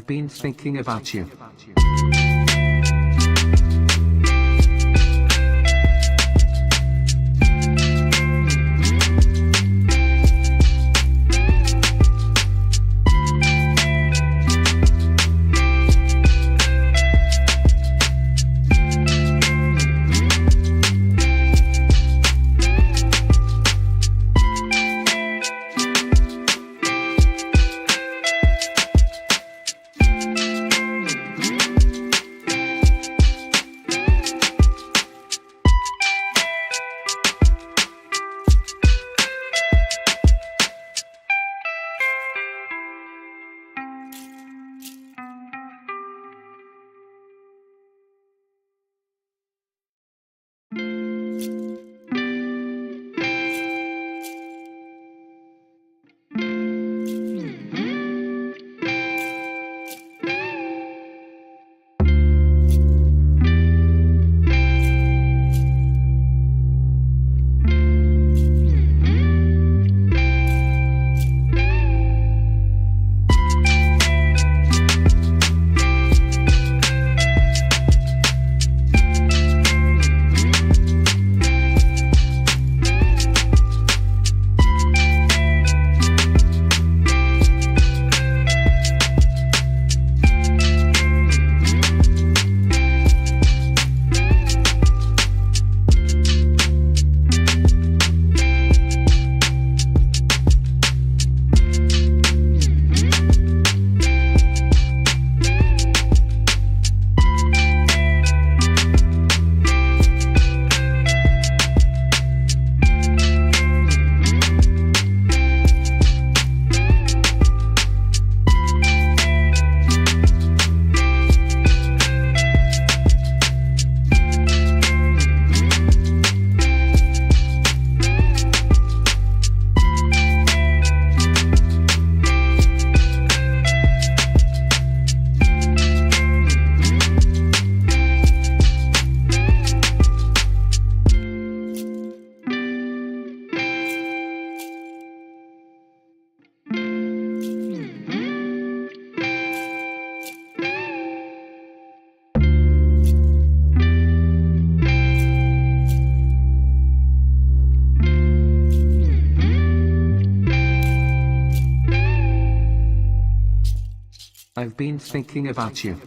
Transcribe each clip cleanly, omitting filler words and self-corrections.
been thinking about you. I've been thinking about you.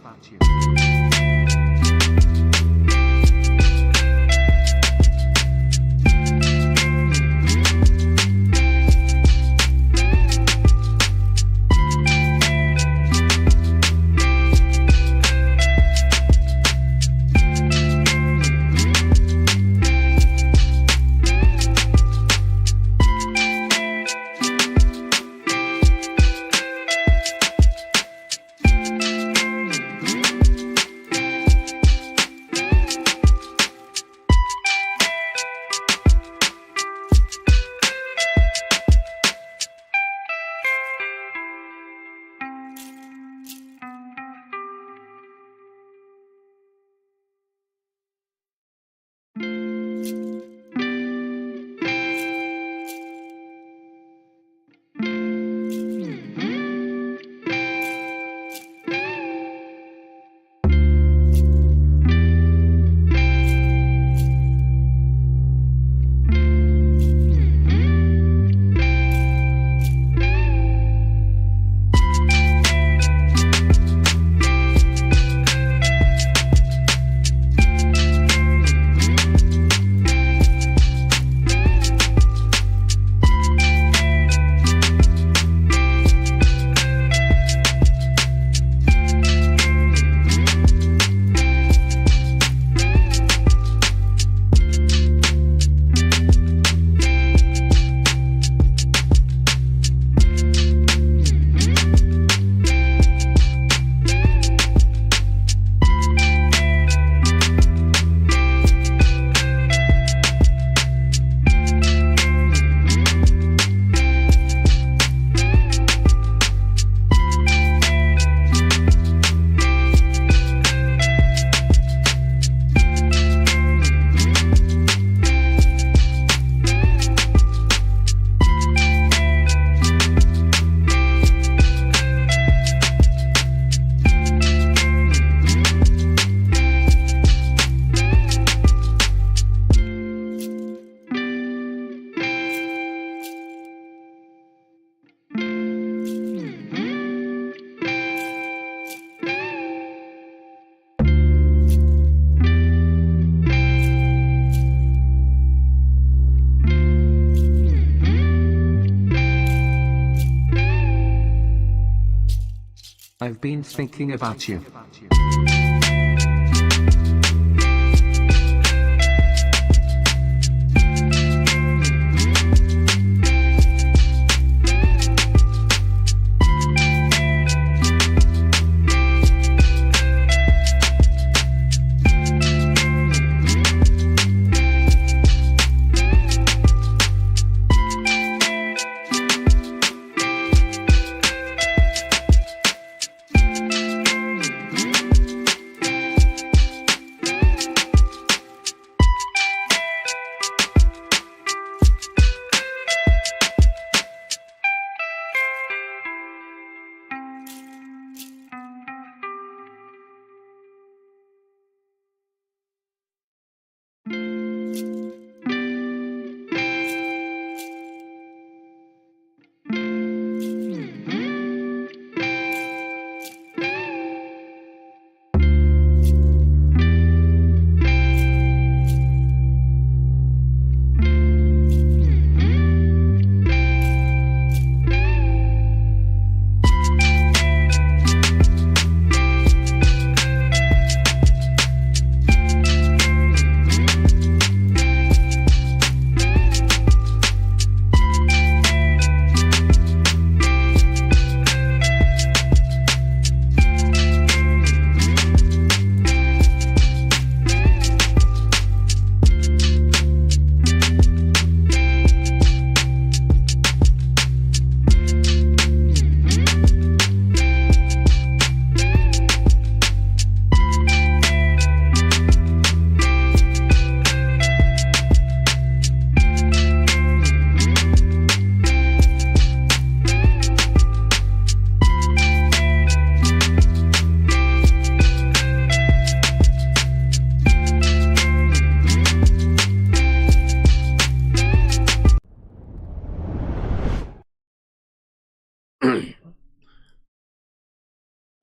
I've been thinking about you.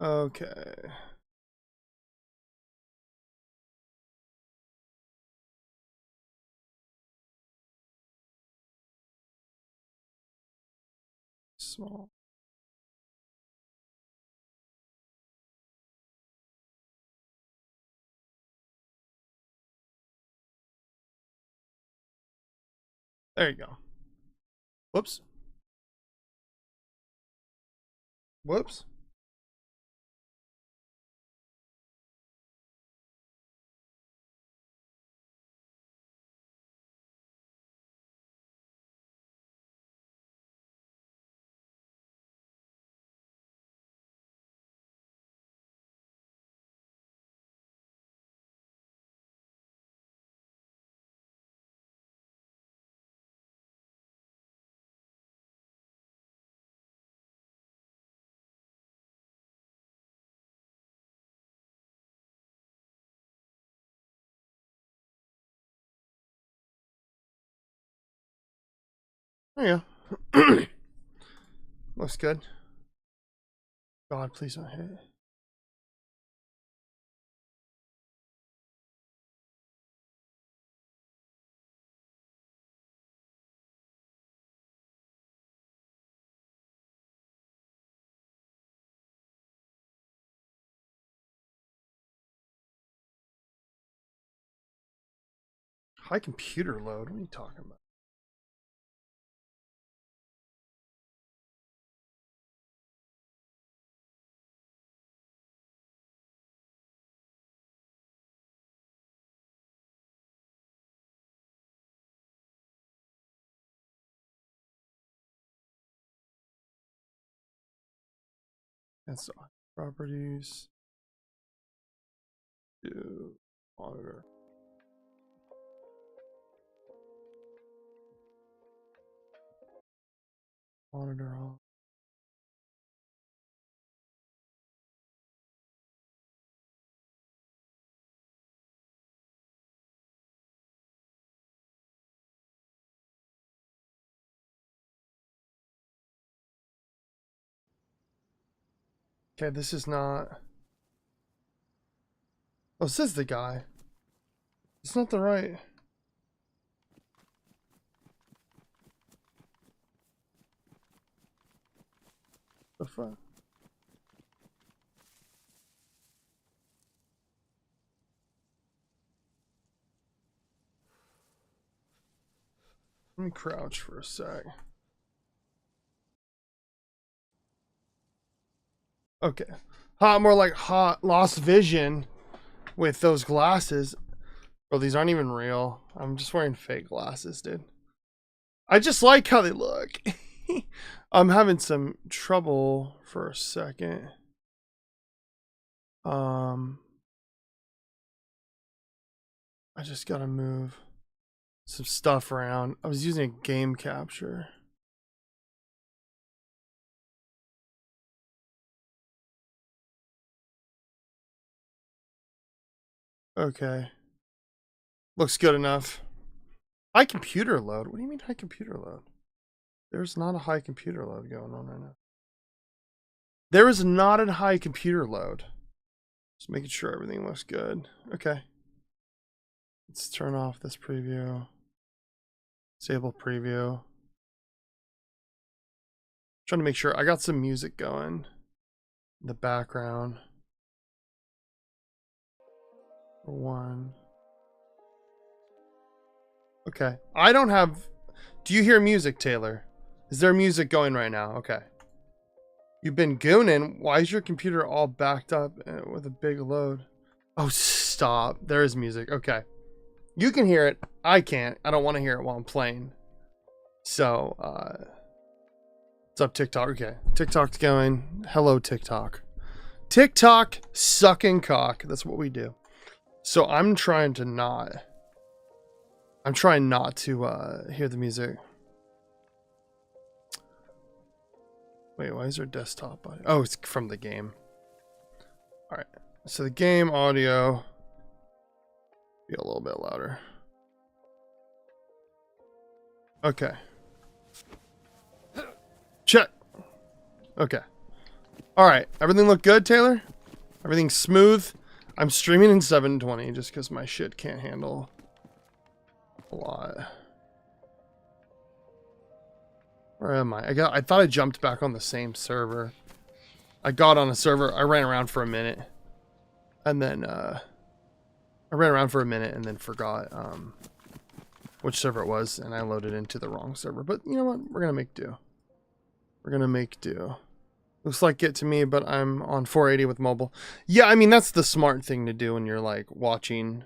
Okay. Small. There you go. Whoops. Whoops. There you go. Looks good. God, please don't hit it. High computer load? What are you talking about? That's properties. Do monitor. Monitor on. Okay, this is not. Oh, this is the guy. It's not the right. The fuck? Let me crouch for a sec. Okay. More like lost vision with those glasses. Bro, these aren't even real. I'm just wearing fake glasses, dude. I just like how they look. I'm having some trouble for a second. I just gotta move some stuff around. I was using a game capture. Okay. Looks good enough. High computer load? What do you mean high computer load? There's not a high computer load going on right now. There is not a high computer load. Just making sure everything looks good. Okay. Let's turn off this preview. Disable preview. Trying to make sure I got some music going in the background. For one. Okay. I don't have... Do you hear music, Taylor? Is there music going right now? Okay. You've been gooning. Why is your computer all backed up with a big load? Oh, stop. There is music. Okay. You can hear it. I can't. I don't want to hear it while I'm playing. So, what's up, TikTok? Okay. TikTok's going. Hello, TikTok. TikTok sucking cock. That's what we do. So I'm trying not to hear the music. Wait, why is there desktop audio? Oh, it's from the game. Alright. So the game audio be a little bit louder. Okay. Check. Okay. Alright. Everything look good, Taylor? Everything's smooth? I'm streaming in 720 just because my shit can't handle a lot. Where am I? I thought I jumped back on the same server. I got on a server. I ran around for a minute. And then, I ran around for a minute and then forgot, which server it was. And I loaded into the wrong server. But you know what? We're going to make do. We're going to make do. Looks like Get to Me, but I'm on 480 with mobile. Yeah, I mean, that's the smart thing to do when you're, like, watching.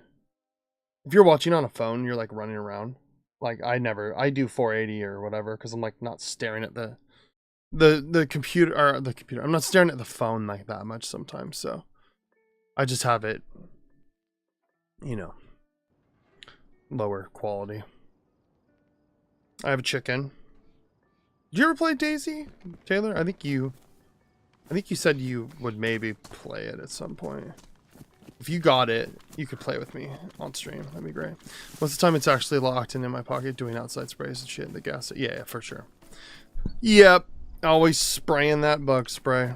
If you're watching on a phone, you're, like, running around. Like, I do 480 or whatever, because I'm, like, not staring at the computer, I'm not staring at the phone, like, that much sometimes, so. I just have it, you know, lower quality. I have a chicken. Did you ever play Daisy, Taylor? I think you said you would maybe play it at some point. If you got it, you could play with me on stream. That'd be great. Most of the time it's actually locked and in my pocket doing outside sprays and shit. The gas. Yeah, for sure. Yep. Always spraying that bug spray.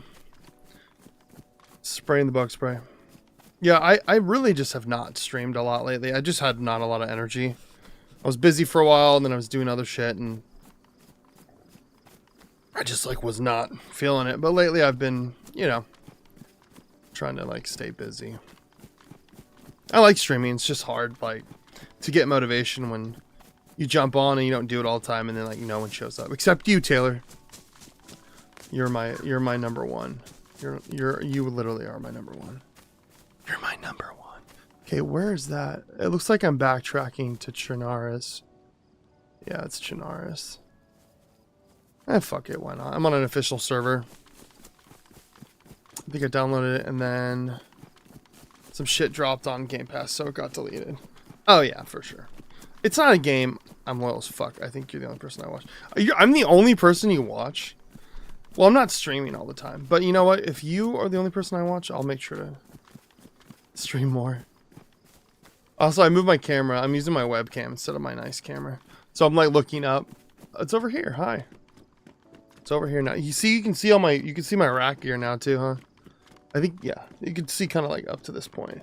Spraying the bug spray. Yeah, I really just have not streamed a lot lately. I just had not a lot of energy. I was busy for a while and then I was doing other shit and I just like was not feeling it. But lately I've been, you know, trying to like stay busy. I like streaming. It's just hard, like, to get motivation when you jump on and you don't do it all the time, and then like no one shows up except you, Taylor. You're my number one. You literally are my number one. You're my number one. Okay, where is that? It looks like I'm backtracking to Chernarus. Yeah, it's Chernarus. Fuck it, why not? I'm on an official server. I think I downloaded it and then some shit dropped on Game Pass, so it got deleted. Oh yeah, for sure. It's not a game I'm loyal as fuck. I think you're the only person I watch. I'm the only person you watch? Well, I'm not streaming all the time, but you know what? If you are the only person I watch, I'll make sure to stream more. Also, I moved my camera. I'm using my webcam instead of my nice camera. So I'm like looking up. It's over here. Hi. It's over here now. You can see all you can see my rack gear now too, huh? I think, yeah, you can see kind of like up to this point.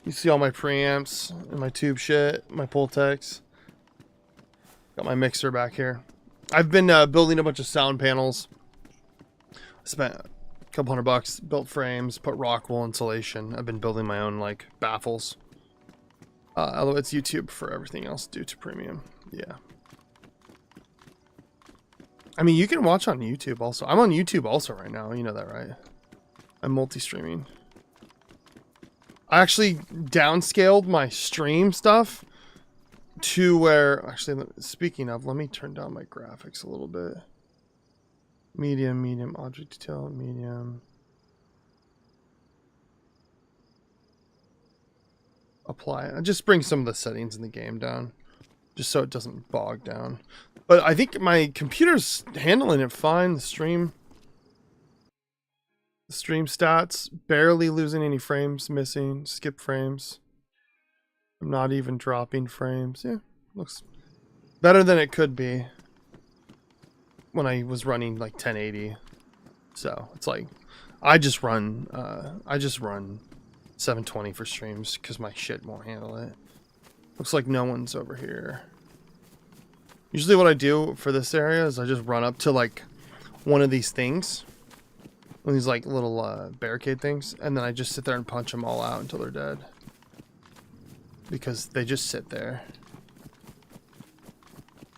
You see all my preamps and my tube shit, my Pultex. Got my mixer back here. I've been building a bunch of sound panels. I spent a couple $100, built frames, put rock wool insulation. I've been building my own like baffles. Although it's YouTube for everything else due to premium. Yeah. I mean, you can watch on YouTube also. I'm on YouTube also right now. You know that, right? I'm multi-streaming. I actually downscaled my stream stuff to where... Actually, speaking of, let me turn down my graphics a little bit. Medium, object detail, medium. Apply. I just bring some of the settings in the game down. Just so it doesn't bog down. But I think my computer's handling it fine. The stream stats, barely losing any frames, missing, skip frames. I'm not even dropping frames. Yeah, looks better than it could be when I was running like 1080. So it's like I just run 720 for streams because my shit won't handle it. Looks like no one's over here. Usually what I do for this area is I just run up to like one of these things. One of these like little barricade things. And then I just sit there and punch them all out until they're dead. Because they just sit there.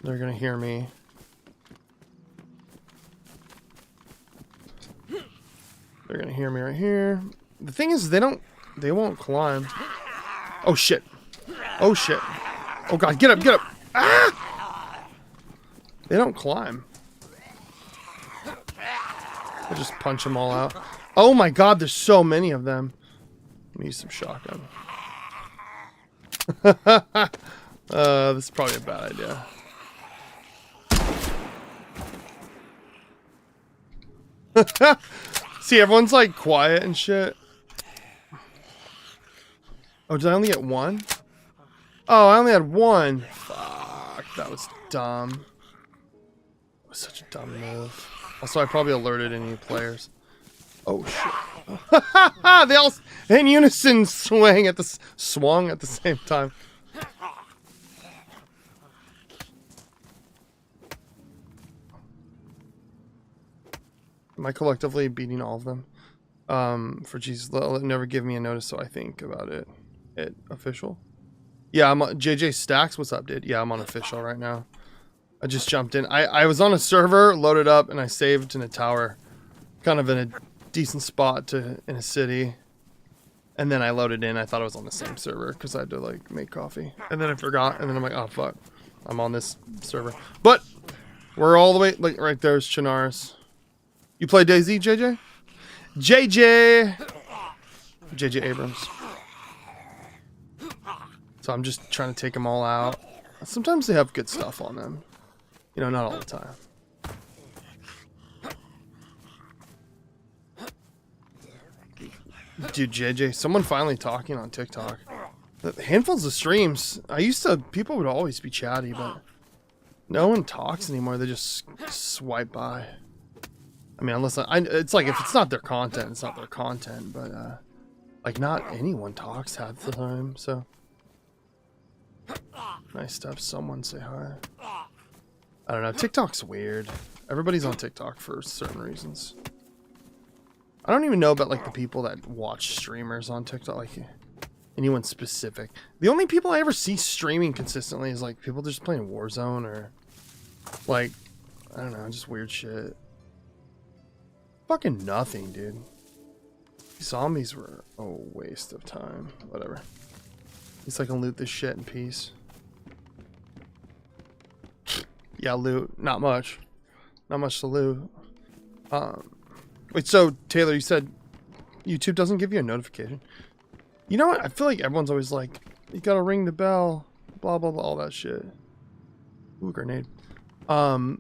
They're gonna hear me. They're gonna hear me right here. The thing is they won't climb. Oh shit. Oh shit. Oh god, get up. Ah! They don't climb. I just punch them all out. Oh my god, there's so many of them. Let me use some shotgun. This is probably a bad idea. See, everyone's like quiet and shit. Oh, did I only get one? Oh, I only had one. Fuck, that was dumb. That was such a dumb move. Also, I probably alerted any players. Oh shit! They all in unison swung at the same time. Am I collectively beating all of them? For Jesus, they'll never give me a notice, so I think about it. Official? Yeah, I'm on JJ Stacks. What's up, dude? Yeah, I'm on official right now. I just jumped in. I was on a server, loaded up, and I saved in a tower, kind of in a decent spot in a city. And then I loaded in. I thought I was on the same server because I had to like make coffee, and then I forgot. And then I'm like, oh fuck, I'm on this server. But we're all the way like right there's Chinaris. You play DayZ, JJ? JJ Abrams. So I'm just trying to take them all out. Sometimes they have good stuff on them. You know, not all the time. Dude, JJ, someone finally talking on TikTok. The handfuls of streams. People would always be chatty, but no one talks anymore. They just swipe by. I mean, unless it's like if it's not their content, it's not their content. But like not anyone talks half the time. So nice to have someone say hi. I don't know. TikTok's weird. Everybody's on TikTok for certain reasons. I don't even know about like the people that watch streamers on TikTok, like anyone specific. The only people I ever see streaming consistently is like people just playing Warzone or like, I don't know, just weird shit. Fucking nothing, dude. Zombies were a waste of time. Whatever. At least I can loot this shit in peace. Yeah, loot. Not much. Not much to loot. Wait, so Taylor, you said YouTube doesn't give you a notification. You know what? I feel like everyone's always like, you gotta ring the bell, blah blah blah, all that shit. Ooh, grenade. Do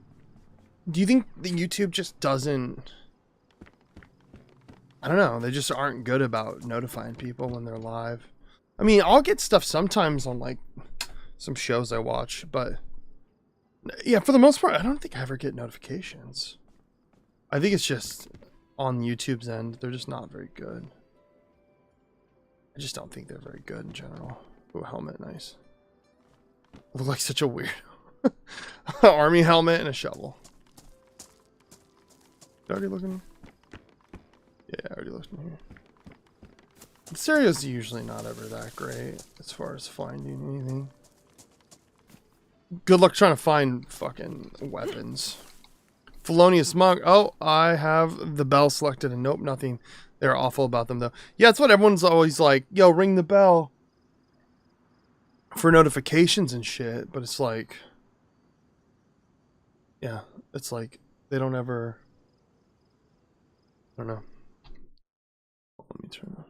you think the YouTube just doesn't? I don't know. They just aren't good about notifying people when they're live. I mean, I'll get stuff sometimes on like some shows I watch, but yeah, for the most part, I don't think I ever get notifications. I think it's just on YouTube's end, they're just not very good. I just don't think they're very good in general. Ooh, helmet, nice. I look like such a weird army helmet and a shovel. Already looking? Yeah, already looking here. This area's usually not ever that great as far as finding anything. Good luck trying to find fucking weapons. Felonious Monk. Oh, I have the bell selected and nope, nothing. They're awful about them though. Yeah, that's what everyone's always like, yo, ring the bell for notifications and shit. But it's like, yeah, it's like they don't ever, I don't know. Let me turn on.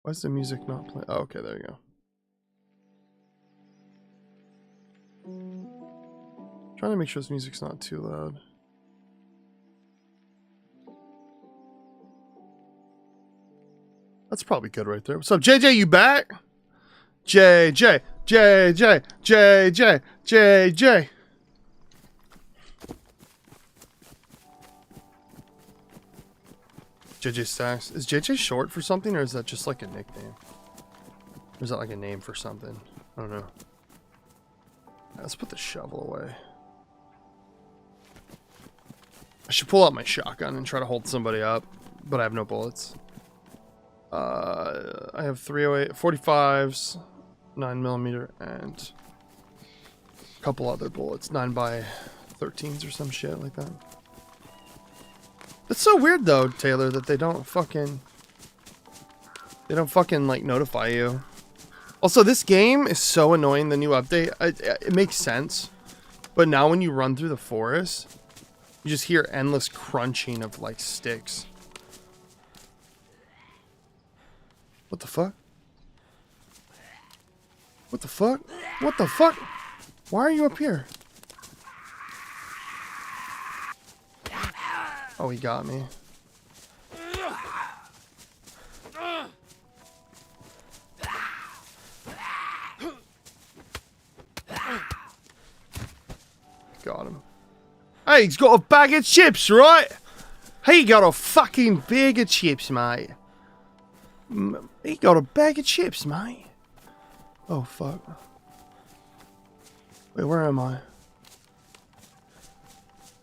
Why is the music not playing? Oh, okay, there you go. Trying to make sure this music's not too loud. That's probably good right there. What's up, JJ? You back? JJ, JJ, JJ, JJ. JJ Stacks. Is JJ short for something, or is that just like a nickname? Or is that like a name for something? I don't know. Let's put the shovel away. I should pull out my shotgun and try to hold somebody up, but I have no bullets. I have 308, 45s, 9mm, and a couple other bullets, 9x13s or some shit like that. It's so weird though, Taylor, that they don't fucking like notify you. Also, this game is so annoying, the new update. It makes sense, but now when you run through the forest, you just hear endless crunching of like sticks. What the fuck? What the fuck? What the fuck? Why are you up here? Oh, he got me. Got him. Hey, he's got a bag of chips, right? He got a fucking bag of chips, mate. He got a bag of chips, mate. Oh, fuck. Wait, where am I?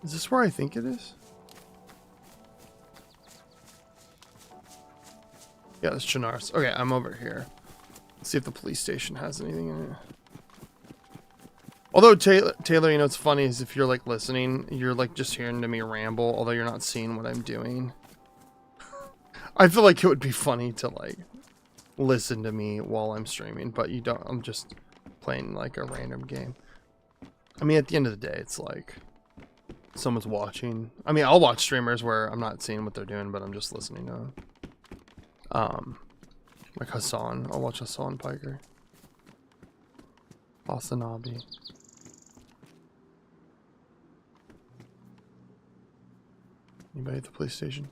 Is this where I think it is? Yeah, that's Chinaris. Okay, I'm over here. Let's see if the police station has anything in it. Although, Taylor, you know what's funny is if you're, like, listening, you're, like, just hearing to me ramble, although you're not seeing what I'm doing. I feel like it would be funny to, like, listen to me while I'm streaming, but you don't. I'm just playing, like, a random game. I mean, at the end of the day, it's like someone's watching. I mean, I'll watch streamers where I'm not seeing what they're doing, but I'm just listening to them. Like Hassan. I'll watch Hassan Piker. Asanabi. Anybody at the police station?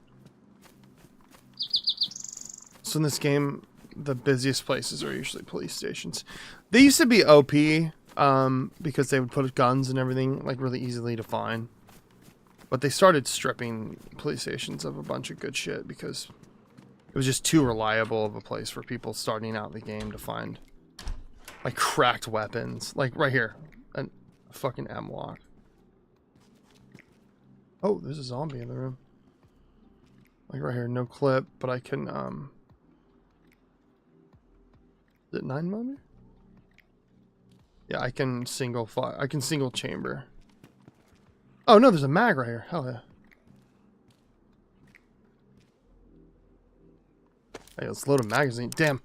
So in this game, the busiest places are usually police stations. They used to be OP, because they would put guns and everything, like, really easily to find. But they started stripping police stations of a bunch of good shit because it was just too reliable of a place for people starting out the game to find, like, cracked weapons. Like, right here. A fucking M-lock. Oh, there's a zombie in the room. Like, right here. No clip, but I can, is it 9mm? Yeah, I can single fire. I can single chamber. Oh, no, there's a mag right here. Hell yeah. Hey, let's load a magazine. Damn.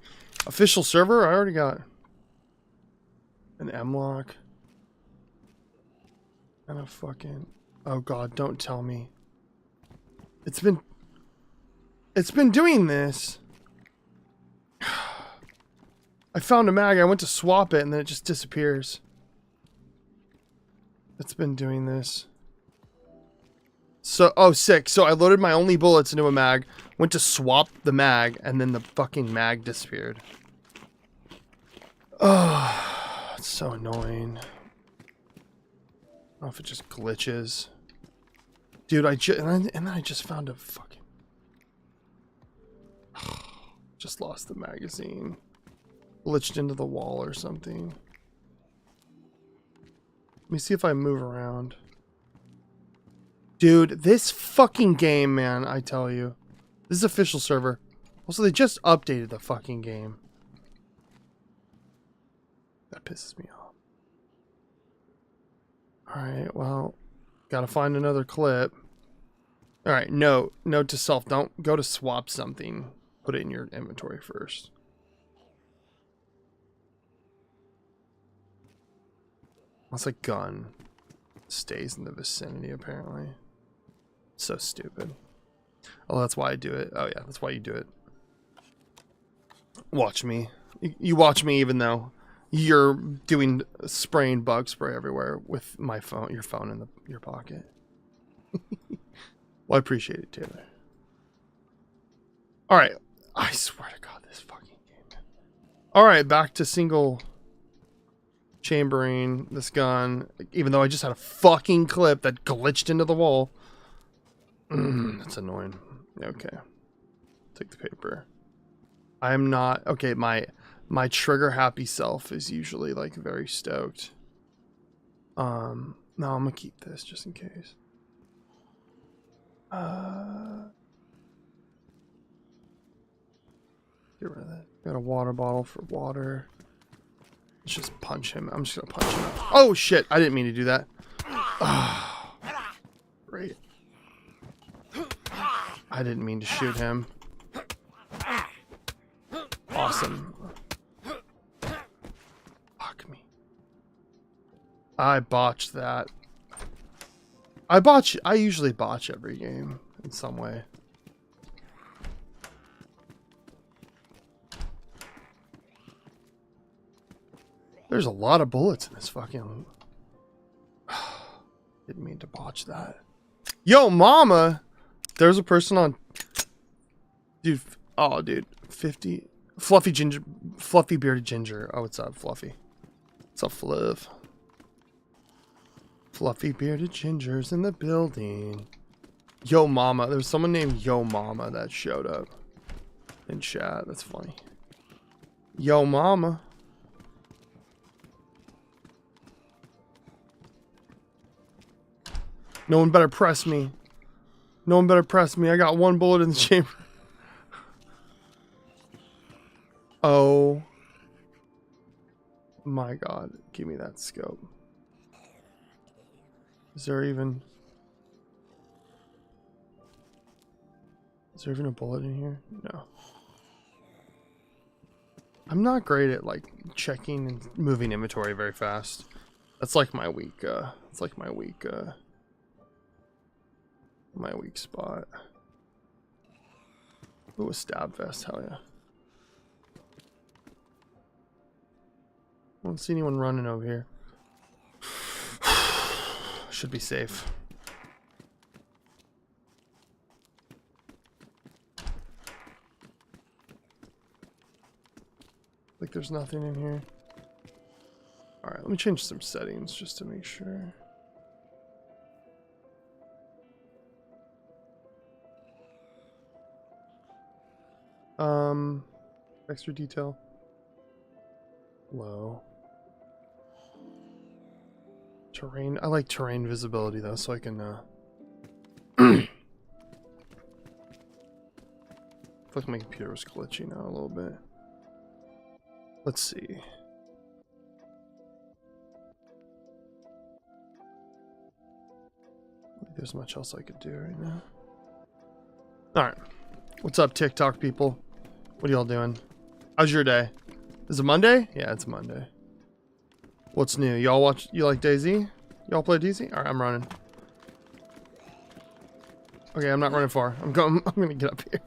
Official server? I already got an M-lock. And a fucking... Oh, God, don't tell me. It's been doing this. I found a mag. I went to swap it, and then it just disappears. It's been doing this. So, oh, sick. So I loaded my only bullets into a mag, went to swap the mag, and then the fucking mag disappeared. Oh, it's so annoying. I don't know if it just glitches. Dude, and then I just found a fucking... Just lost the magazine. Glitched into the wall or something. Let me see if I move around. Dude, this fucking game, man, I tell you. This is official server. Also, they just updated the fucking game. That pisses me off. Alright, well, Gotta find another clip. Alright, note to self. Don't go to swap something. Put it in your inventory first. That's a gun. Stays in the vicinity, apparently. So stupid. Oh, that's why I do it. Oh, yeah, that's why you do it. Watch me. You watch me even though you're doing spraying bug spray everywhere with my phone, your phone in your pocket. Well, I appreciate it, Taylor. Alright. I swear to God, this fucking game. Alright, back to single chambering this gun. Even though I just had a fucking clip that glitched into the wall. That's annoying. Okay. Take the paper. I am not... Okay, my trigger happy self is usually like very stoked. No, I'm gonna keep this just in case. Get rid of that. Got a water bottle for water. Let's just punch him. I'm just gonna punch him. Oh shit! I didn't mean to do that. Oh, great. I didn't mean to shoot him. Awesome. Fuck me. I botched that. I usually botch every game in some way. There's a lot of bullets in this fucking... Didn't mean to botch that. Yo, mama! There's a person on... Dude, oh, dude. 50... Fluffy ginger... Fluffy bearded ginger. Oh, what's up, Fluffy? What's up, Fluff? Fluffy bearded gingers in the building. Yo, mama. There was someone named Yo, mama that showed up in chat. That's funny. Yo, mama. No one better press me. No one better press me. I got one bullet in the chamber. Oh. My God. Give me that scope. Is there even a bullet in here? No. I'm not great at like checking and moving inventory very fast. That's like my weak it's like my weak spot. Ooh, a stab vest, hell yeah. I don't see anyone running over here. Should be safe. Like there's nothing in here. Alright, let me change some settings just to make sure. Extra detail. Low. Terrain. I like terrain visibility though, so I can I feel like my computer was glitchy now a little bit. Let's see. I don't think there's much else I could do right now. Alright. What's up, TikTok people? What are y'all doing? How's your day? Is it Monday? Yeah, it's Monday. What's new? Y'all watch? You like DayZ? Y'all play DayZ? Alright, I'm running. Okay, I'm not running far. I'm gonna get up here.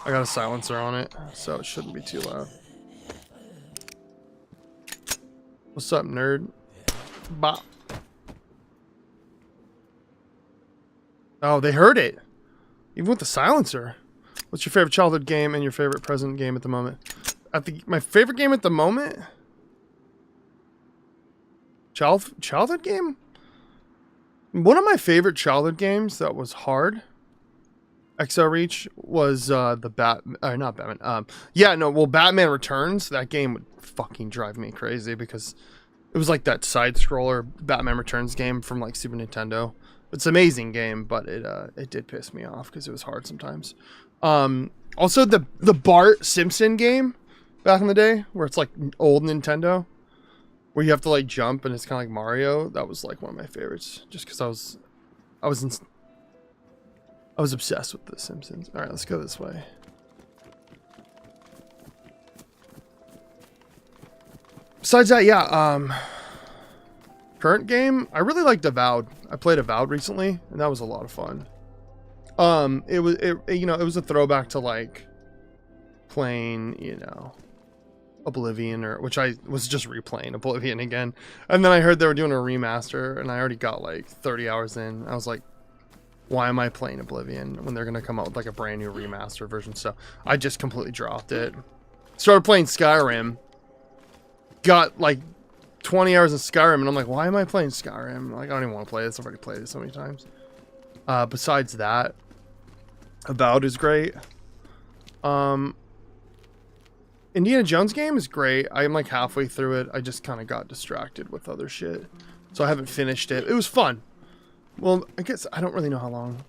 I got a silencer on it, so it shouldn't be too loud. What's up, nerd? Bop. Oh, they heard it. Even with the silencer. What's your favorite childhood game and your favorite present game at the moment? My favorite game at the moment? Childhood game? One of my favorite childhood games that was hard, XO Reach, was not Batman. Batman Returns. That game would fucking drive me crazy because it was like that side scroller Batman Returns game from like Super Nintendo. It's an amazing game, but it did piss me off because it was hard sometimes. Also the Bart Simpson game, back in the day, where it's like old Nintendo, where you have to like jump and it's kind of like Mario. That was like one of my favorites, just because I was obsessed with The Simpsons. All right, let's go this way. Besides that, yeah, current game, I really liked Avowed. I played Avowed recently, and that was a lot of fun. It was a throwback to like playing, Oblivion, which I was just replaying Oblivion again. And then I heard they were doing a remaster, and I already got like 30 hours in. I was like, why am I playing Oblivion when they're going to come out with like a brand new remaster version? So I just completely dropped it. Started playing Skyrim. Got like 20 hours of Skyrim, and I'm like, why am I playing Skyrim? Like, I don't even want to play this. I've already played it so many times. Besides that, Avowed is great. Indiana Jones game is great. I'm like halfway through it. I just kind of got distracted with other shit, so I haven't finished it. It was fun. Well, I guess I don't really know how long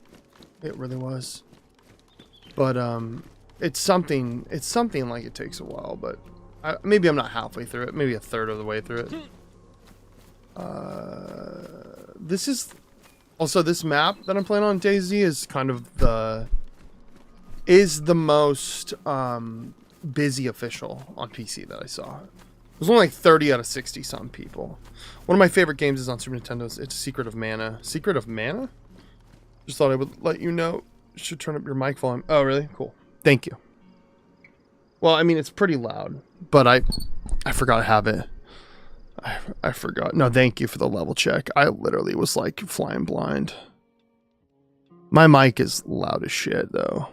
it really was, but it's something like it takes a while, but maybe I'm not halfway through it. Maybe a third of the way through it. This is also, this map that I'm playing on DayZ is kind of the most busy official on PC that I saw. It was only like 30 out of 60 some people. One of my favorite games is on Super Nintendo's. It's Secret of Mana. Secret of Mana? Just thought I would let you know. Should turn up your mic volume. Oh, really? Cool. Thank you. Well, I mean, it's pretty loud, but I forgot to have it. I forgot. No, thank you for the level check. I literally was like flying blind. My mic is loud as shit, though.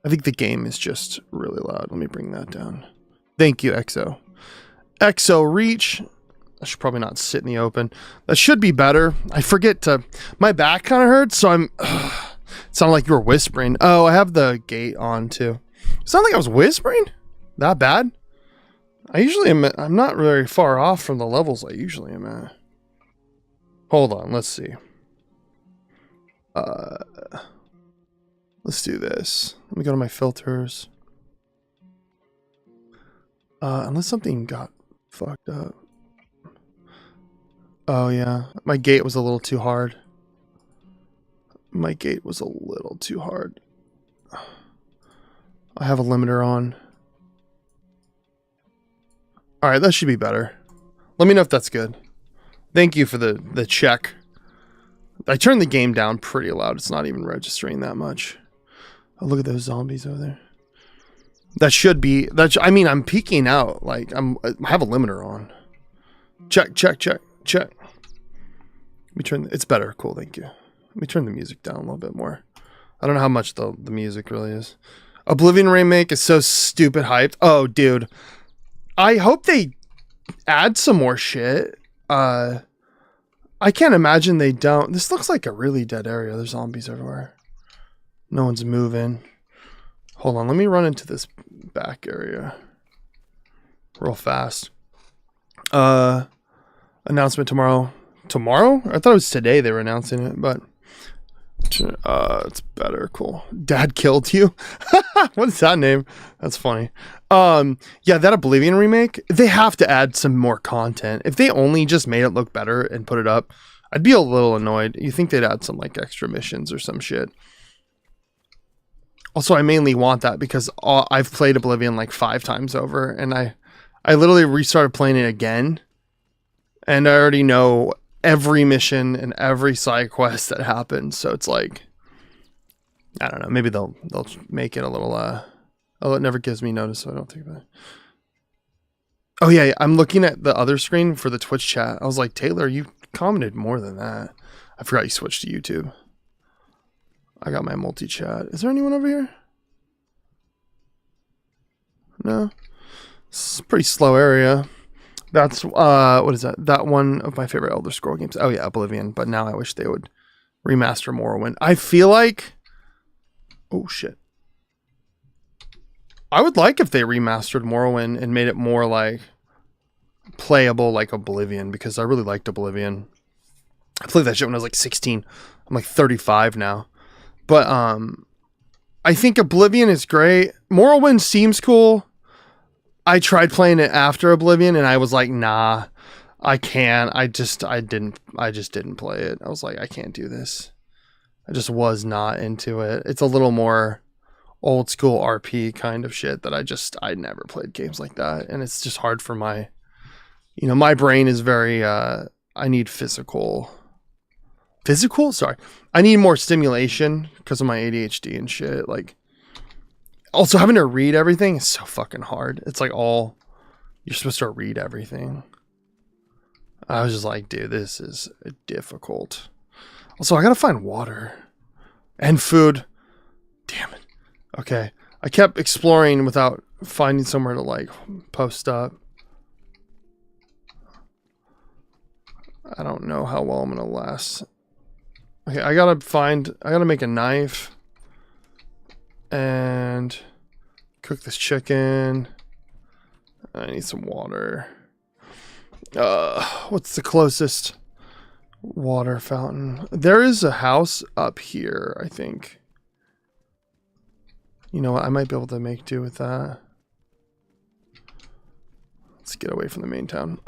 I think the game is just really loud. Let me bring that down. Thank you, EXO. EXO Reach. I should probably not sit in the open. That should be better. I forget to... My back kind of hurts, so I'm... It sounded like you were whispering. Oh, I have the gate on, too. It sounded like I was whispering? That bad? I usually am... I'm not very far off from the levels I usually am at. Hold on, let's see. Let's do this. Let me go to my filters. Unless something got fucked up. Oh yeah, my gate was a little too hard. My gate was a little too hard. I have a limiter on. Alright, that should be better. Let me know if that's good. Thank you for the check. I turned the game down pretty loud. It's not even registering that much. Oh, look at those zombies over there. That should be... I mean, I'm peeking out. Like, I have a limiter on. Check. Let me turn... It's better. Cool, thank you. Let me turn the music down a little bit more. I don't know how much the music really is. Oblivion Remake is so stupid hyped. Oh, dude. I hope they add some more shit. I can't imagine they don't. This looks like a really dead area. There's zombies everywhere. No one's moving. Hold on, let me run into this back area real fast. Announcement tomorrow. Tomorrow? I thought it was today they were announcing it, but it's better. Cool. Dad killed you? What is that name? That's funny. Yeah, that Oblivion remake, they have to add some more content. If they only just made it look better and put it up, I'd be a little annoyed. You think they'd add some like extra missions or some shit. Also, I mainly want that because I've played Oblivion like 5 times over, and I literally restarted playing it again, and I already know every mission and every side quest that happens. So it's like, I don't know. Maybe they'll make it a little. Oh, it never gives me notice, so I don't think about it. Oh yeah, I'm looking at the other screen for the Twitch chat. I was like, Taylor, you commented more than that. I forgot you switched to YouTube. I got my multi-chat. Is there anyone over here? No. It's a pretty slow area. That's, what is that? That one of my favorite Elder Scroll games. Oh yeah, Oblivion. But now I wish they would remaster Morrowind. I feel like... Oh shit. I would like if they remastered Morrowind and made it more like playable like Oblivion, because I really liked Oblivion. I played that shit when I was like 16. I'm like 35 now. But I think Oblivion is great. Morrowind seems cool. I tried playing it after Oblivion and I was like, nah, I can't. I just didn't play it. I was like, I can't do this. I just was not into it. It's a little more old school RP kind of shit that I never played games like that. And it's just hard for my, my brain is very, I need physical. Sorry. I need more stimulation because of my ADHD and shit. Like, also having to read everything is so fucking hard. It's like you're supposed to read everything. I was just like, dude, this is difficult. Also, I gotta find water and food. Damn it. Okay. I kept exploring without finding somewhere to like post up. I don't know how well I'm gonna last. Okay, I gotta make a knife and cook this chicken. I need some water. What's the closest water fountain? There is a house up here, I think. You know what? I might be able to make do with that. Let's get away from the main town.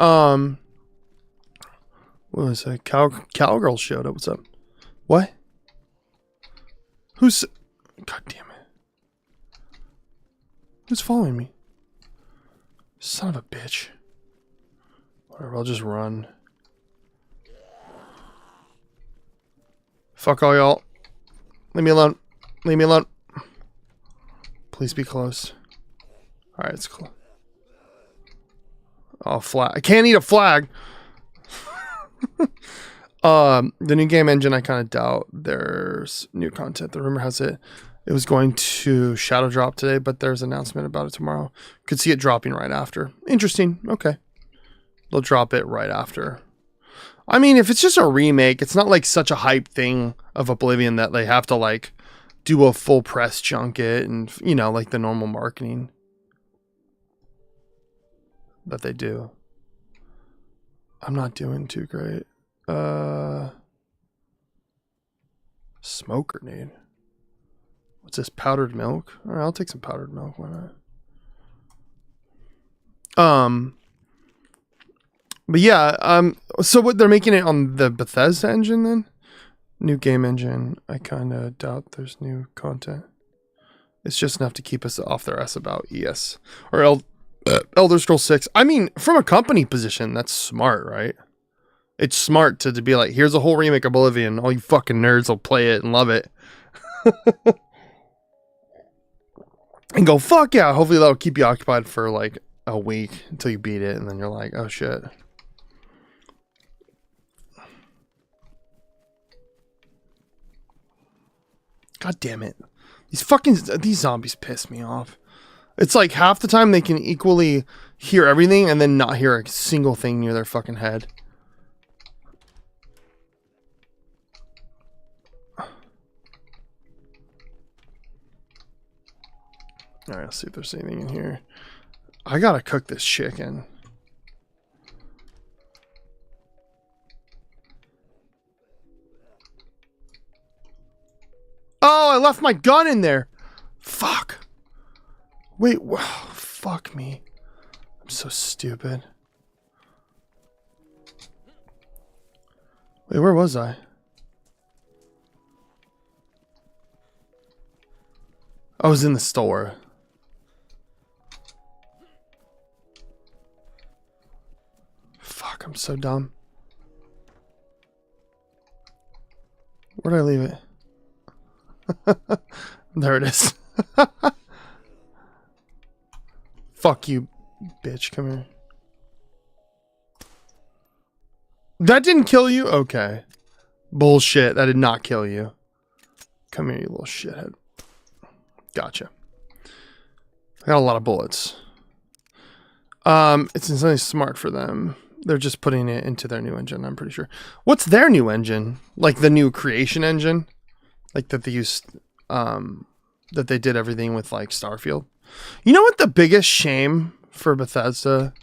What was that? Cowgirl showed up. What's up? What? Who's... God damn it. Who's following me? Son of a bitch. Whatever, I'll just run. Fuck all y'all. Leave me alone. Leave me alone. Please be close. Alright, it's close. Oh, flag. I can't eat a flag. The new game engine, I kind of doubt there's new content. The rumor has it was going to shadow drop today, but there's an announcement about it tomorrow. Could see it dropping right after. Interesting. Okay. They'll drop it right after. I mean, if it's just a remake, it's not like such a hype thing of Oblivion that they have to like do a full press junket and, like the normal marketing that they do. I'm not doing too great. Smoke grenade. What's this? Powdered milk? All right, I'll take some powdered milk. Why not? But yeah, so what, they're making it on the Bethesda engine then? New game engine. I kind of doubt there's new content. It's just enough to keep us off their ass about ES or Elder Scrolls 6. I mean, from a company position, that's smart, right? It's smart to be like, here's a whole remake of Oblivion. All you fucking nerds will play it and love it. And go, fuck yeah. Hopefully that'll keep you occupied for like a week until you beat it. And then you're like, oh shit. God damn it. These zombies piss me off. It's like half the time they can equally hear everything and then not hear a single thing near their fucking head. Alright, let's see if there's anything in here. I gotta cook this chicken. Oh, I left my gun in there. Fuck. Wait, fuck me. I'm so stupid. Wait, where was I? I was in the store. Fuck, I'm so dumb. Where'd I leave it? There it is. Fuck you, bitch. Come here. That didn't kill you? Okay. Bullshit. That did not kill you. Come here, you little shithead. Gotcha. I got a lot of bullets. It's insanely smart for them. They're just putting it into their new engine, I'm pretty sure. What's their new engine? Like the new creation engine? Like that they used, that they did everything with like Starfield. You know what the biggest shame for Bethesda?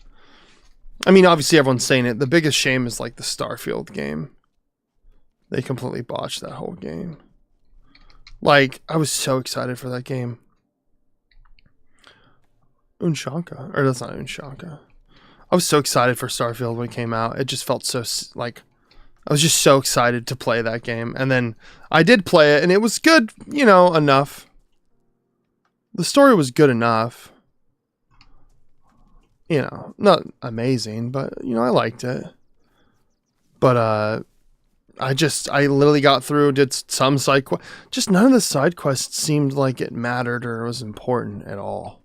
I mean, obviously everyone's saying it. The biggest shame is like the Starfield game. They completely botched that whole game. Like, I was so excited for that game. Unshanka. Or that's not Unshanka. I was so excited for Starfield when it came out. It just felt so, like, I was just so excited to play that game. And then I did play it, and it was good, you know, enough. The story was good enough. You know, not amazing, but, you know, I liked it. But, I literally got through, did some side quests. Just none of the side quests seemed like it mattered or was important at all.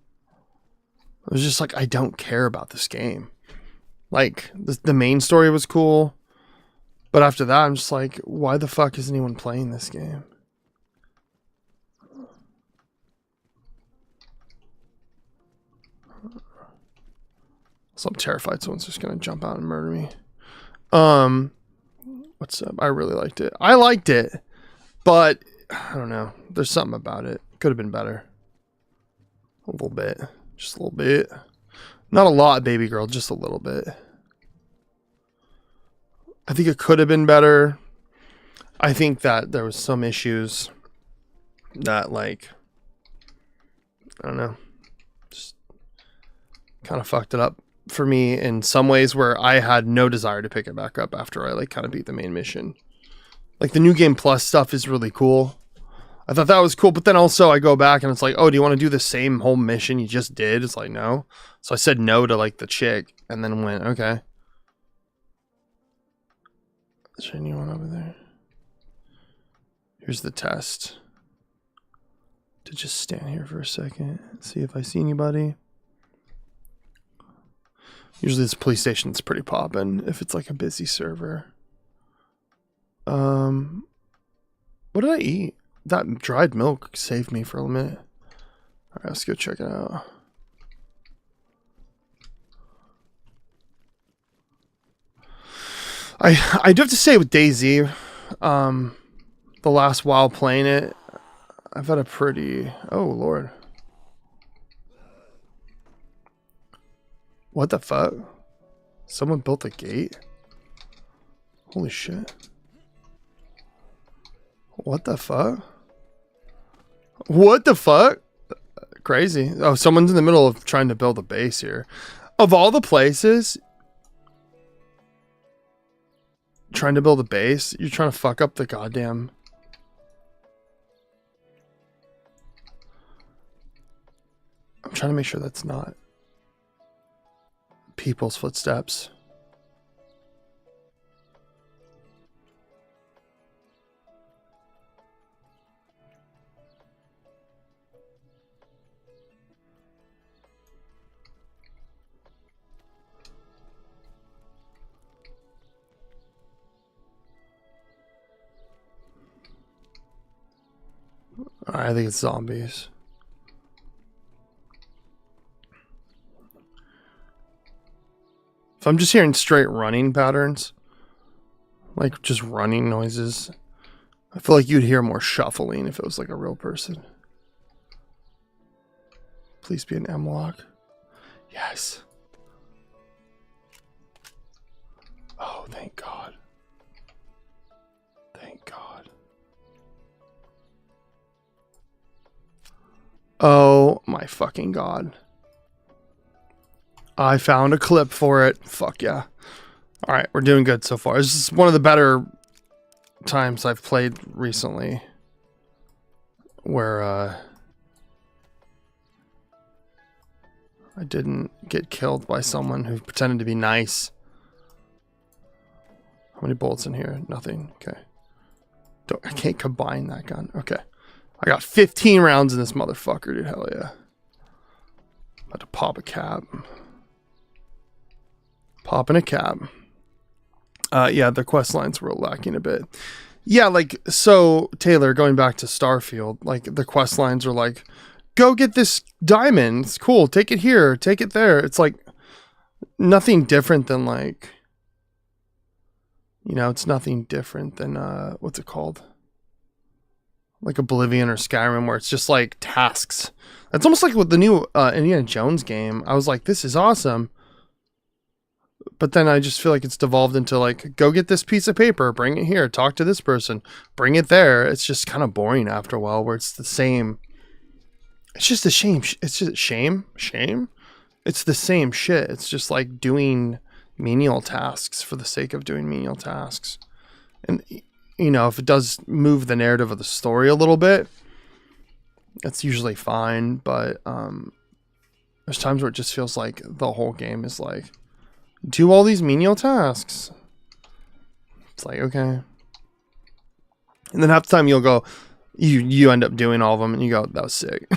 It was just like, I don't care about this game. Like, the main story was cool. But after that, I'm just like, why the fuck is anyone playing this game? So I'm terrified someone's just going to jump out and murder me. What's up? I really liked it. I liked it, but I don't know. There's something about it. Could have been better. A little bit. Just a little bit. Not a lot, baby girl. Just a little bit. I think it could have been better. I think that there was some issues that, like, I don't know, just kind of fucked it up for me in some ways where I had no desire to pick it back up after I, like, kind of beat the main mission. Like, the New Game Plus stuff is really cool. I thought that was cool, but then also I go back and it's like, oh, do you want to do the same whole mission you just did? It's like, no. So I said no to, like, the chick and then went, okay. Is there anyone over there? Here's the test. To just stand here for a second and see if I see anybody. Usually this police station's pretty poppin' if it's like a busy server. What did I eat? That dried milk saved me for a minute. Alright, let's go check it out. I do have to say with DayZ, the last while playing it, I've had a pretty... Oh, Lord. What the fuck? Someone built a gate? Holy shit. What the fuck? What the fuck? Crazy. Oh, someone's in the middle of trying to build a base here. Of all the places... Trying to build a base? You're trying to fuck up the goddamn... I'm trying to make sure that's not people's footsteps. I think it's zombies. If I'm just hearing straight running patterns, like just running noises, I feel like you'd hear more shuffling if it was like a real person. Please be an M-lock. Yes. Oh, thank God. Thank God. Oh my fucking God. I found a clip for it. Fuck yeah. Alright, we're doing good so far. This is one of the better times I've played recently. Where, I didn't get killed by someone who pretended to be nice. How many bullets in here? Nothing. Okay. I can't combine that gun. Okay. I got 15 rounds in this motherfucker, dude. Hell yeah. About to pop a cap. Popping a cap. Yeah, the quest lines were lacking a bit. Yeah, like, so, Taylor, going back to Starfield, like, the quest lines are like, go get this diamond. It's cool. Take it here. Take it there. It's like, nothing different than, like, you know, it's nothing different than, what's it called? Like Oblivion or Skyrim, where it's just like tasks. It's almost like with the new Indiana Jones game. I was like, this is awesome. But then I just feel like it's devolved into like, go get this piece of paper, bring it here, talk to this person, bring it there. It's just kind of boring after a while where it's the same. It's just a shame. It's just shame. It's the same shit. It's just like doing menial tasks for the sake of doing menial tasks. And, you know, if it does move the narrative of the story a little bit, it's usually fine. But there's times where it just feels like the whole game is like, do all these menial tasks. It's like, okay. And then half the time you'll go, you end up doing all of them and you go, that was sick.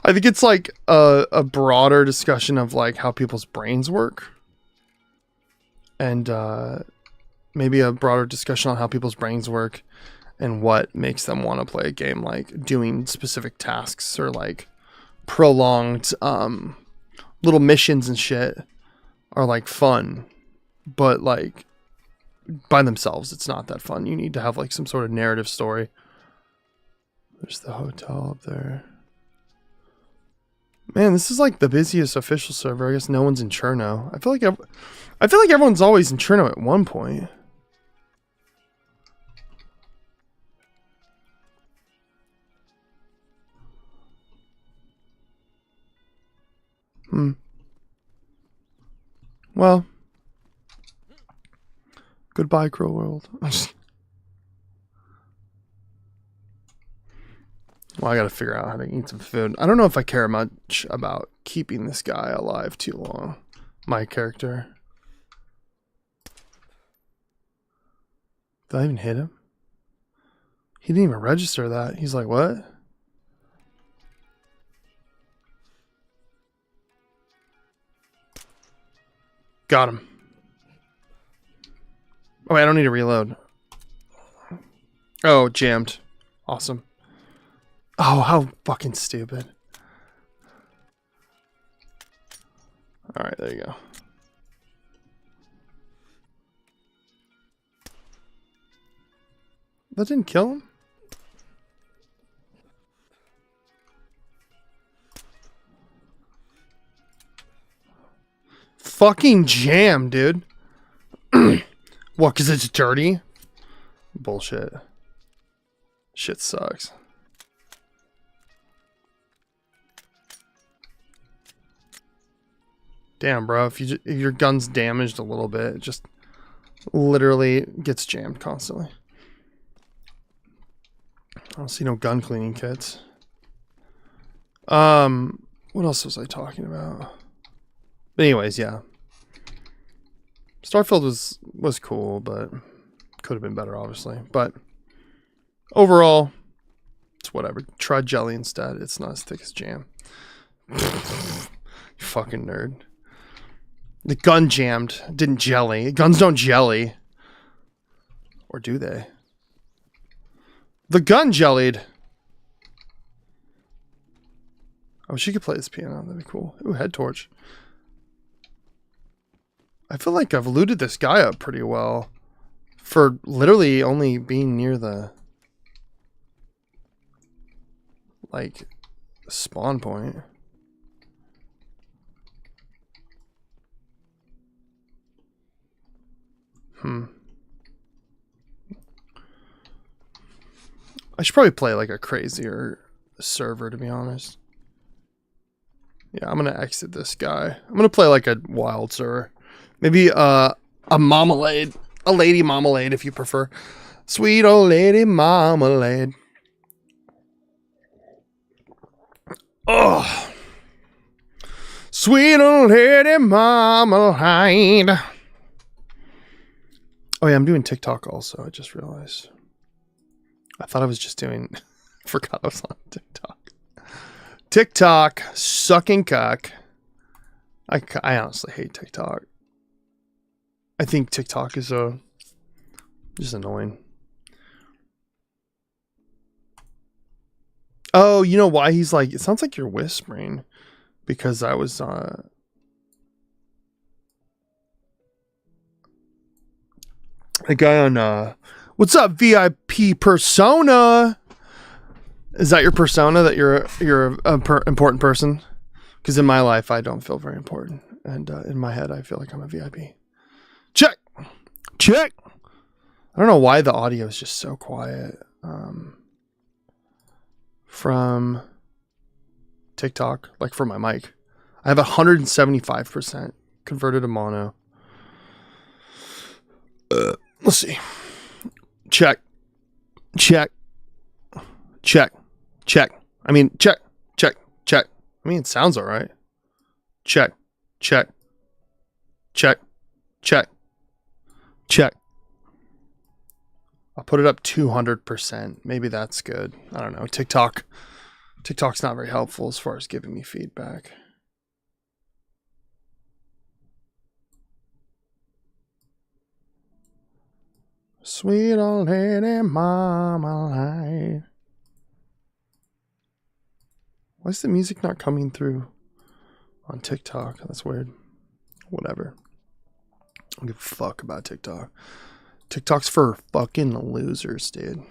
I think it's like a broader discussion of like how people's brains work. And maybe a broader discussion on how people's brains work and what makes them want to play a game, like doing specific tasks or like prolonged little missions and shit are like fun, but like by themselves it's not that fun. You need to have like some sort of narrative story. There's the hotel up there. Man, this is like the busiest official server. I guess no one's in Cherno. I feel like everyone's always in Cherno at one point. Well, goodbye, Crow World. Well, I gotta figure out how to eat some food. I don't know if I care much about keeping this guy alive too long. My character. Did I even hit him? He didn't even register that. He's like, what? Got him. Oh, wait, I don't need to reload. Oh, jammed. Awesome. Oh, how fucking stupid. Alright, there you go. That didn't kill him? Fucking jam, dude. What, because it's dirty? Bullshit. Shit sucks. Damn, bro. If your gun's damaged a little bit, it just literally gets jammed constantly. I don't see no gun cleaning kits. What else was I talking about? But anyways, yeah. Starfield was cool, but could have been better, obviously. But overall, it's whatever. Try jelly instead. It's not as thick as jam. You fucking nerd. The gun jammed. Didn't jelly. Guns don't jelly. Or do they? The gun jellied. I wish you could play this piano. That'd be cool. Ooh, head torch. I feel like I've looted this guy up pretty well for literally only being near the like spawn point. I should probably play like a crazier server, to be honest. Yeah, I'm gonna exit this guy. I'm gonna play like a wild server. Maybe a marmalade. A lady marmalade, if you prefer. Sweet old lady marmalade. Oh. Sweet old lady marmalade. Oh yeah, I'm doing TikTok also. I just realized. I thought I was just doing... forgot I was on TikTok. TikTok. Sucking cock. I honestly hate TikTok. I think TikTok is just annoying. Oh, you know why he's like... It sounds like you're whispering. Because I was... a guy on... What's up, VIP persona? Is that your persona, that you're a important person? Because in my life, I don't feel very important. And in my head, I feel like I'm a VIP. Check! Check! I don't know why the audio is just so quiet. From TikTok, like for my mic. I have 175% converted to mono. Let's see. Check. I mean, check. I mean, it sounds all right. Check. I'll put it up 200%. Maybe that's good. I don't know. TikTok's not very helpful as far as giving me feedback. Sweet old lady mama. Why is the music not coming through on TikTok? That's weird. Whatever. I don't give a fuck about TikTok. TikTok's for fucking losers, dude.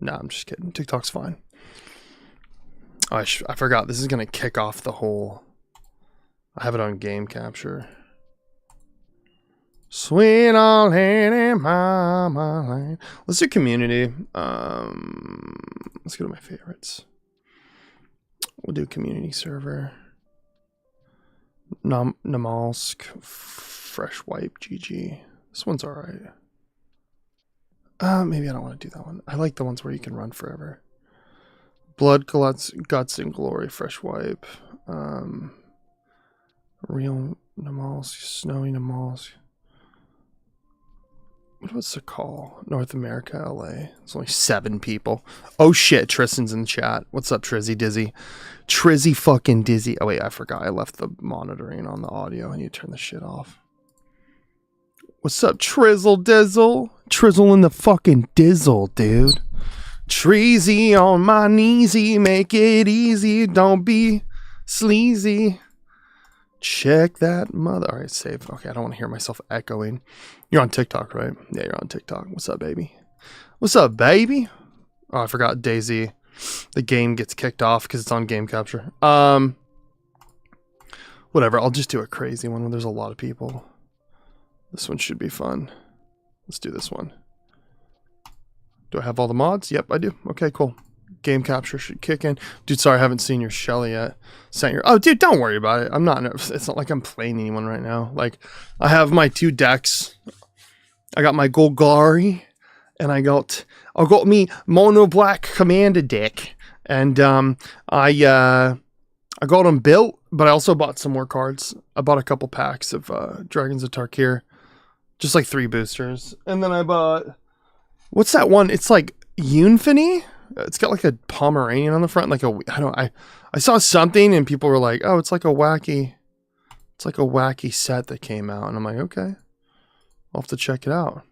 Nah, I'm just kidding. TikTok's fine. Oh, I forgot. This is going to kick off the whole... I have it on game capture. Sweet old lady mama. Let's do community. Let's go to my favorites. We'll do community server. Namalsk. Fresh wipe. GG. This one's alright. Maybe I don't want to do that one. I like the ones where you can run forever. Blood, guts, and glory. Fresh wipe. Real Namalsk. Snowy Namalsk. What's the call? North America, LA. There's only 7 people. Oh shit, Tristan's in the chat. What's up, Trizzy Dizzy? Trizzy fucking Dizzy. Oh wait, I forgot. I left the monitoring on the audio. I need to turn the shit off. What's up, Trizzle Dizzle? Trizzle in the fucking dizzle, dude. Treasy on my kneesy. Make it easy. Don't be sleazy. Check that mother. All right, save. Okay, I don't want to hear myself echoing. You're on TikTok, right? Yeah, you're on TikTok. What's up, baby? What's up, baby? Oh, I forgot Daisy. The game gets kicked off because it's on game capture. Whatever. I'll just do a crazy one when there's a lot of people. This one should be fun. Let's do this one. Do I have all the mods? Yep, I do. Okay, cool. Game capture should kick in. Dude, sorry, I haven't seen your Shelly yet. Oh, dude, don't worry about it. I'm not nervous. It's not like I'm playing anyone right now. Like, I have my 2 decks. I got my Golgari, and I got me mono black commander deck. And I got them built, but I also bought some more cards. I bought a couple packs of Dragons of Tarkir. Just like 3 boosters. And then I bought... What's that one? It's like Unfini? It's got like a Pomeranian on the front, like I saw something and people were like, "Oh, it's like a wacky set that came out." And I'm like, "Okay. I'll have to check it out."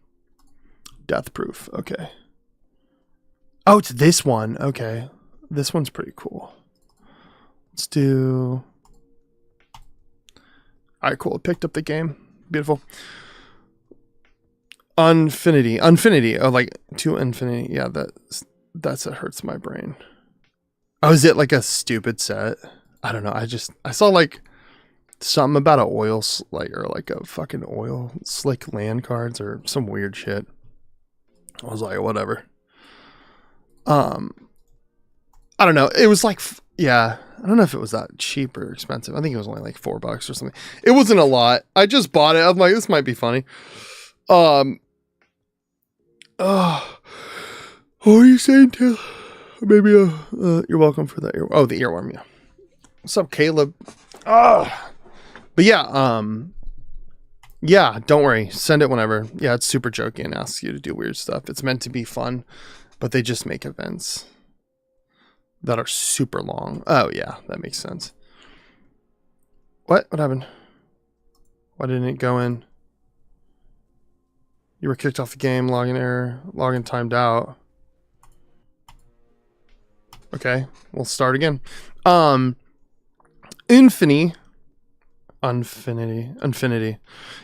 Death Proof. Okay. Oh, it's this one. Okay. This one's pretty cool. Let's do... All right, cool. I picked up the game. Beautiful. Infinity. Oh, like to infinity. Yeah, that hurts my brain. Oh, is it like a stupid set? I don't know. I saw like something about a oil or like a fucking oil slick land cards or some weird shit. I was like, whatever. I don't know. It was like, yeah, I don't know if it was that cheap or expensive. I think it was only like $4 or something. It wasn't a lot. I just bought it. I'm like, this might be funny. What are you saying, Taylor? Maybe you're welcome for that. The earworm, yeah. What's up, Caleb? But yeah, yeah, don't worry. Send it whenever. Yeah, it's super jokey and asks you to do weird stuff. It's meant to be fun, but they just make events that are super long. Oh yeah, that makes sense. What happened? Why didn't it go in? You were kicked off the game, login error, login timed out. Okay, we'll start again. Infinity.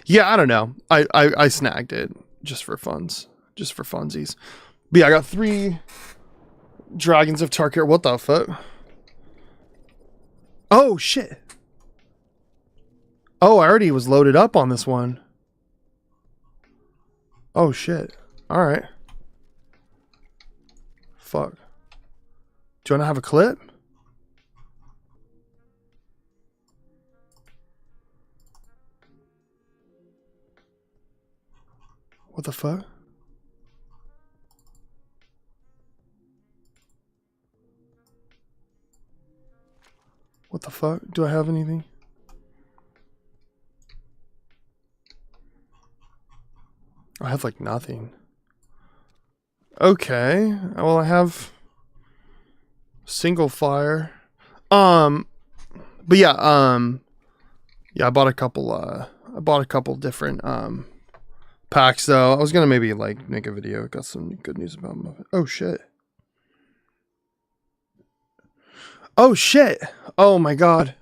Yeah, I don't know. I snagged it just for funsies. But yeah, I got 3 Dragons of Tarkir. What the fuck? Oh shit. Oh, I already was loaded up on this one. Oh shit. Alright. Fuck. Do you want to have a clip? What the fuck? What the fuck? Do I have anything? I have like nothing. Okay. Well, I have single fire. But yeah, yeah, I bought a couple different packs though. I was gonna maybe like make a video. Got some good news about Muffin. Oh shit. Oh shit. Oh my god.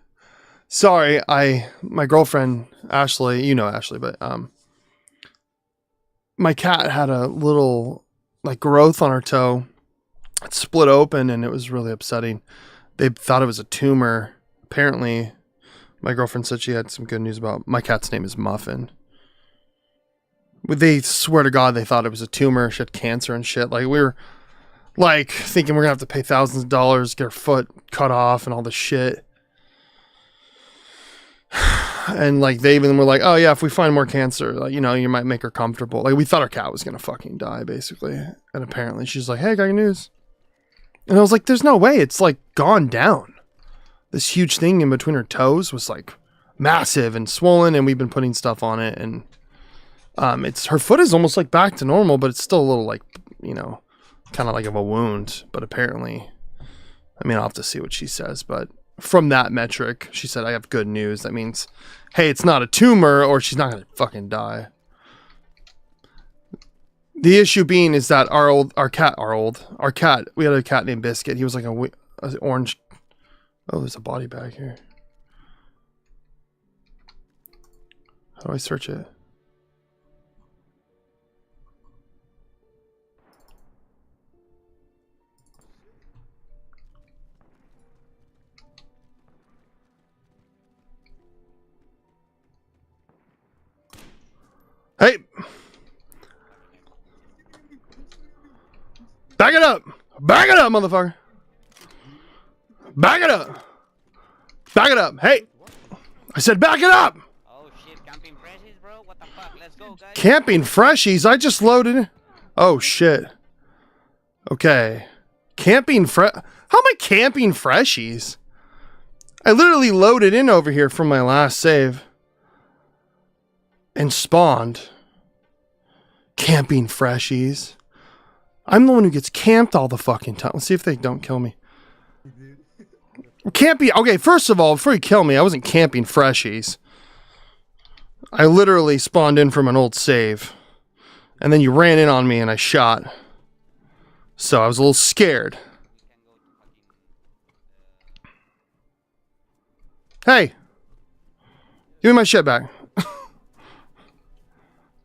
Sorry, my girlfriend Ashley, you know Ashley, but my cat had a little like growth on her toe. It split open and it was really upsetting. They thought it was a tumor. Apparently, my girlfriend said she had some good news about my cat's name is Muffin. They swear to God they thought it was a tumor. She had cancer and shit. Like we were like thinking we're gonna have to pay thousands of dollars, get her foot cut off and all this shit. And like they even were like, oh yeah, if we find more cancer, like, you know, you might make her comfortable. Like we thought our cat was gonna fucking die basically. And apparently she's like, hey, I got your news. And I was like, there's no way. It's like gone down. This huge thing in between her toes was like massive and swollen, and we've been putting stuff on it, and it's her foot is almost like back to normal, but it's still a little like, you know, kind of like of a wound. But apparently, I mean, I'll have to see what she says, but from that metric, she said I have good news. That means, hey, it's not a tumor, or she's not gonna fucking die. The issue being is that our cat, we had a cat named Biscuit. He was like a orange. Oh, there's a body bag here. How do I search it? Hey! Back it up! Back it up, motherfucker! Back it up! Back it up! Hey! I said back it up! Oh shit, camping freshies, bro? What the fuck? Let's go, guys. Camping freshies? I just loaded it. Oh shit. Okay. Camping How am I camping freshies? I literally loaded in over here from my last save. And spawned. Camping freshies. I'm the one who gets camped all the fucking time. Let's see if they don't kill me. Camping. Okay, first of all, before you kill me, I wasn't camping freshies. I literally spawned in from an old save. And then you ran in on me and I shot. So I was a little scared. Hey. Give me my shit back.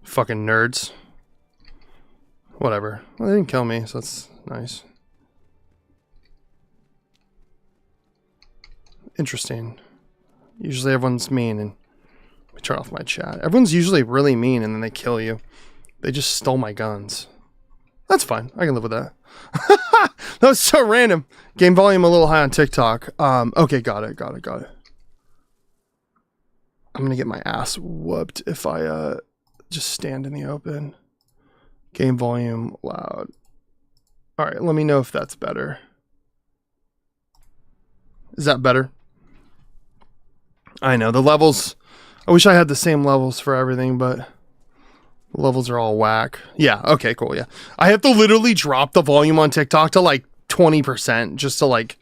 Fucking nerds. Whatever. Well, they didn't kill me, so that's nice. Interesting. Usually everyone's mean, and let me turn off my chat. Everyone's usually really mean, and then they kill you. They just stole my guns. That's fine. I can live with that. That was so random. Game volume a little high on TikTok. Okay, got it. I'm gonna get my ass whooped if I just stand in the open. Game volume loud. All right, let me know if that's better. Is that better? I know the levels. I wish I had the same levels for everything, but the levels are all whack. Yeah. Okay. Cool. Yeah. I have to literally drop the volume on TikTok to like 20% just to like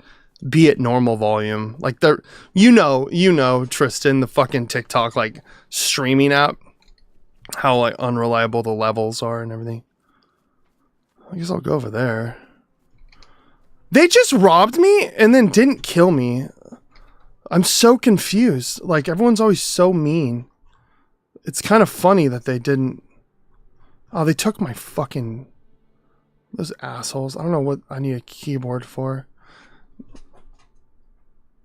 be at normal volume. Like the, you know, Tristan, the fucking TikTok like streaming app, how like unreliable the levels are and everything. I guess I'll go over there. They just robbed me and then didn't kill me. I'm so confused. Like everyone's always so mean. It's kind of funny that they didn't. Oh, they took my fucking, those assholes. I don't know what I need a keyboard for.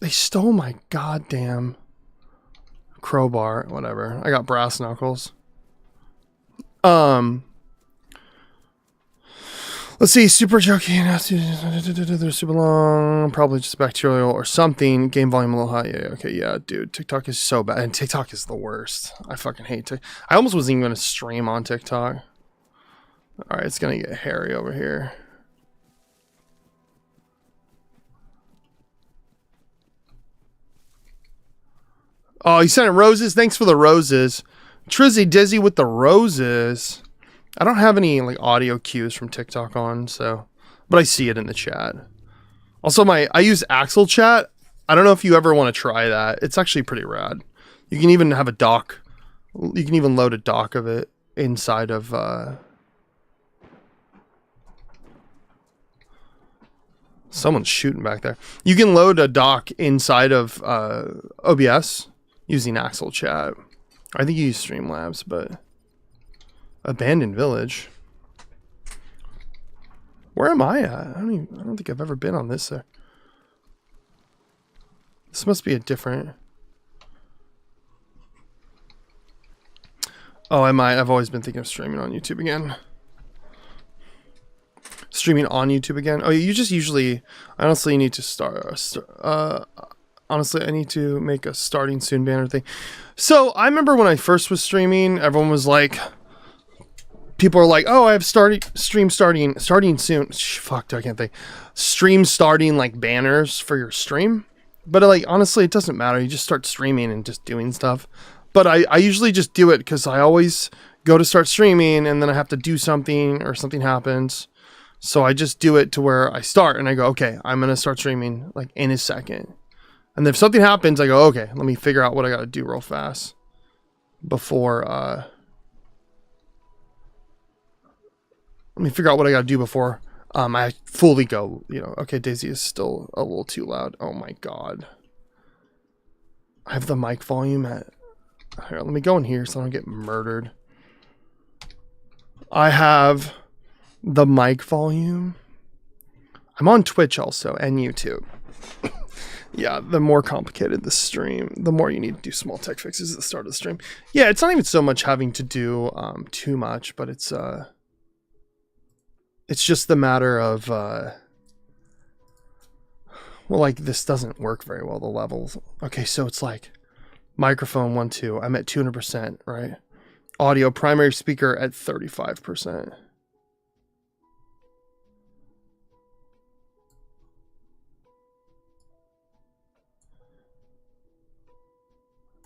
They stole my goddamn crowbar, whatever. I got brass knuckles. Let's see, super jokey. They're super long. Probably just bacterial or something. Game volume a little high. Yeah, okay, yeah, dude. TikTok is so bad. And TikTok is the worst. I fucking hate TikTok. I almost wasn't even going to stream on TikTok. All right, it's gonna get hairy over here. Oh, you sent roses? Thanks for the roses. Trizzy Dizzy with the roses. I don't have any like audio cues from TikTok on, so, but I see it in the chat. Also, I use Axel Chat. I don't know if you ever want to try that. It's actually pretty rad. You can even have a doc. You can even load a doc of it inside of. Someone's shooting back there. You can load a doc inside of OBS using Axel Chat. I think you use Streamlabs, but Abandoned Village. Where am I at? I don't think I've ever been on this. This must be a different. Oh, I might. I've always been thinking of streaming on YouTube again. Streaming on YouTube again. Oh, you just usually. Honestly, you need to start. Honestly, I need to make a starting soon banner thing. So I remember when I first was streaming, everyone was like, people are like, "Oh, I have stream starting soon." Fuck, I can't think. Stream starting like banners for your stream, but like honestly, it doesn't matter. You just start streaming and just doing stuff. But I usually just do it because I always go to start streaming and then I have to do something or something happens. So I just do it to where I start and I go, okay, I'm gonna start streaming like in a second. And if something happens, I go, okay, let me figure out what I gotta do real fast before let me figure out what I gotta do before I fully go, you know. Okay, Daisy is still a little too loud. Oh my god. I have the mic volume at here, let me go in here so I don't get murdered. I have the mic volume. I'm on Twitch also and YouTube. Yeah, the more complicated the stream, the more you need to do small tech fixes at the start of the stream. Yeah, it's not even so much having to do too much, but it's just the matter of well, like this doesn't work very well, the levels. Okay, so it's like microphone 1, 2. I'm at 200%, right? Audio primary speaker at 35%.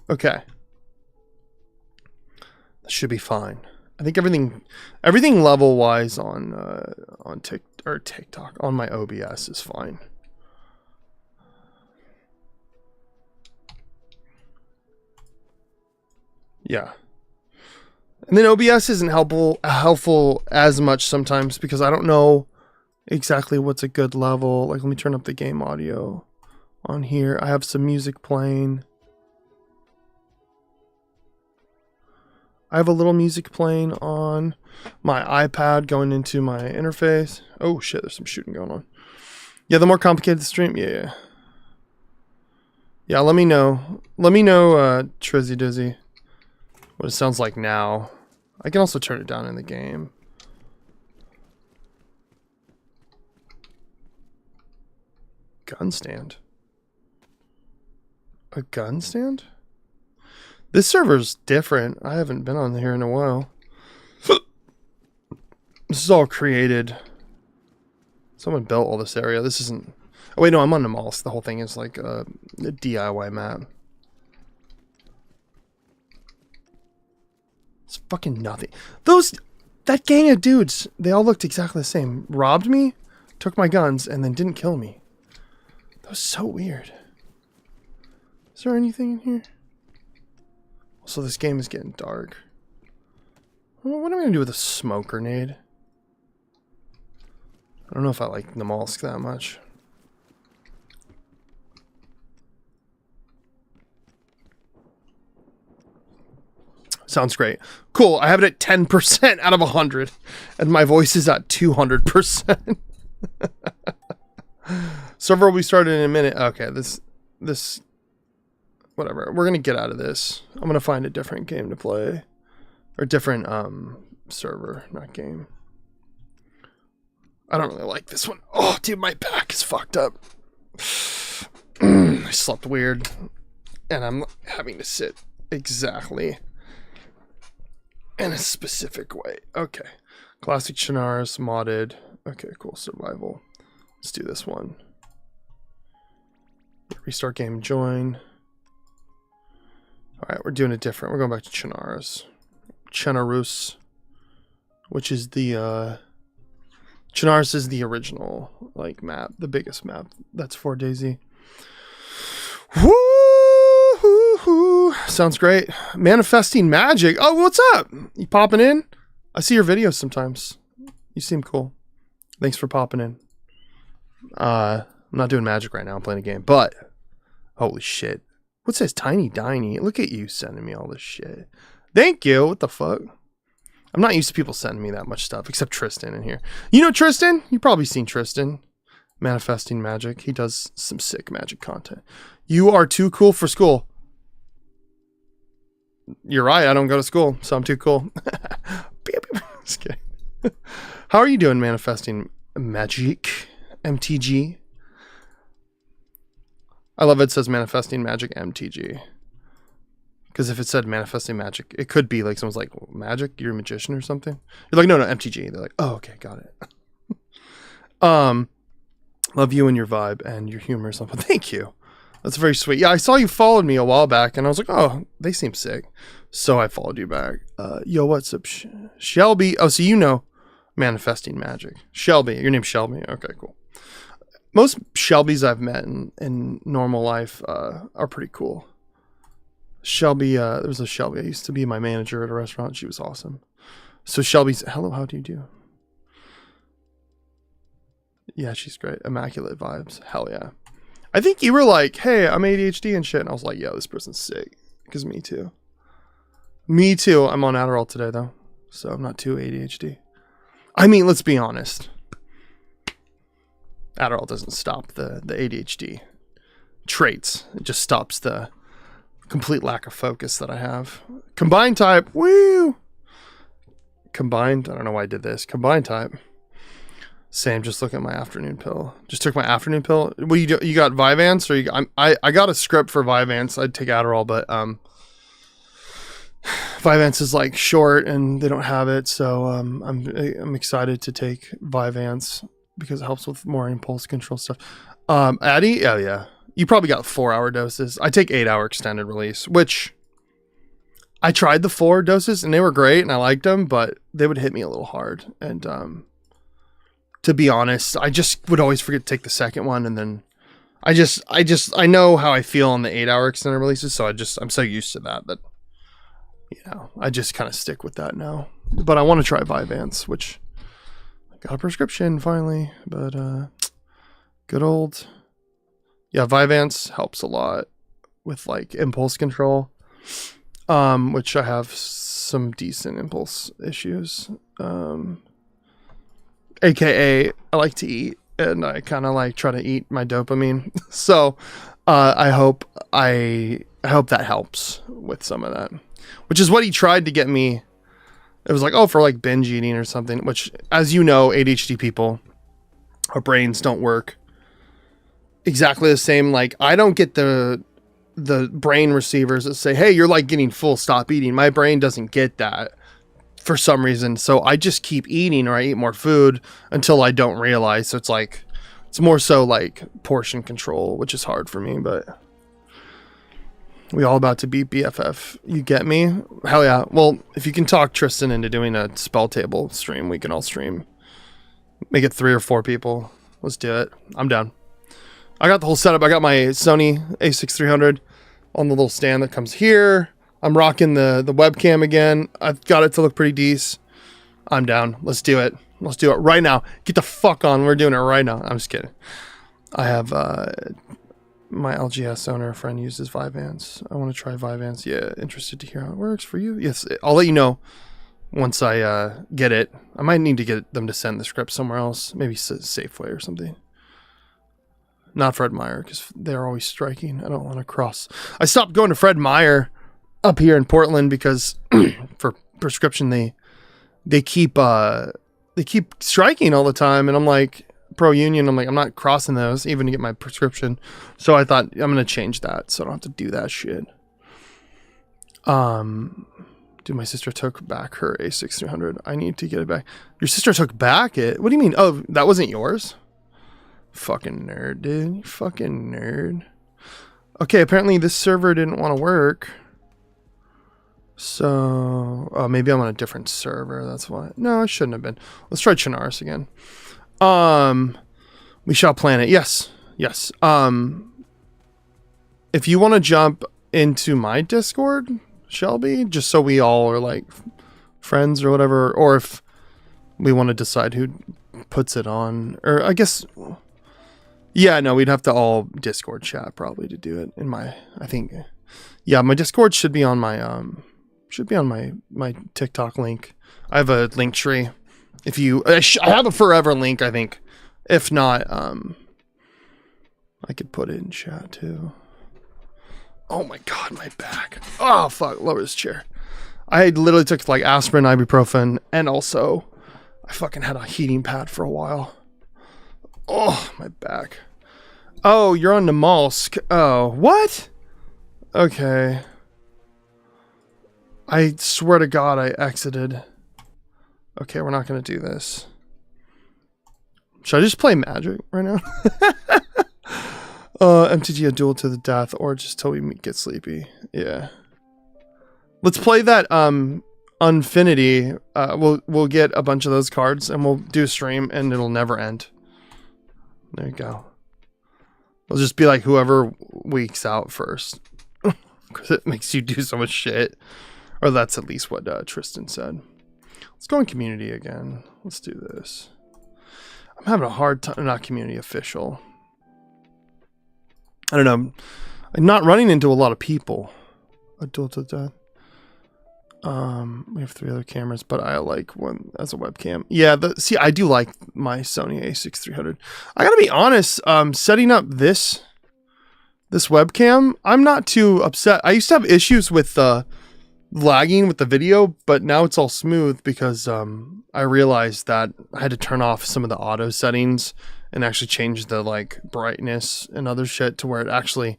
Okay. That should be fine. I think everything level wise on TikTok on my OBS is fine. Yeah. And then OBS isn't helpful as much sometimes because I don't know exactly what's a good level. Like, let me turn up the game audio on here. I have some music playing. I have a little music playing on my iPad going into my interface. Oh shit, there's some shooting going on. Yeah, the more complicated the stream, yeah. Yeah, let me know. Let me know, Trizzy Dizzy, what it sounds like now. I can also turn it down in the game. Gun stand. A gun stand? This server's different. I haven't been on here in a while. This is all created. Someone built all this area. This isn't... Oh wait, no, I'm on the mall. The whole thing is like a DIY map. It's fucking nothing. That gang of dudes, they all looked exactly the same. Robbed me, took my guns, and then didn't kill me. That was so weird. Is there anything in here? So this game is getting dark. What am I gonna do with a smoke grenade? I don't know if I like the mollusk that much. Sounds great. Cool. I have it at 10% out of 100, and my voice is at 200%. Server will be started in a minute. Okay, this. Whatever. We're gonna get out of this. I'm gonna find a different game to play, or different server, not game. I don't really like this one. Oh, dude, my back is fucked up. I slept weird, and I'm having to sit exactly in a specific way. Okay, Classic Chinaris modded. Okay, cool. Survival. Let's do this one. Restart game, join. Alright, we're doing it different. We're going back to Chinaris. Chinaris. Which is the, Chinaris is the original, like, map. The biggest map. That's for DayZ. Woo! Sounds great. Manifesting magic. Oh, what's up? You popping in? I see your videos sometimes. You seem cool. Thanks for popping in. I'm not doing magic right now. I'm playing a game. But, holy shit. What says Tiny Diny? Look at you sending me all this shit. Thank you. What the fuck? I'm not used to people sending me that much stuff, except Tristan in here. You know Tristan? You've probably seen Tristan. Manifesting magic. He does some sick magic content. You are too cool for school. You're right. I don't go to school, so I'm too cool. Just kidding. How are you doing, Manifesting Magic? MTG? I love it says Manifesting Magic MTG. Because if it said Manifesting Magic, it could be like someone's like, magic? You're a magician or something? You're like, no, MTG. They're like, oh, okay, got it. Love you and your vibe and your humor or something. Thank you. That's very sweet. Yeah, I saw you followed me a while back, and I was like, oh, they seem sick. So I followed you back. Yo, what's up? Shelby. Oh, so you know Manifesting Magic. Shelby. Your name's Shelby? Okay, cool. Most Shelbys I've met in normal life are pretty cool. Shelby, there was a Shelby. I used to be my manager at a restaurant. She was awesome. So Shelby's, hello, how do you do? Yeah, she's great. Immaculate vibes. Hell yeah. I think you were like, hey, I'm ADHD and shit. And I was like, yo, this person's sick. Because me too. Me too. I'm on Adderall today, though. So I'm not too ADHD. I mean, let's be honest. Adderall doesn't stop the ADHD traits. It just stops the complete lack of focus that I have. Combined type. Woo! Combined. I don't know why I did this. Combined type. Same, just look at my afternoon pill. Just took my afternoon pill. What you do? You got Vyvanse, or I got a script for Vyvanse. I'd take Adderall, but Vyvanse is like short and they don't have it, so I'm excited to take Vyvanse because it helps with more impulse control stuff. Addy, yeah. You probably got 4-hour doses. I take 8-hour extended release, which I tried the 4 doses and they were great and I liked them, but they would hit me a little hard. And to be honest, I just would always forget to take the second one, and then I know how I feel on the 8-hour extended releases, so I'm so used to that I just kind of stick with that now. But I want to try Vyvanse, which I got a prescription finally, but good old Vyvanse helps a lot with like impulse control, which I have some decent impulse issues. AKA, I like to eat, and I kind of like try to eat my dopamine. So I hope that helps with some of that, which is what he tried to get me. It was like, oh, for like binge eating or something, which, as you know, ADHD people, our brains don't work exactly the same. Like, I don't get the brain receivers that say, hey, you're like getting full, stop eating. My brain doesn't get that for some reason, so I just keep eating, or I eat more food until I don't realize. So it's more so like portion control, which is hard for me, but we all about to beat BFF. You get me? Hell yeah. Well, if you can talk Tristan into doing a spell table stream, we can all stream. Make it 3 or 4 people. Let's do it. I'm down. I got the whole setup. I got my Sony a6300 on the little stand that comes here. I'm rocking the webcam again. I've got it to look pretty decent. I'm down. Let's do it. Let's do it right now. Get the fuck on. We're doing it right now. I'm just kidding. I have my LGS owner friend uses Vyvanse. I want to try Vyvanse. Yeah, interested to hear how it works for you. Yes, I'll let you know once I get it. I might need to get them to send the script somewhere else. Maybe Safeway or something. Not Fred Meyer, because they're always striking. I don't want to cross. I stopped going to Fred Meyer up here in Portland because for prescription they keep striking all the time, and I'm like, pro union, I'm like, I'm not crossing those even to get my prescription. So I thought I'm gonna change that so I don't have to do that shit. Dude, my sister took back her A6300. I need to get it back. Your sister took back it? What do you mean? Oh, that wasn't yours? Fucking nerd, dude. You fucking nerd. Okay, apparently this server didn't want to work. So, oh, maybe I'm on a different server. That's why. No, I shouldn't have been. Let's try Chinaris again. We shall plan it. Yes. Yes. If you want to jump into my Discord, Shelby, just so we all are like friends or whatever, or if we want to decide who puts it on, or I guess, yeah, no, we'd have to all Discord chat probably to do it. In my, I think, yeah, my Discord should be on my my TikTok link. I have a link tree. If you, I have a forever link, I think. If not, I could put it in chat too. Oh my god, my back. Oh fuck, lower this chair. I literally took like aspirin, ibuprofen, and also I fucking had a heating pad for a while. Oh, my back. Oh, you're on Namalsk. Oh, what? Okay. I swear to god I exited. Okay, we're not gonna do this. Should I just play Magic right now? MTG a duel to the death, or just till we get sleepy. Yeah. Let's play that Unfinity. We'll get a bunch of those cards and we'll do a stream and it'll never end. There you go. It'll just be like whoever weeks out first. Because it makes you do so much shit. Or that's at least what Tristan said. Let's go in community again. Let's do this. I'm having a hard time. Not community, official. I don't know. I'm not running into a lot of people. Adult. We have 3 other cameras, but I like one as a webcam. Yeah, see, I do like my Sony a6300. I gotta be honest. Setting up this webcam, I'm not too upset. I used to have issues with lagging with the video, but now it's all smooth because I realized that I had to turn off some of the auto settings and actually change the like brightness and other shit to where it actually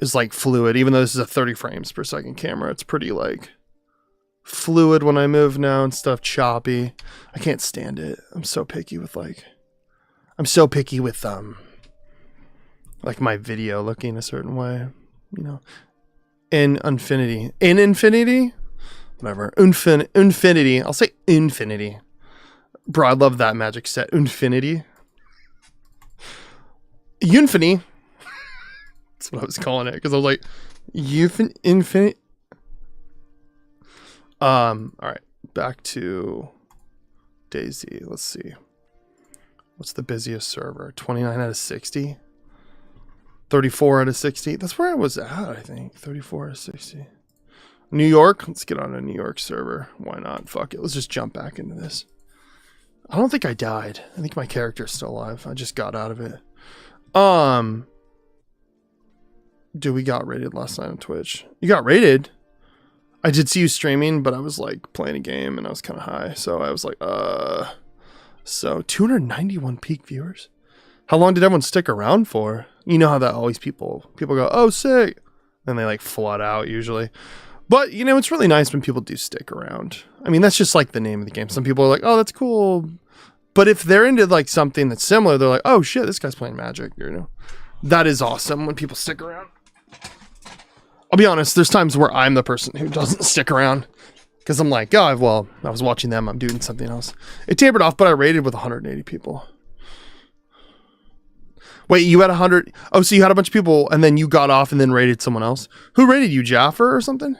is like fluid. Even though this is a 30 frames per second camera, it's pretty like fluid when I move now and stuff, choppy. I can't stand it. I'm so picky with like my video looking a certain way, you know. In infinity, whatever. Infinity. I'll say infinity. Bro, I love that magic set. Infinity. Unfinity. That's what I was calling it because I was like, infinity. All right, back to Daisy. Let's see. What's the busiest server? 29 out of 60. 34 out of 60. That's where I was at, I think. 34 out of 60. New York. Let's get on a New York server. Why not? Fuck it. Let's just jump back into this. I don't think I died. I think my character is still alive. I just got out of it. Dude, we got raided last night on Twitch. You got raided? I did see you streaming, but I was like playing a game and I was kind of high. So I was like, So 291 peak viewers. How long did everyone stick around for? You know how that always people go, oh, sick. Then they like flood out usually. But, you know, it's really nice when people do stick around. I mean, that's just like the name of the game. Some people are like, oh, that's cool. But if they're into like something that's similar, they're like, oh shit, this guy's playing Magic. You know, that is awesome when people stick around. I'll be honest, there's times where I'm the person who doesn't stick around. Because I'm like, oh, well, I was watching them. I'm doing something else. It tapered off, but I raided with 180 people. Wait, you had 100? Oh, so you had a bunch of people and then you got off and then raided someone else? Who raided you, Jaffer or something?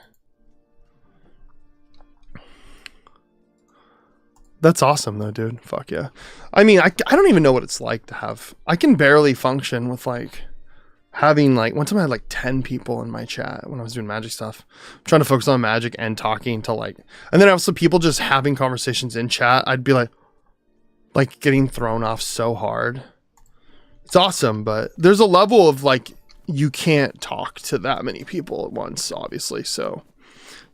That's awesome though, dude. Fuck yeah. I mean, I don't even know what it's like to have... I can barely function with like... having like... One time I had like 10 people in my chat when I was doing Magic stuff. I'm trying to focus on Magic and talking to like... And then also people just having conversations in chat. I'd be like getting thrown off so hard. It's awesome, but there's a level of like, you can't talk to that many people at once, obviously. So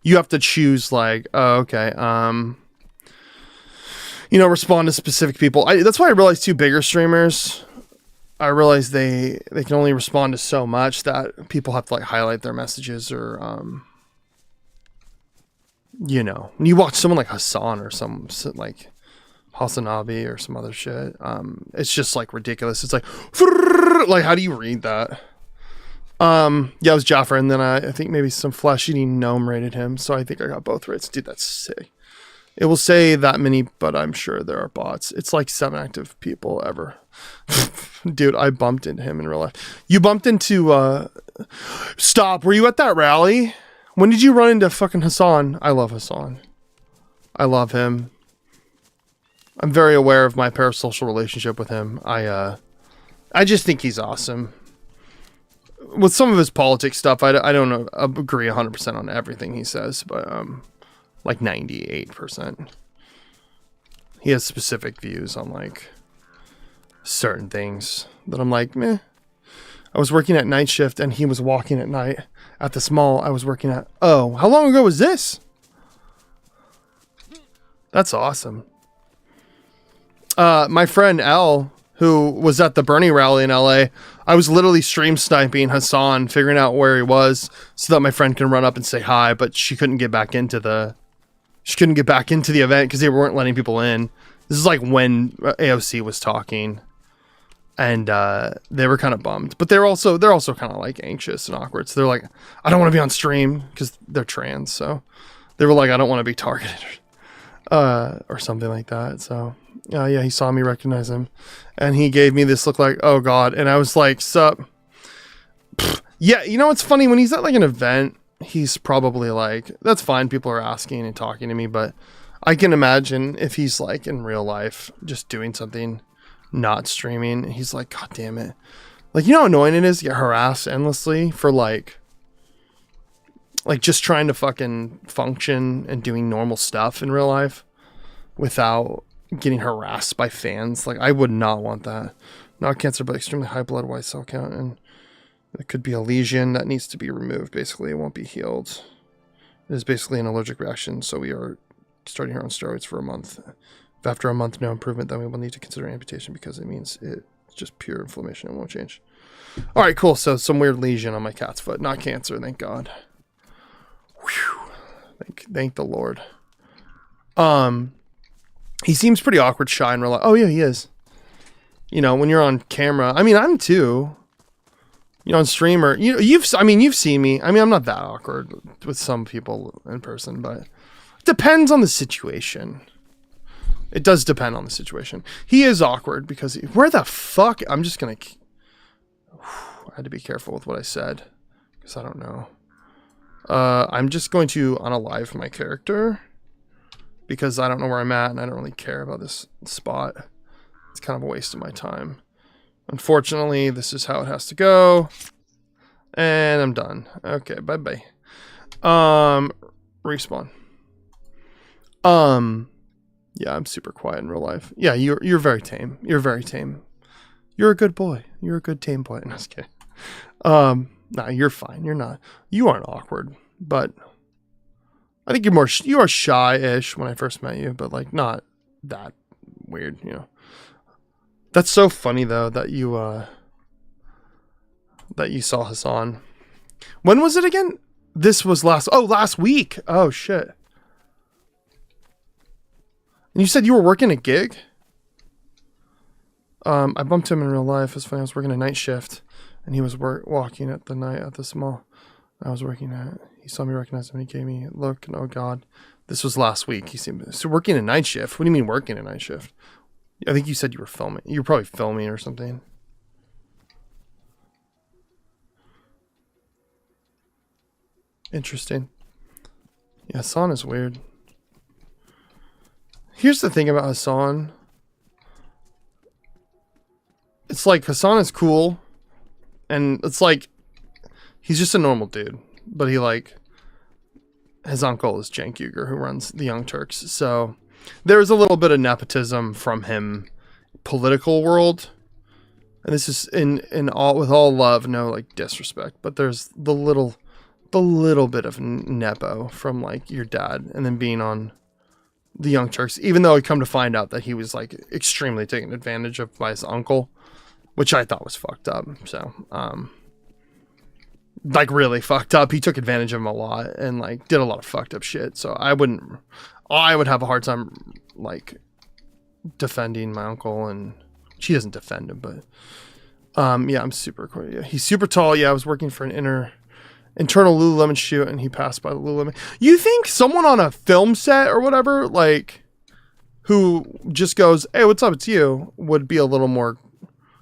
you have to choose like, oh, okay. You know, respond to specific people. That's why I realized too, bigger streamers, I realized they can only respond to so much that people have to like highlight their messages or, you know, when you watch someone like Hassan or some like Hasanabi or some other shit, it's just like ridiculous. It's like how do you read that? Yeah, it was Jaffer, and then I think maybe some flesh-eating gnome rated him, so I think I got both rates. Dude, that's sick. It will say that many, but I'm sure there are bots. It's like 7 active people ever. Dude, I bumped into him in real life. You bumped into, stop, were you at that rally? When did you run into fucking Hassan? I love Hassan. I love him. I'm very aware of my parasocial relationship with him. I just think he's awesome. With some of his politics stuff, I don't agree 100% on everything he says, but like 98%. He has specific views on like certain things that I'm like, meh. I was working at night shift and he was walking at night at this mall I was working at. Oh, how long ago was this? That's awesome. My friend L, who was at the Bernie rally in LA, I was literally stream sniping Hassan, figuring out where he was so that my friend can run up and say hi, but she couldn't get back into the event because they weren't letting people in. This is like when AOC was talking, and they were kind of bummed, but they're also kind of like anxious and awkward. So they're like, I don't want to be on stream because they're trans. So they were like, I don't want to be targeted, or something like that. So yeah, he saw me, recognize him, and he gave me this look like, oh God. And I was like, sup? Yeah, you know, it's funny when he's at like an event, he's probably like, that's fine. People are asking and talking to me, but I can imagine if he's like in real life, just doing something, not streaming. He's like, God damn it. Like, you know how annoying it is to get harassed endlessly for like just trying to fucking function and doing normal stuff in real life without getting harassed by fans. Like, I would not want that. Not cancer, but extremely high blood white cell count, and it could be a lesion that needs to be removed. Basically, it won't be healed. It is basically an allergic reaction, so we are starting her on steroids for a month. If after a month no improvement, then we will need to consider amputation because it means it's just pure inflammation. It won't change. All right, cool. So some weird lesion on my cat's foot. Not cancer, thank God. Whew. Thank the Lord. He seems pretty awkward, shy, and real life. Oh yeah, he is. You know, when you're on camera. I mean, I'm too. You know, on streamer, you've seen me. I mean, I'm not that awkward with some people in person, but it depends on the situation. It does depend on the situation. He is awkward because where the fuck? I'm just gonna. I had to be careful with what I said because I don't know. I'm just going to unalive my character because I don't know where I'm at and I don't really care about this spot. It's kind of a waste of my time. Unfortunately, this is how it has to go. And I'm done. Okay, bye-bye. Respawn. Yeah, I'm super quiet in real life. Yeah, you're very tame. You're very tame. You're a good boy. You're a good tame boy. No, just kidding. Nah, you're fine. You're not. You aren't awkward, but I think you are shy-ish when I first met you, but like not that weird, you know. That's so funny though that you saw Hassan. When was it again? This was last week. Oh shit. And you said you were working a gig? I bumped him in real life. It's funny. I was working a night shift, and he was walking at the night at this mall I was working at. He saw me, recognized him, and he gave me a look. And oh God, this was last week. He seemed so working a night shift. What do you mean working a night shift? I think you said you were filming. You were probably filming or something. Interesting. Yeah, Hassan is weird. Here's the thing about Hassan. It's like Hassan is cool, and it's like he's just a normal dude, but he like his uncle is Cenk Uygur, who runs the Young Turks, so there's a little bit of nepotism from him, political world, and this is in all with all love, no like disrespect, but there's the little bit of nepo from like your dad, and then being on the Young Turks, even though I come to find out that he was like extremely taken advantage of by his uncle, which I thought was fucked up. So, like really fucked up. He took advantage of him a lot and like did a lot of fucked up shit. So I would have a hard time like defending my uncle, and she doesn't defend him, but yeah, I'm super cool. Yeah, he's super tall. Yeah, I was working for an internal Lululemon shoot, and he passed by the Lululemon. You think someone on a film set or whatever, like, who just goes, "Hey, what's up? It's you," would be a little more.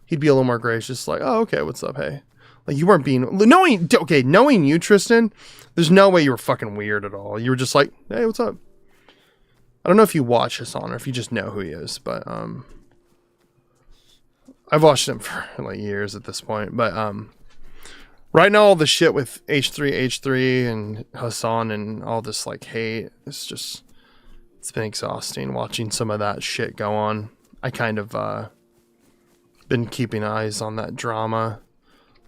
He'd be a little more gracious, like, "Oh, okay, what's up? Hey." Like, you weren't being knowing you, Tristan, there's no way you were fucking weird at all. You were just like, "Hey, what's up?" I don't know if you watch Hassan or if you just know who he is, but I've watched him for like years at this point. But right now, all the shit with H3 and Hassan and all this like hate, it's been exhausting watching some of that shit go on. I kind of been keeping eyes on that drama.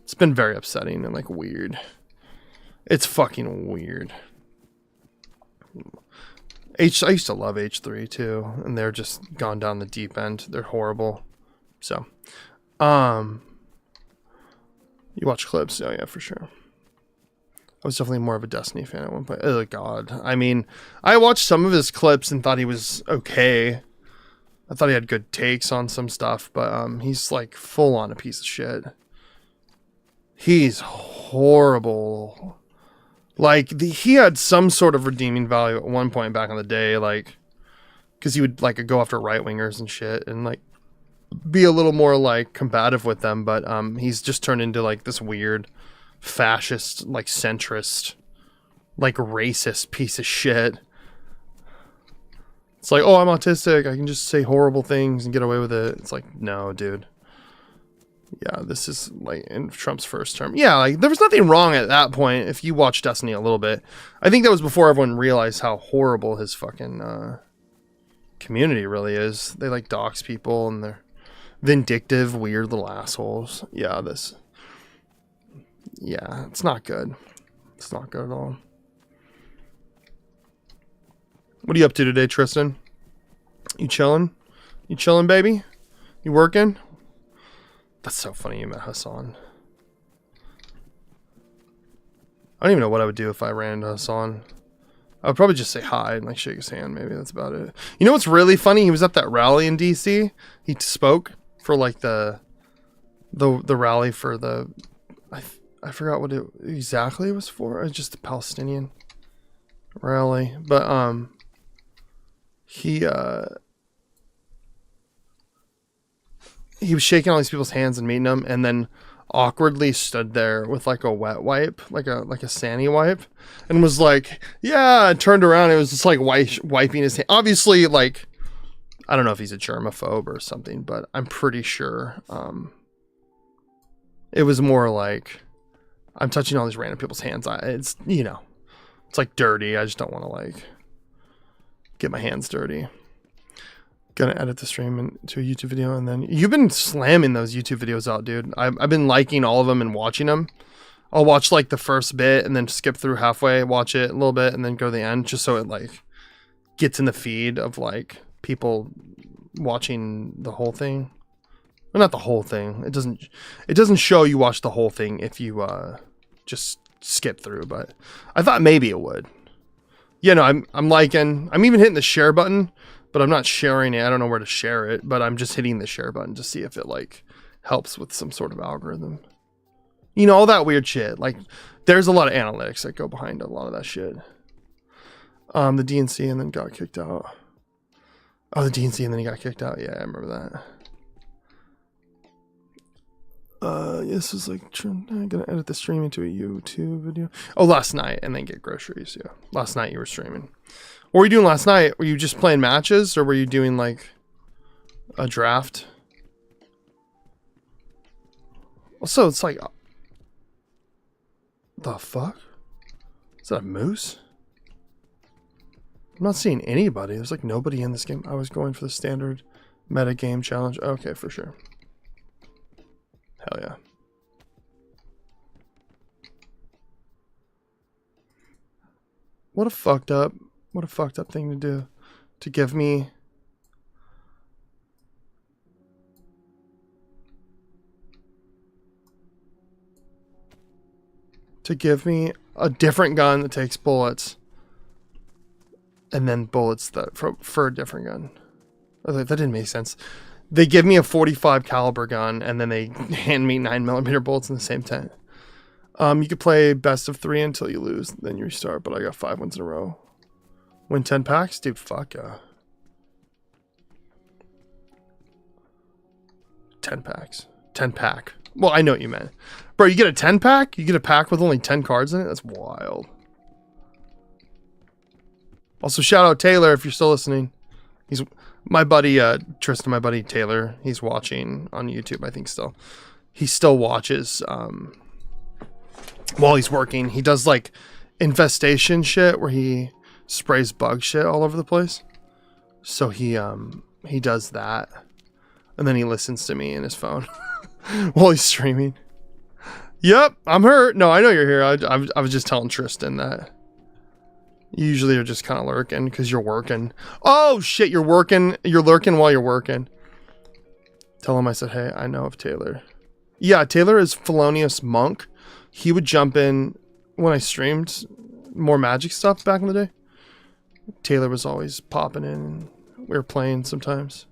It's been very upsetting and like weird. It's fucking weird. I used to love H3 too, and they're just gone down the deep end. They're horrible. So, you watch clips? Oh yeah, for sure. I was definitely more of a Destiny fan at one point. Oh god. I mean, I watched some of his clips and thought he was okay. I thought he had good takes on some stuff, but he's like full on a piece of shit. He's horrible. Like, he had some sort of redeeming value at one point back in the day, like, because he would like go after right wingers and shit, and like be a little more like combative with them. But he's just turned into like this weird fascist, like centrist, like racist piece of shit. It's like, oh, I'm autistic, I can just say horrible things and get away with it. It's like, no, dude. Yeah, this is like in Trump's first term. Yeah, like there was nothing wrong at that point if you watch Destiny a little bit. I think that was before everyone realized how horrible his fucking community really is. They like dox people and they're vindictive, weird little assholes. Yeah, it's not good. It's not good at all. What are you up to today, Tristan? You chilling? You chilling, baby? You working? That's so funny you met Hassan. I don't even know what I would do if I ran into Hassan. I would probably just say hi and like shake his hand. Maybe that's about it. You know what's really funny? He was at that rally in DC. He spoke for like the rally for the I forgot what it exactly was for. It was just the Palestinian rally, but he was shaking all these people's hands and meeting them, and then awkwardly stood there with like a wet wipe, like a sandy wipe, and was like, yeah, and turned around. It was just like wiping his hand. Obviously, like, I don't know if he's a germaphobe or something, but I'm pretty sure it was more like, I'm touching all these random people's hands. It's, you know, it's like dirty. I just don't want to like get my hands dirty. Gonna edit the stream into a YouTube video, and then you've been slamming those YouTube videos out, dude. I've been liking all of them and watching them. I'll watch like the first bit and then skip through halfway, watch it a little bit, and then go to the end, just so it like gets in the feed of like people watching the whole thing. Well, not the whole thing. It doesn't show you watch the whole thing if you just skip through, but I thought maybe it would. Yeah, no, I'm liking. I'm even hitting the share button. But I'm not sharing it. I don't know where to share it, but I'm just hitting the share button to see if it like helps with some sort of algorithm. You know, all that weird shit. Like, there's a lot of analytics that go behind a lot of that shit. The DNC and then got kicked out. Oh, the DNC and then he got kicked out. Yeah, I remember that. This is like, I'm gonna edit the stream into a YouTube video. Oh, last night and then get groceries. Yeah, last night you were streaming. What were you doing last night? Were you just playing matches, or were you doing like a draft? Also, it's like, the fuck? Is that a moose? I'm not seeing anybody. There's like nobody in this game. I was going for the standard meta game challenge. Okay, for sure. Hell yeah. What a fucked up thing to do. To give me to give me a different gun that takes bullets, and then bullets that for a different gun. That didn't make sense. They give me a 45 caliber gun, and then they hand me 9mm bullets in the same tent. You could play best of 3 until you lose, then you restart. But I got 5 wins in a row. Win 10 packs, dude. Fuck yeah. 10 packs. 10 pack. Well, I know what you meant. Bro, you get a 10 pack? You get a pack with only 10 cards in it? That's wild. Also, shout out Taylor if you're still listening. He's my buddy, Tristan, my buddy Taylor. He's watching on YouTube, I think still. He still watches while he's working. He does like infestation shit where he sprays bug shit all over the place. So he does that. And then he listens to me in his phone while he's streaming. Yep, I'm hurt. No, I know you're here. I was just telling Tristan that. Usually you're just kind of lurking because you're working. Oh, shit, you're working. You're lurking while you're working. Tell him I said, hey, I know of Taylor. Yeah, Taylor is Felonious Monk. He would jump in when I streamed more Magic stuff back in the day. Taylor was always popping in. And we were playing sometimes.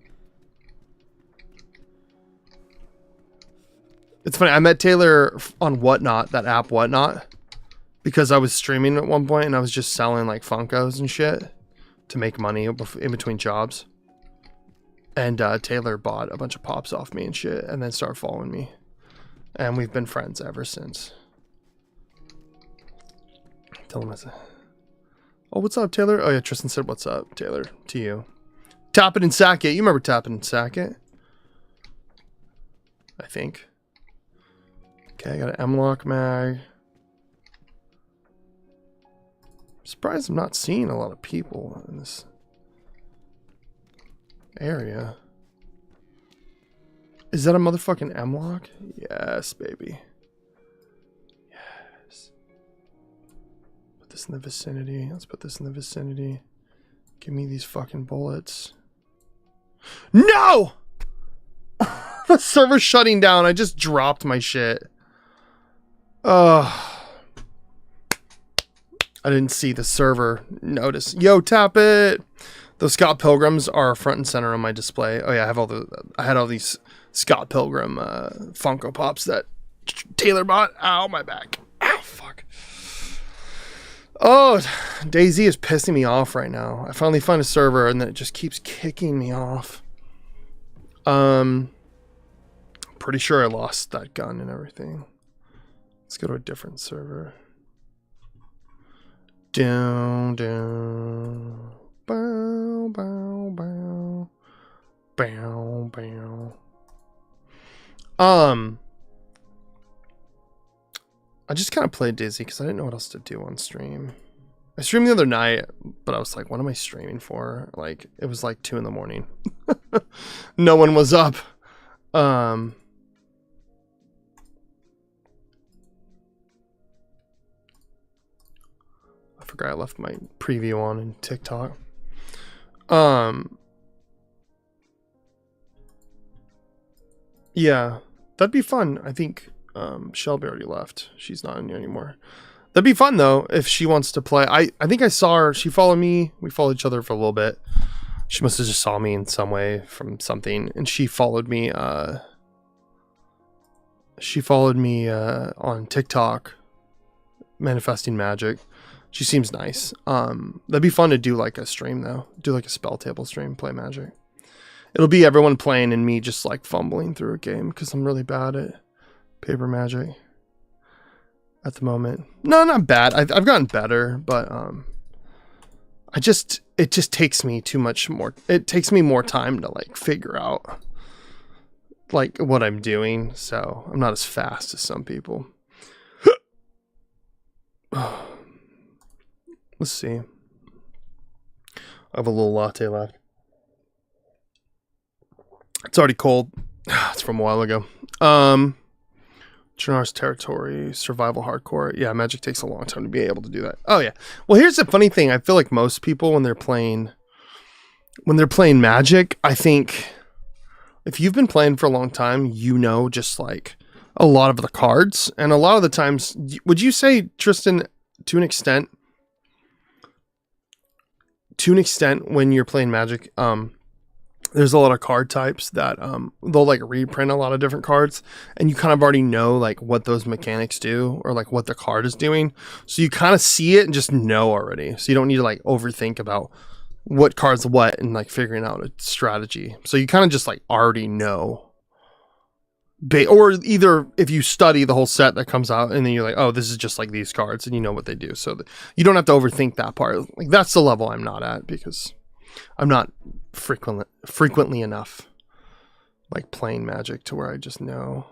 It's funny, I met Taylor on Whatnot, that app Whatnot, because I was streaming at one point and I was just selling like Funkos and shit to make money in between jobs. And Taylor bought a bunch of pops off me and shit and then started following me. And we've been friends ever since. Tell him I said, oh, what's up, Taylor? Oh yeah, Tristan said, what's up, Taylor, to you. Tap it and sack it. You remember Tap it and sack it? I think. Okay, I got an M-Lock mag. Surprised I'm not seeing a lot of people in this area. Is that a motherfucking M-Lock? Yes, baby. Yes. Put this in the vicinity. Let's put this in the vicinity. Give me these fucking bullets. No! The server's shutting down. I just dropped my shit. I didn't see the server notice. Yo, Tap it. Those Scott Pilgrims are front and center on my display. Oh yeah, I had all these Scott Pilgrim Funko Pops that Taylor bought. Ow, my back. Ow, fuck. Oh, DayZ is pissing me off right now. I finally find a server and then it just keeps kicking me off. Pretty sure I lost that gun and everything. Let's go to a different server. Down, down. Bow, bow, bow. Bow, bow. I just kind of played DayZ because I didn't know what else to do on stream. I streamed the other night, but I was like, what am I streaming for? Like, it was like 2 a.m. No one was up. I forgot I left my preview on in TikTok. Yeah, that'd be fun. I think Shelby already left. She's not in here anymore. That'd be fun though if she wants to play. I think I saw her. She followed me. We followed each other for a little bit. She must have just saw me in some way from something, and she followed me. She followed me on TikTok, Manifesting Magic. She seems nice. That'd be fun to do like a stream though. Do like a spell table stream, play Magic. It'll be everyone playing and me just like fumbling through a game because I'm really bad at paper Magic at the moment. No, not bad. I've gotten better, but it just takes me too much more. It takes me more time to like figure out like what I'm doing. So I'm not as fast as some people. Let's see. I have a little latte left. It's already cold. It's from a while ago. Janar's Territory, Survival Hardcore. Yeah, Magic takes a long time to be able to do that. Oh yeah. Well, here's the funny thing. I feel like most people when they're playing Magic, I think if you've been playing for a long time, you know just like a lot of the cards. And a lot of the times, would you say, Tristan, to an extent, when you're playing Magic, there's a lot of card types that they'll like reprint a lot of different cards, and you kind of already know like what those mechanics do or like what the card is doing. So you kind of see it and just know already. So you don't need to like overthink about what card's what and like figuring out a strategy. So you kind of just like already know. Or either if you study the whole set that comes out and then you're like, oh, this is just like these cards, and you know what they do. So you don't have to overthink that part. Like that's the level I'm not at, because I'm not frequently enough like playing Magic to where I just know.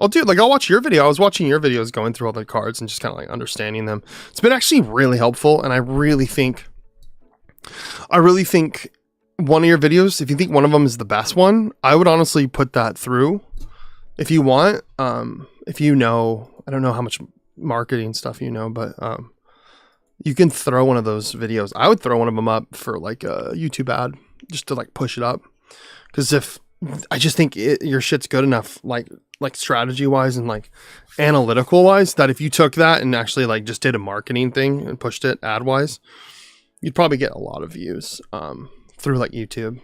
I'll watch your video. I was watching your videos going through all the cards and just kind of like understanding them. It's been actually really helpful, and I really think one of your videos, if you think one of them is the best one, I would honestly put that through if you want. If you know, I don't know how much marketing stuff you know, but you can throw one of those videos. I would throw one of them up for like a YouTube ad just to like push it up. Because if I just think your shit's good enough, like strategy wise and like analytical wise, that if you took that and actually like just did a marketing thing and pushed it ad wise, you'd probably get a lot of views through like YouTube.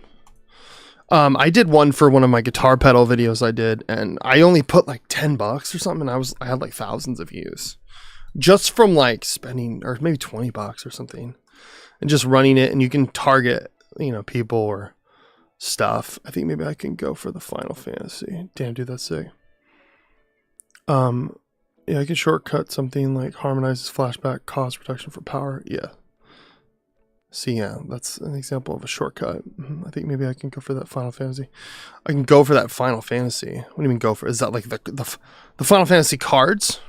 I did one for one of my guitar pedal videos I did, and I only put like $10 or something, and I had like thousands of views just from like spending, or maybe $20 or something, and just running it. And you can target, people or stuff. I think maybe I can go for the Final Fantasy. Damn, dude, that's sick. Yeah, I can shortcut something like harmonizes flashback, cost reduction for power. Yeah. See, yeah, that's an example of a shortcut. I think maybe I can go for that Final Fantasy. I can go for that Final Fantasy. What do you mean go for? Is that like the Final Fantasy cards?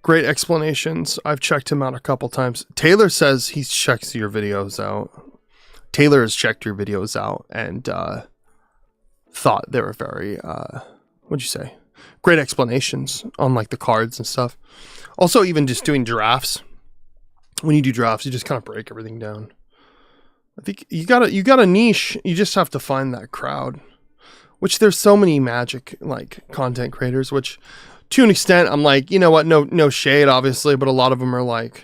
Great explanations. I've checked him out a couple times. Taylor says he checks your videos out. Taylor has checked your videos out and thought they were very, what'd you say? Great explanations on like the cards and stuff. Also, even just doing drafts. When you do drafts, you just kind of break everything down. I think you got a niche. You just have to find that crowd, which there's so many Magic like content creators, which to an extent I'm like, you know what? No shade, obviously, but a lot of them are like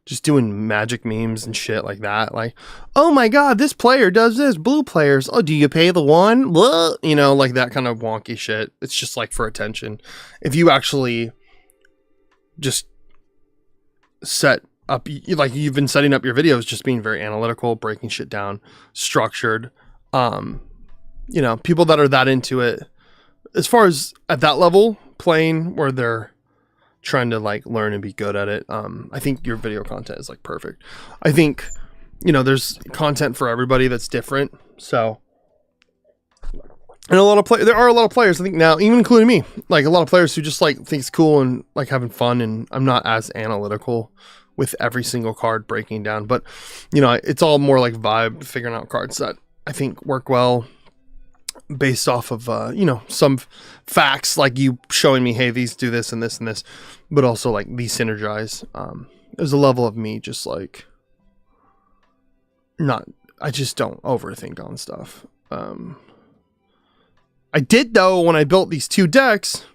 just doing Magic memes and shit like that. Like, oh my God, this player does this. Blue players. Oh, do you pay the one? What? Like that kind of wonky shit. It's just like for attention. If you actually just set up, like you've been setting up your videos, just being very analytical, breaking shit down, structured. People that are that into it, as far as at that level playing where they're trying to like learn and be good at it. I think your video content is like perfect. I think, there's content for everybody that's different. So, and there are a lot of players, I think now, even including me, like a lot of players who just like think it's cool and like having fun. And I'm not as analytical with every single card breaking down, but it's all more like vibe, figuring out cards that I think work well based off of, some facts, like you showing me, hey, these do this and this and this, but also like these synergize. There's a level of me just like I just don't overthink on stuff. I did though, when I built these two decks,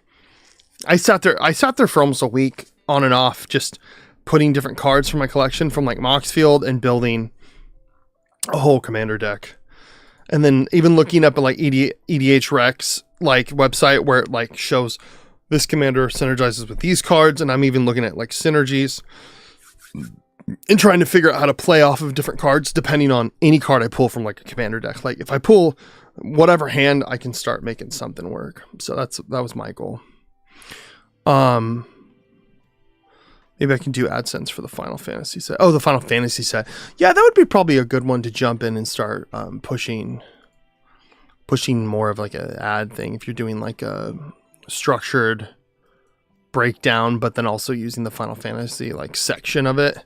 I sat there for almost a week on and off, just putting different cards from my collection from like Moxfield and building a whole commander deck. And then even looking up at like EDH Rex like website where it like shows this commander synergizes with these cards. And I'm even looking at like synergies and trying to figure out how to play off of different cards depending on any card I pull from like a commander deck. Like if I pull whatever hand, I can start making something work. So that was my goal. Maybe I can do AdSense for the Final Fantasy set. Oh, the Final Fantasy set. Yeah, that would be probably a good one to jump in and start pushing more of like an ad thing. If you're doing like a structured breakdown, but then also using the Final Fantasy like section of it,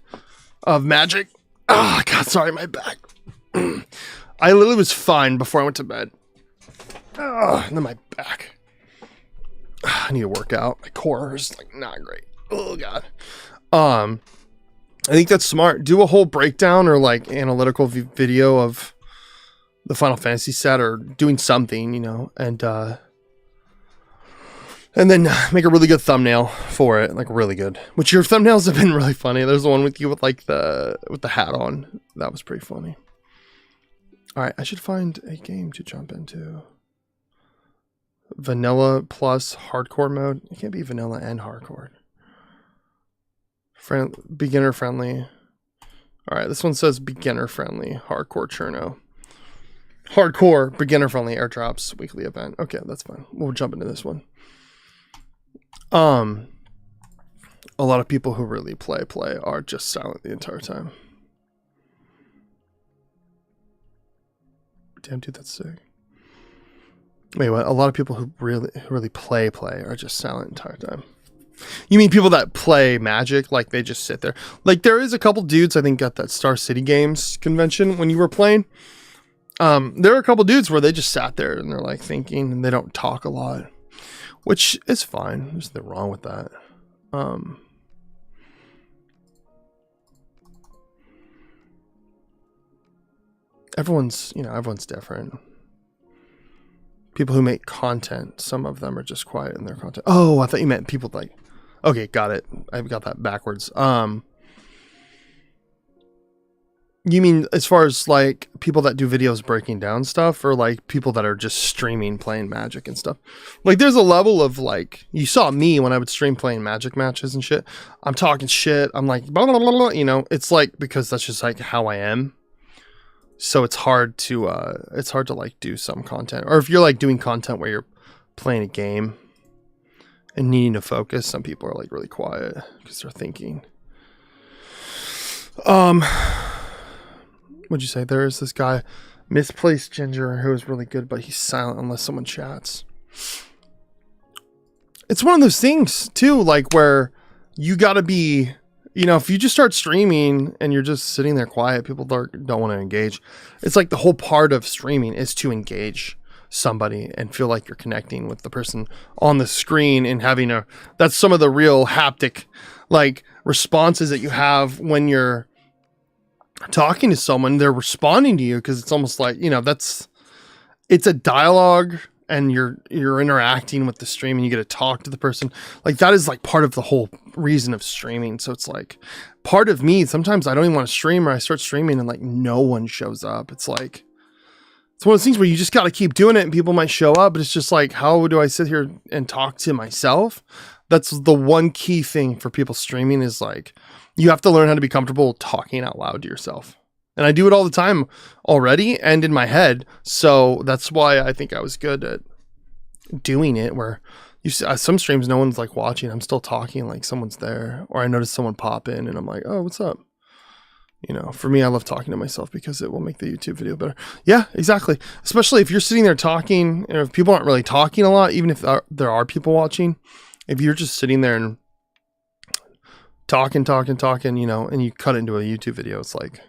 of Magic. Oh, God, sorry, my back. I literally was fine before I went to bed. And then my back. I need to work out. My core is like not great. Oh God. I think that's smart. Do a whole breakdown or like analytical video of the Final Fantasy set or doing something, and And then make a really good thumbnail for it, like really good. Which your thumbnails have been really funny. There's the one with you with like the hat on. That was pretty funny. All right, I should find a game to jump into. Vanilla plus hardcore mode. It can't be vanilla and hardcore. Beginner friendly. All right, this one says beginner friendly, hardcore churno. Hardcore, beginner friendly airdrops, weekly event. Okay, that's fine. We'll jump into this one. A lot of people who really play are just silent the entire time. Damn, dude, that's sick. Wait, what? A lot of people who really play are just silent the entire time. You mean people that play Magic, like they just sit there? Like there is a couple dudes I think at that Star City Games convention when you were playing. There are a couple dudes where they just sat there and they're like thinking and they don't talk a lot, which is fine. There's nothing wrong with that. Everyone's different. People who make content, some of them are just quiet in their content. Oh, I thought you meant people like, okay, got it. I've got that backwards. You mean as far as like people that do videos breaking down stuff, or like people that are just streaming playing Magic and stuff? Like there's a level of like, you saw me when I would stream playing Magic matches and shit. I'm talking shit. I'm like, blah, blah, blah, blah, you know, it's like, because that's just like how I am. So it's hard to like do some content, or if you're like doing content where you're playing a game and needing to focus, some people are like really quiet because they're thinking. What'd you say? There is this guy, Misplaced Ginger, who is really good, but he's silent unless someone chats. It's one of those things too, like where you gotta be, you know, if you just start streaming and you're just sitting there quiet, people don't want to engage. It's like the whole part of streaming is to engage somebody and feel like you're connecting with the person on the screen and having that's some of the real haptic like responses that you have when you're talking to someone. They're responding to you because it's almost like, you know, it's a dialogue and you're interacting with the stream and you get to talk to the person. Like that is like part of the whole reason of streaming. So it's like part of me, sometimes I don't even want to stream, or I start streaming and like no one shows up. It's like, it's one of those things where you just got to keep doing it and people might show up, but it's just like, how do I sit here and talk to myself? That's the one key thing for people streaming, is like, you have to learn how to be comfortable talking out loud to yourself. And I do it all the time already and in my head. So that's why I think I was good at doing it, where you see some streams, no one's like watching. I'm still talking like someone's there, or I notice someone pop in and I'm like, oh, what's up? You know, for me, I love talking to myself because it will make the YouTube video better. Yeah, exactly. Especially if you're sitting there talking, and if people aren't really talking a lot, even if there are people watching, if you're just sitting there and talking, you know, and you cut it into a YouTube video, it's like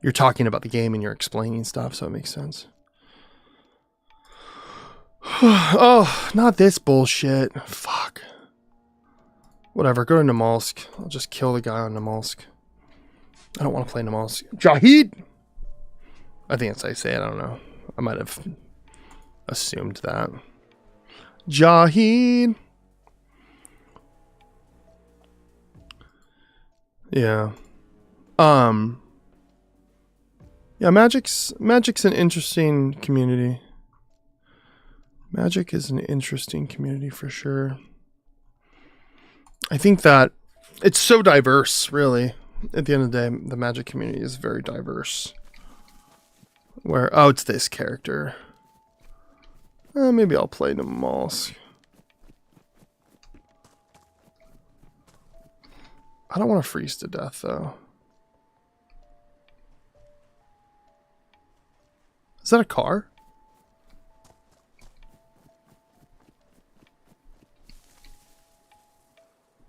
you're talking about the game and you're explaining stuff. So it makes sense. Oh, not this bullshit. Fuck. Whatever. Go to Namalsk. I'll just kill the guy on Namalsk. I don't want to play Namalsk. Jahid! I think that's how you say it. I don't know. I might have assumed that. Jahid! Yeah. Yeah, Magic's an interesting community. Magic is an interesting community for sure. I think that it's so diverse, really. At the end of the day, the Magic community is very diverse. Where, oh, it's this character. Maybe I'll play Namalsk. I don't want to freeze to death, though. Is that a car?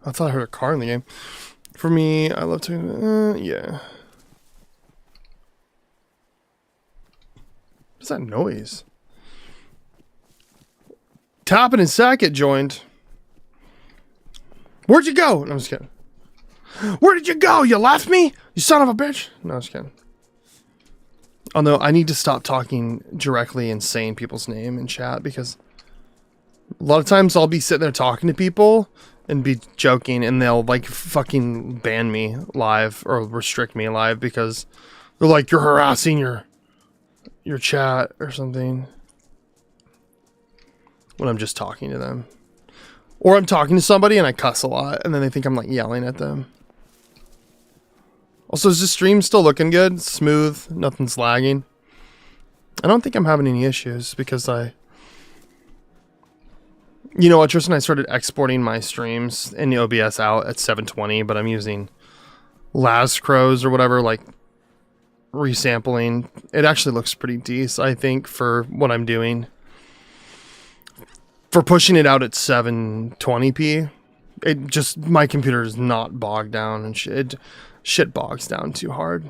I thought I heard a car in the game. For me, I love to... yeah. What's that noise? Toppin and Sackett joined. Where'd you go? No, I'm just kidding. Where did you go? You left me? You son of a bitch. No, I'm just kidding. Although I need to stop talking directly and saying people's name in chat, because A lot of times I'll be sitting there talking to people and be joking, and they'll like fucking ban me live or restrict me live because they're like, you're harassing your chat or something when I'm just talking to them. Or I'm talking to somebody and I cuss a lot and then they think I'm like yelling at them. Also, is this stream still looking good? Smooth, nothing's lagging. I don't think I'm having any issues because you know what, Tristan, I started exporting my streams in the OBS out at 720, but I'm using Last Crows or whatever, like resampling. It actually looks pretty decent, I think, for what I'm doing. For pushing it out at 720p, it just, my computer is not bogged down and shit bogs down too hard.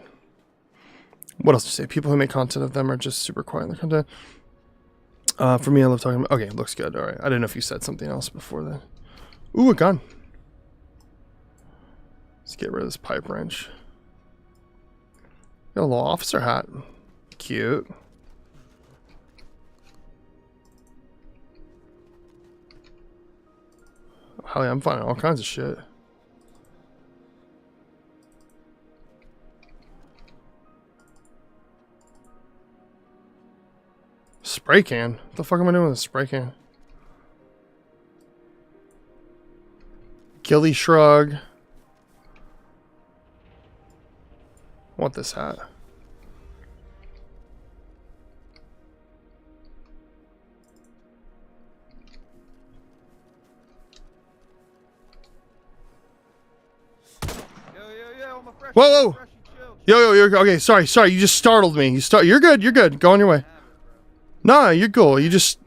What else to say? People who make content of them are just super quiet in their content. For me, I love talking about... Okay, looks good. All right. I didn't know if you said something else before that. Ooh, a gun. Let's get rid of this pipe wrench. Got a little officer hat. Cute. Hell yeah, I'm finding all kinds of shit. Spray can? What the fuck am I doing with a spray can? Gilly shrug. I want this hat. Whoa, whoa! Yo, you're okay. Sorry. You just startled me. You're good. You're good. Go on your way. Nah, you're cool. You just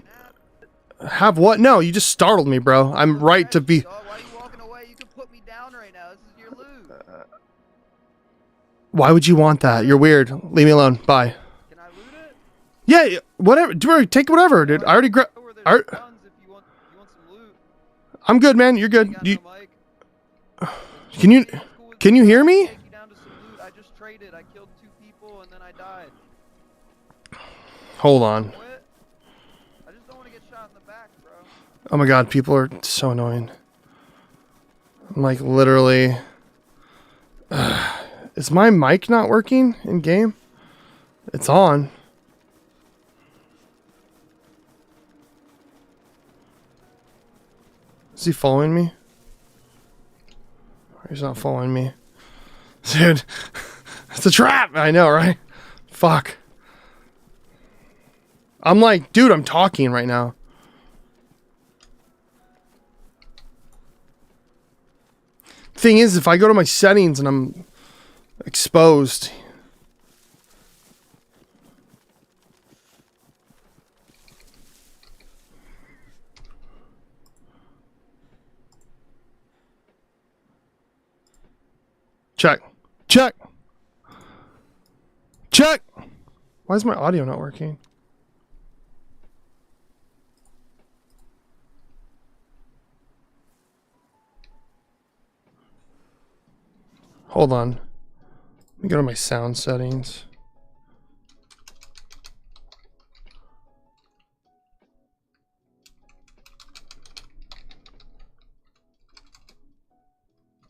have what? No, you just startled me, bro. I'm right to be. Why are you walking away? You can put me down right now. This is your loot. Why would you want that? You're weird. Leave me alone. Bye. Can I loot it? Yeah, whatever. Dude, take whatever, dude. I already grabbed. I'm good, man. You're good. Can you hear me? I just traded. I killed 2 people and then I died. Hold on. I just don't want to get shot in the back, bro. Oh my god, people are so annoying. I'm like literally. Is my mic not working in game? It's on. Is he following me? He's not following me. Dude, it's a trap! I know, right? Fuck. I'm like, dude, I'm talking right now. Thing is, if I go to my settings and I'm exposed. Check. Why is my audio not working? Hold on. Let me go to my sound settings.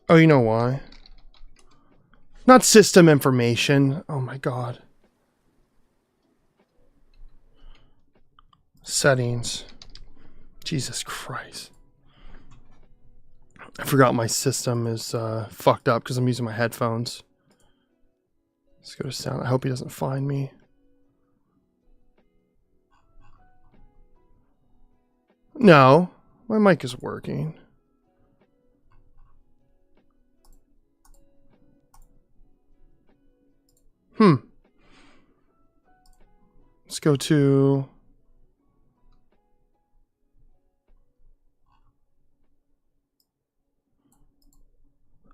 Oh, you know why? Not system information. Oh my god. Settings. Jesus Christ. I forgot my system is fucked up because I'm using my headphones. Let's go to sound. I hope he doesn't find me. No, my mic is working. Let's go to...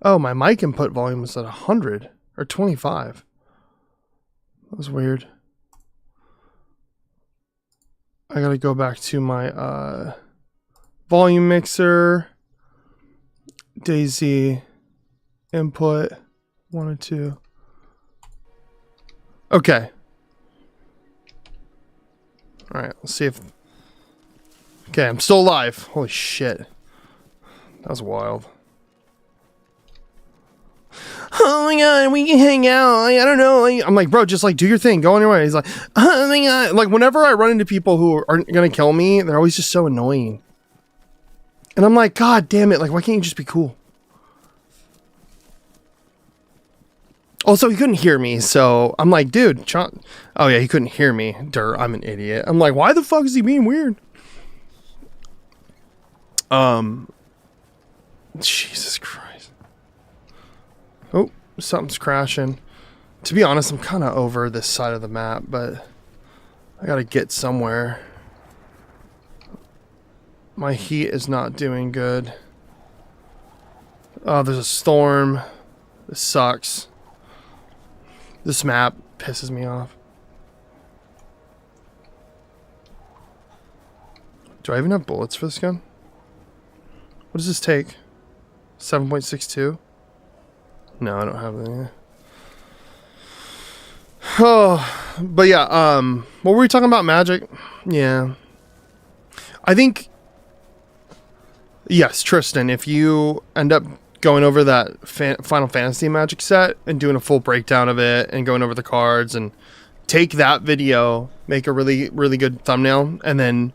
Oh, my mic input volume was at 100 or 25. That was weird. I gotta go back to my volume mixer. Daisy input 1 and 2. Okay. All right, let's see if Okay, I'm still alive. Holy shit. That was wild. Oh my god, we can hang out. I don't know. I'm like, bro, just like do your thing. Go on your way. He's like, oh my god. Like, whenever I run into people who aren't going to kill me, they're always just so annoying. And I'm like, God damn it. Like, why can't you just be cool? Also, he couldn't hear me. So I'm like, dude, John. Oh, yeah, he couldn't hear me. I'm an idiot. I'm like, why the fuck is he being weird? Jesus Christ. Oh, something's crashing. To be honest, I'm kind of over this side of the map, but I gotta get somewhere. My heat is not doing good. Oh, there's a storm. This sucks. This map pisses me off. Do I even have bullets for this gun? What does this take? 7.62? No, I don't have any. Oh, but yeah, what were we talking about? Magic? Yeah. I think, yes, Tristan, if you end up going over that Final Fantasy Magic set and doing a full breakdown of it and going over the cards and take that video, make a really, really good thumbnail and then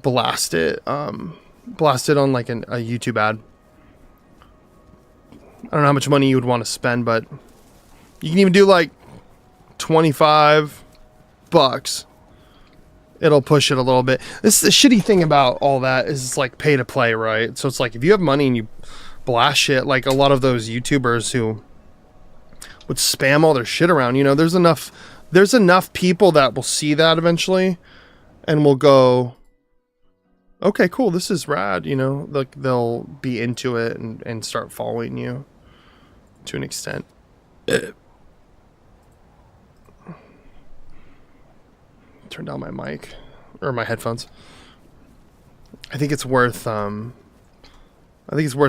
blast it on like a YouTube ad. I don't know how much money you would want to spend, but you can even do like $25. It'll push it a little bit. This is the shitty thing about all that is it's like pay to play, right? So it's like if you have money and you blast shit, like a lot of those YouTubers who would spam all their shit around, you know, there's enough people that will see that eventually and will go, okay, cool, this is rad, you know, like they'll be into it and start following you to an extent. Turn down my mic or my headphones. I think it's worth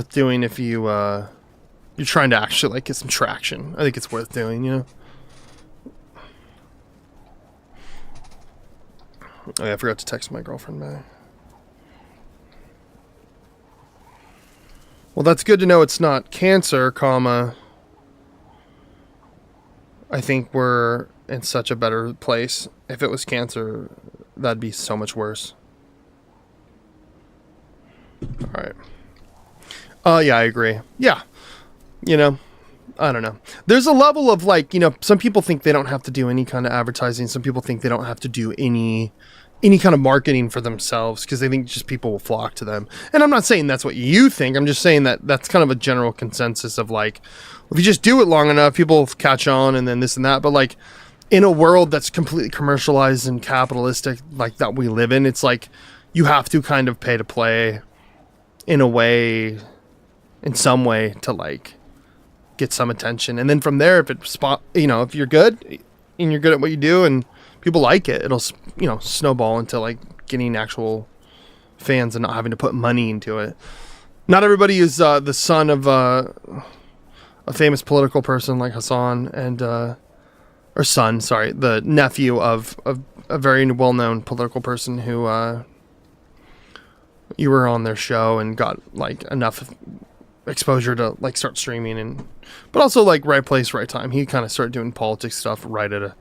doing if you're trying to actually like get some traction. I think it's worth doing, you know. Oh yeah, I forgot to text my girlfriend back. Well, that's good to know it's not cancer, comma. I think we're in such a better place. If it was cancer, that'd be so much worse. All right. Yeah, I agree. Yeah. You know, I don't know. There's a level of like, you know, some people think they don't have to do any kind of advertising. Some people think they don't have to do any kind of marketing for themselves because they think just people will flock to them. And I'm not saying that's what you think. I'm just saying that that's kind of a general consensus of like, if you just do it long enough, people will catch on and then this and that. But like in a world that's completely commercialized and capitalistic like that we live in, it's like you have to kind of pay to play in a way, in some way to like get some attention. And then from there, if if you're good and you're good at what you do and people like it, it'll, you know, snowball into like getting actual fans and not having to put money into it. Not everybody is the son of a famous political person like Hassan and the nephew of a very well-known political person who you were on their show and got like enough exposure to like start streaming, but also like right place, right time. He kind of started doing politics stuff right at a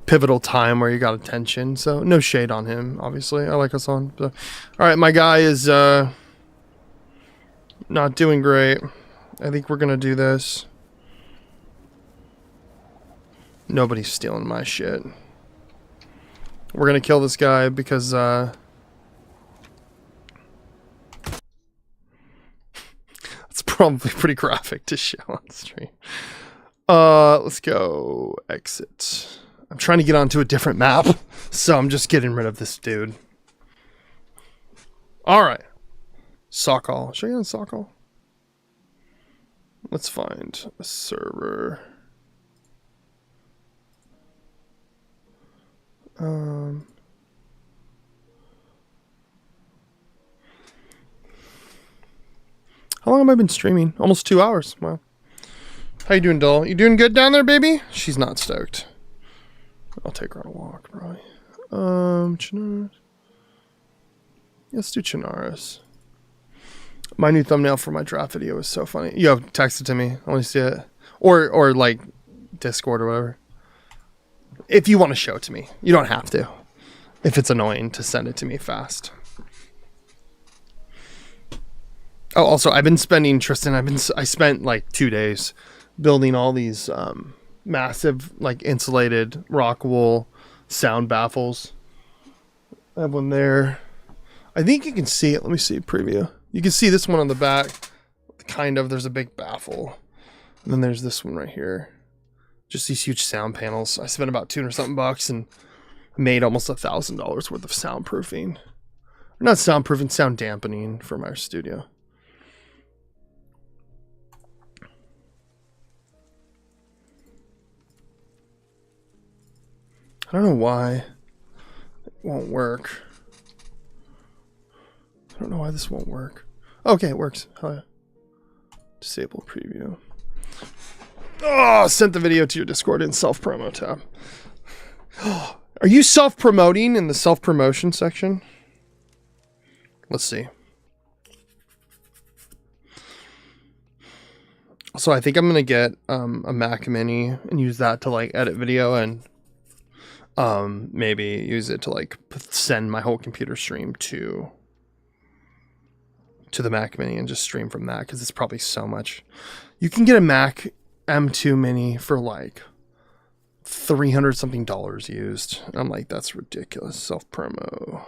pivotal time where you got attention. So no shade on him, obviously. I like Hassan. So, all right, my guy is not doing great. I think we're gonna do this. Nobody's stealing my shit. We're gonna kill this guy because it's probably pretty graphic to show on stream. Let's go exit. I'm trying to get onto a different map, so I'm just getting rid of this dude. All right, Sokol. Should I get on Sokol? Let's find a server. How long have I been streaming? Almost 2 hours. Wow. How you doing, doll? You doing good down there, baby? She's not stoked. I'll take her on a walk, probably. Let's do Chinaris. My new thumbnail for my draft video was so funny. Yo, text it to me. I want to see it. Or like Discord or whatever. If you want to show it to me. You don't have to. If it's annoying to send it to me fast. Oh, also, I've been spending, Tristan, I spent like 2 days building all these massive, like, insulated rock wool sound baffles. I have one there. I think you can see it. Let me see, preview. You can see this one on the back. Kind of. There's a big baffle. And then there's this one right here. Just these huge sound panels. I spent about 200 something bucks and made almost $1,000 worth of soundproofing. Not soundproofing, sound dampening for my studio. I don't know why it won't work. I don't know why this won't work. Okay, it works. Oh, yeah. Disable preview. Oh, sent the video to your Discord in self-promo tab. Are you self-promoting in the self-promotion section? Let's see. So I think I'm going to get a Mac Mini and use that to like edit video and maybe use it to like send my whole computer stream to the Mac Mini and just stream from that because it's probably so much. You can get a Mac M2 Mini for like $300 something used. I'm like, that's ridiculous. Self promo.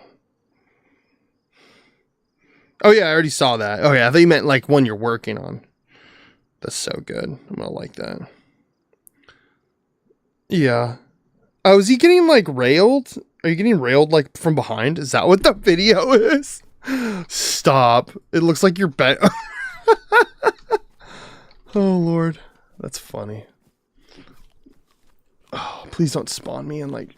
Oh yeah, I already saw that. Oh yeah, I thought you meant like one you're working on. That's so good. I'm gonna like that. Yeah. Oh, is he getting like railed? Are you getting railed like from behind? Is that what the video is? Stop. It looks like you're Oh Lord. That's funny. Oh, please don't spawn me in like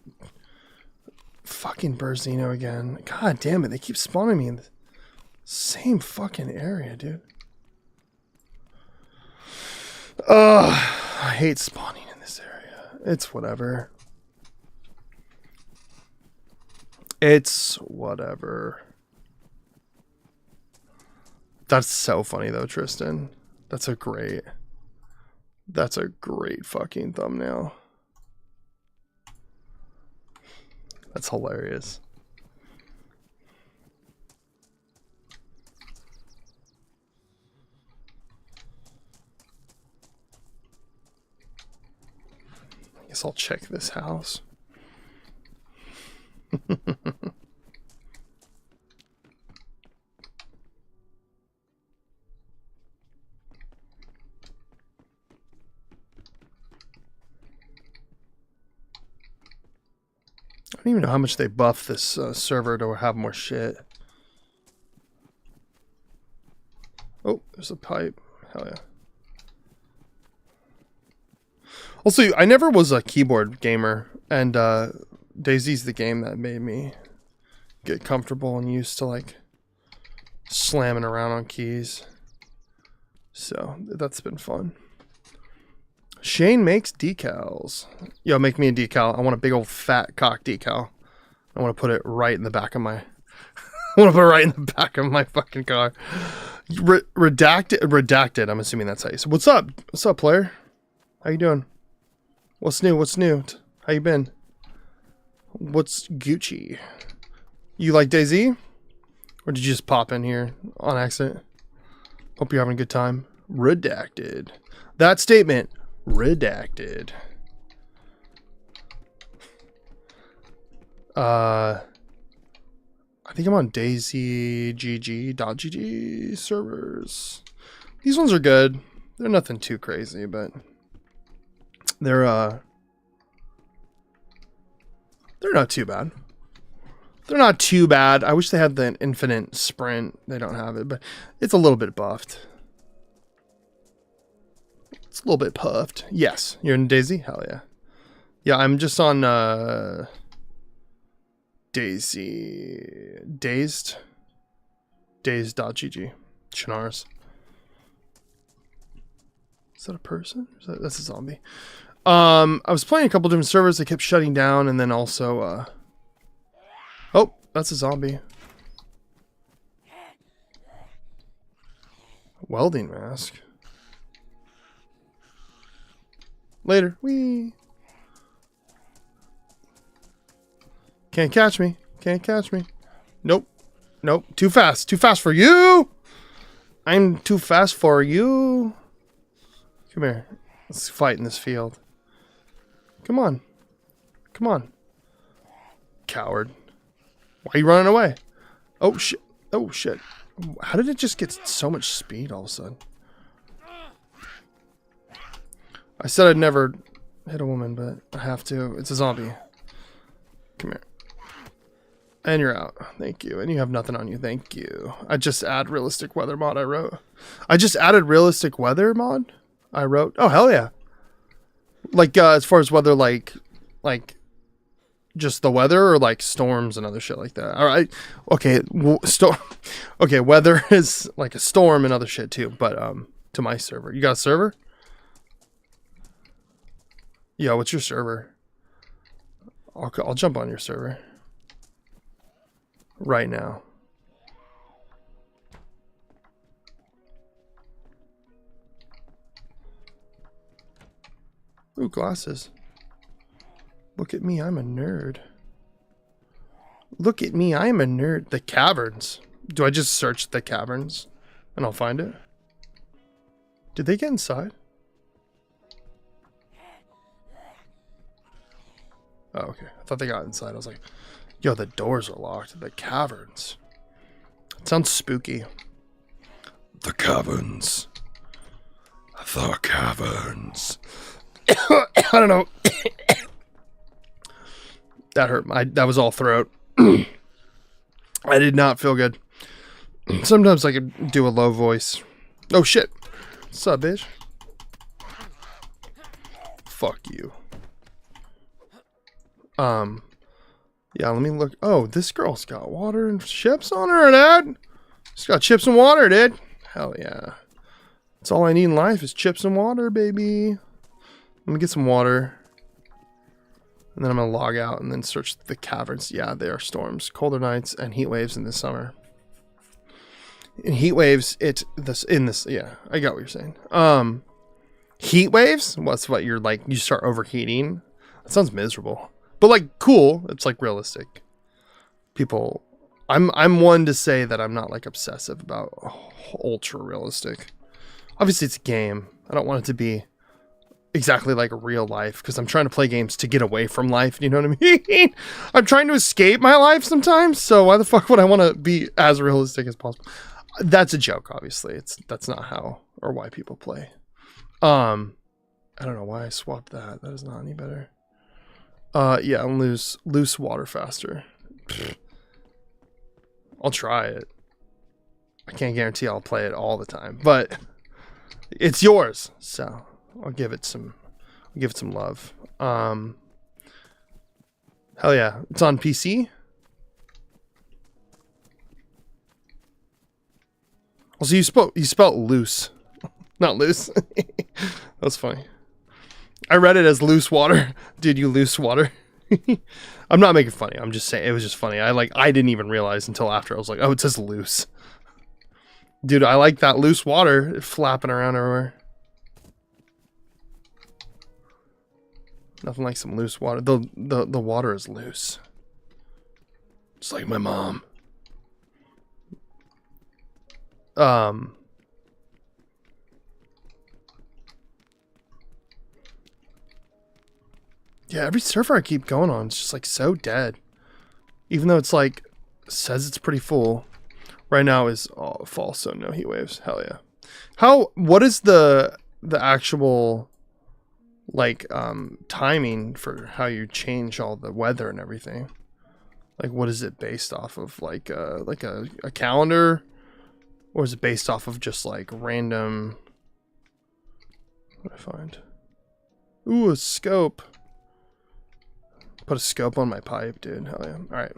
fucking Burzino again. God damn it. They keep spawning me in the same fucking area, dude. I hate spawning in this area. It's whatever. It's whatever. That's so funny though, Tristan. That's a great fucking thumbnail. That's hilarious. I guess I'll check this house. I don't even know how much they buff this server to have more shit. Oh, there's a pipe. Hell yeah. Also, I never was a keyboard gamer, and DayZ's the game that made me get comfortable and used to like slamming around on keys. So that's been fun. Shane makes decals. Yo, make me a decal. I want a big old fat cock decal. I want to put it right in the back of my... I want to put it right in the back of my fucking car. Redacted. I'm assuming that's how you say. What's up? What's up, player? How you doing? What's new? What's new? How you been? What's Gucci? You like DayZ? Or did you just pop in here on accident? Hope you're having a good time. Redacted. That statement... redacted. I think I'm on DayZGG.gg servers. These ones are good. They're nothing too crazy, but they're not too bad. They're not too bad. I wish they had the infinite sprint. They don't have it, but it's a little bit buffed. It's a little bit puffed. Yes. You're in DayZ? Hell yeah. Yeah, I'm just on DayZ. Dazed.gg. Chinars. Is that a person? That's a zombie. I was playing a couple different servers that kept shutting down, and then also oh, that's a zombie. Welding mask. Later. Wee. Can't catch me. Can't catch me. Nope. Nope. Too fast. Too fast for you. I'm too fast for you. Come here. Let's fight in this field. Come on. Come on. Coward. Why are you running away? Oh, shit. Oh, shit. How did it just get so much speed all of a sudden? I said I'd never hit a woman, but I have to. It's a zombie. Come here. And you're out. Thank you. And you have nothing on you. Thank you. I just add realistic weather mod I wrote. I just added realistic weather mod I wrote. Oh, hell yeah. Like, as far as weather, like just the weather or like storms and other shit like that. All right. Okay. Okay. Weather is like a storm and other shit too, but, to my server. You got a server? Yeah. What's your server? I'll jump on your server. Right now. Ooh, glasses. Look at me, I'm a nerd. Look at me, I'm a nerd. The caverns. Do I just search the caverns and I'll find it? Did they get inside? Oh, okay. I thought they got inside. I was like, yo, the doors are locked. The caverns. It sounds spooky. The caverns. The caverns. I don't know. That hurt. That was all throat. I did not feel good. Sometimes I could do a low voice. Oh, shit. What's up, bitch? Fuck you. Yeah, let me look. Oh, this girl's got water and chips on her, Dad. She's got chips and water, dude. Hell yeah. That's all I need in life is chips and water, baby. Let me get some water. And then I'm going to log out and then search the caverns. Yeah, there are storms, colder nights, and heat waves in the summer. In heat waves, yeah, I got what you're saying. Heat waves? What's what you're like, you start overheating? That sounds miserable. But like cool, it's like realistic. People, I'm one to say that I'm not like obsessive about ultra realistic. Obviously it's a game. I don't want it to be exactly like real life because I'm trying to play games to get away from life. You know what I mean? I'm trying to escape my life sometimes. So why the fuck would I want to be as realistic as possible? That's a joke, obviously. That's not how or why people play. I don't know why I swapped that. That is not any better. Yeah, I'll lose loose water faster. I'll try it. I can't guarantee I'll play it all the time, but it's yours, so I'll give it some love. Hell yeah, it's on PC. Also, you spelled loose, not loose. That's funny. I read it as loose water. Dude, you loose water. I'm not making funny. I'm just saying it was just funny. I didn't even realize until after. I was like, oh, it says loose. Dude, I like that loose water flapping around everywhere. Nothing like some loose water. The water is loose. Just like my mom. Yeah, every server I keep going on is just like so dead. Even though it's like says it's pretty full. Right now is false, so no heat waves. Hell yeah. What is the actual like timing for how you change all the weather and everything? Like what is it based off of? Like a calendar? Or is it based off of just like random? What did I find? Ooh, a scope. Put a scope on my pipe, dude. Hell yeah. Alright.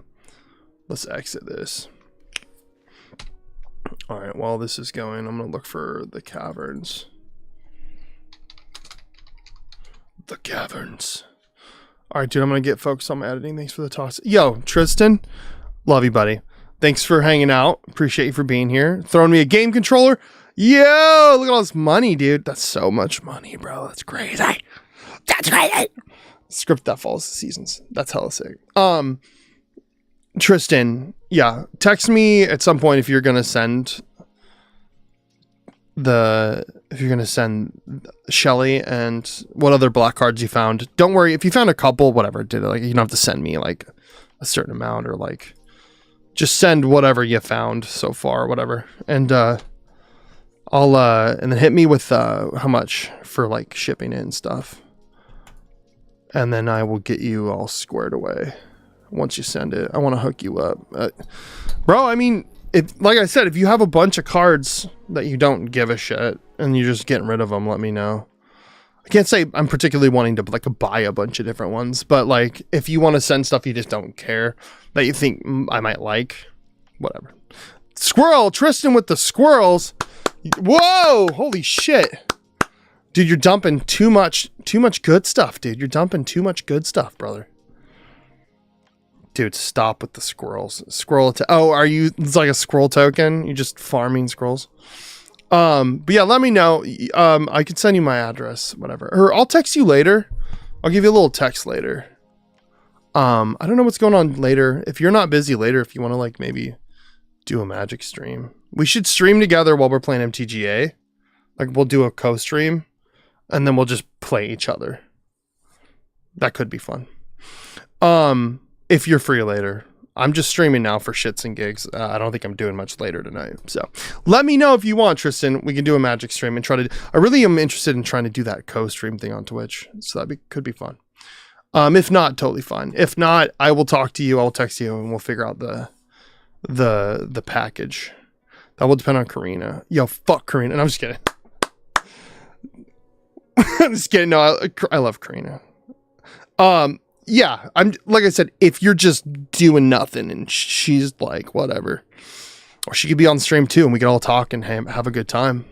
Let's exit this. Alright, while this is going, I'm going to look for the caverns. The caverns. Alright, dude, I'm going to get focused on my editing. Thanks for the toss. Yo, Tristan. Love you, buddy. Thanks for hanging out. Appreciate you for being here. Throwing me a game controller. Yo, look at all this money, dude. That's so much money, bro. That's crazy. That's crazy. Script that follows the seasons. That's hella sick. Tristan, yeah, text me at some point if you're gonna send Shelly and what other black cards you found. Don't worry if you found a couple, whatever. Did it like you don't have to send me like a certain amount or like just send whatever you found so far, whatever. And I'll and then hit me with how much for like shipping it and stuff. And then I will get you all squared away once you send it. I want to hook you up. Bro, I mean, like I said, if you have a bunch of cards that you don't give a shit and you're just getting rid of them, let me know. I can't say I'm particularly wanting to like buy a bunch of different ones, but like if you want to send stuff you just don't care that you think I might like, whatever. Squirrel, Tristan with the squirrels. Whoa, holy shit. Dude, you're dumping too much good stuff, dude. You're dumping too much good stuff, brother. Dude, stop with the squirrels. Oh, are you, it's like a squirrel token? You're just farming squirrels? But yeah, let me know. I could send you my address, whatever. Or I'll text you later. I'll give you a little text later. I don't know what's going on later. If you're not busy later, if you want to like maybe do a magic stream. We should stream together while we're playing MTGA. Like we'll do a co-stream. And then we'll just play each other. That could be fun. If you're free later. I'm just streaming now for shits and gigs. I don't think I'm doing much later tonight. So let me know if you want, Tristan. We can do a magic stream and try to... I really am interested in trying to do that co-stream thing on Twitch. So could be fun. If not, totally fine. If not, I will talk to you. I'll text you and we'll figure out the package. That will depend on Karina. Yo, fuck Karina. And I'm just kidding. I'm just kidding. No, I love Karina. Yeah, I'm like I said, if you're just doing nothing and she's like, whatever, or she could be on stream too and we could all talk and have a good time.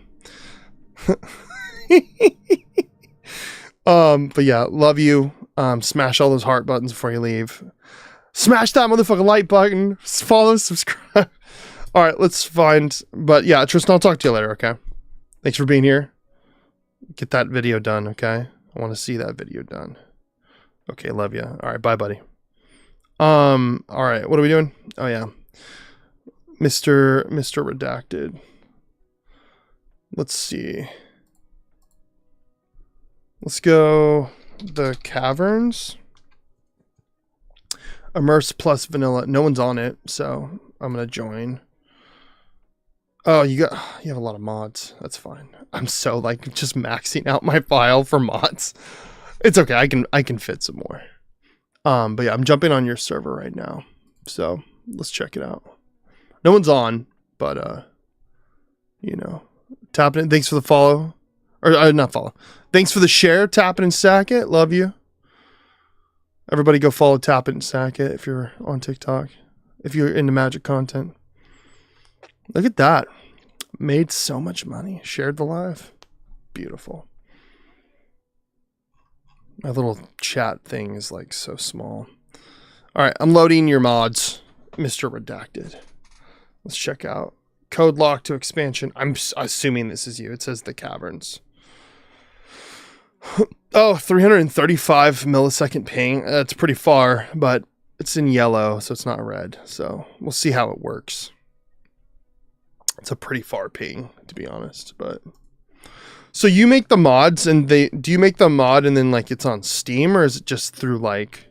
But yeah, love you. Smash all those heart buttons before you leave. Smash that motherfucking like button. Follow, subscribe. All right, let's find. But yeah, Tristan, I'll talk to you later. Okay. Thanks for being here. Get that video done, okay? I want to see that video done. Okay, love you. All right, bye, buddy. All right, what are we doing? Oh yeah, Mr. Redacted. Let's see. Let's go the caverns. Immerse plus vanilla. No one's on it, so I'm gonna join. Oh, you have a lot of mods. That's fine. I'm so like just maxing out my file for mods. It's okay. I can fit some more. But yeah, I'm jumping on your server right now. So let's check it out. No one's on, but you know, tap it. Thanks for the follow, or not follow. Thanks for the share. Tap it and sack it. Love you. Everybody go follow Tap It and Sack It if you're on TikTok. If you're into magic content. Look at that. Made so much money. Shared the live. Beautiful. My little chat thing is like so small. All right, I'm loading your mods, Mr. Redacted. Let's check out. Code lock to expansion. I'm assuming this is you. It says the caverns. Oh, 335 millisecond ping. That's pretty far, but it's in yellow, so it's not red. So we'll see how it works. It's a pretty far ping, to be honest. But so you make the mods, and do you make the mod and then like it's on Steam, or is it just through like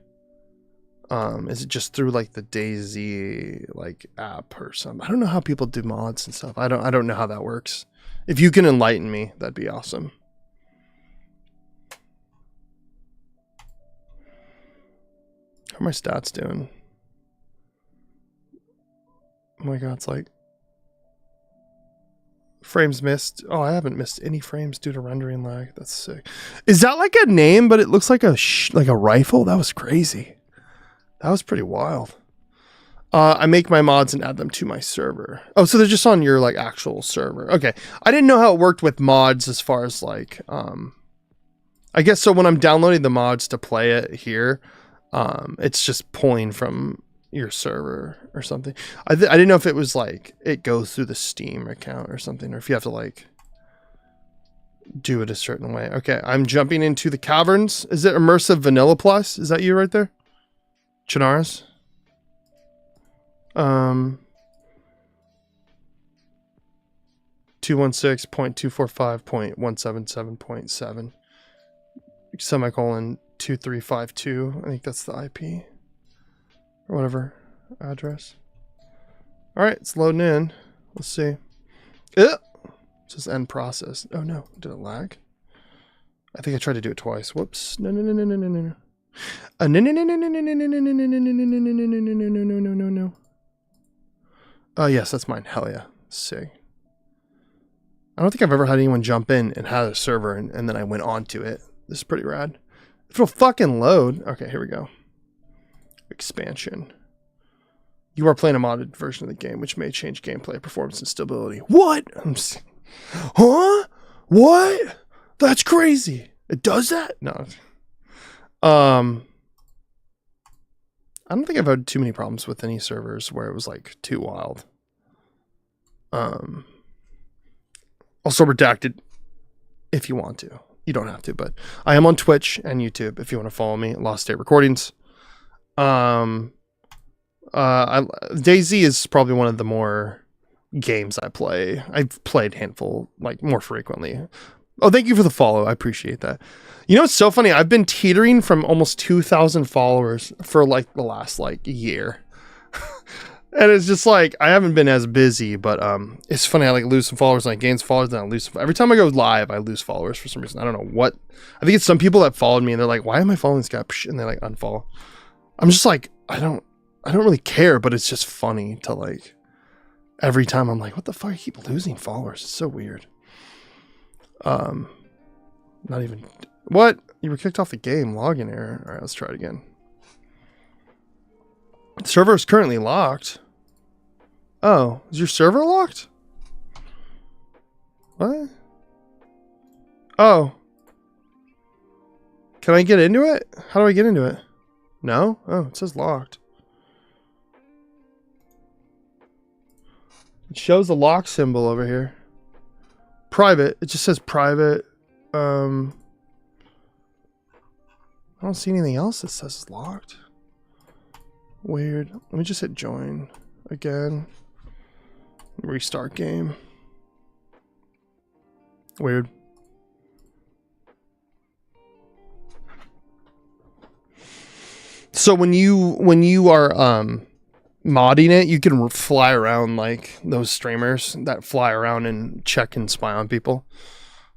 the DayZ like app or something? I don't know how people do mods and stuff. I don't know how that works. If you can enlighten me, that'd be awesome. How are my stats doing? Oh my god, it's like frames missed. Oh, I haven't missed any frames due to rendering lag. That's sick. Is that like a name, but it looks like a rifle? That was crazy. That was pretty wild. I make my mods and add them to my server. Oh, so they're just on your like actual server. Okay. I didn't know how it worked with mods as far as like, I guess so when I'm downloading the mods to play it here, it's just pulling from your server or something. I didn't know if it was like it goes through the Steam account or something, or if you have to like do it a certain way. Okay, I'm jumping into the caverns. Is it Immersive Vanilla Plus? Is that you right there? Chinaris? 216.245.177.7 semicolon 2352. I think that's the IP or whatever address. All right, it's loading in. Let's see. It says end process. Oh no, did it lag? I think I tried to do it twice. Whoops. No. No. Oh yes, that's mine. Hell yeah. Let's see. I don't think I've ever had anyone jump in and had a server and then I went onto it. This is pretty rad. If it'll fucking load. Okay, here we go. Expansion. You are playing a modded version of the game, which may change gameplay, performance, and stability. What? Huh? What? That's crazy. It does that? No. I don't think I've had too many problems with any servers where it was like too wild. Also redacted if you want to. You don't have to, but I am on Twitch and YouTube if you want to follow me. Lost State Recordings. DayZ is probably one of the more games I play. I've played handful like more frequently. Oh, thank you for the follow. I appreciate that. You know, it's so funny. I've been teetering from almost 2,000 followers for like the last like year. And it's just like, I haven't been as busy, but it's funny. I like lose some followers and I gain some followers and I lose some. Every time I go live, I lose followers for some reason. I don't know what. I think it's some people that followed me and they're like, why am I following this guy? And they like unfollow. I'm just like, I don't really care, but it's just funny to like, every time I'm like, what the fuck? I keep losing followers. It's so weird. Not even, what? You were kicked off the game. Login error. All right, let's try it again. The server is currently locked. Oh, is your server locked? What? Oh. Can I get into it? How do I get into it? No? Oh, it says locked. It shows the lock symbol over here. Private. It just says private. I don't see anything else that says locked. Weird. Let me just hit join again. Restart game. Weird. So when you are modding it, you can fly around like those streamers that fly around and check and spy on people.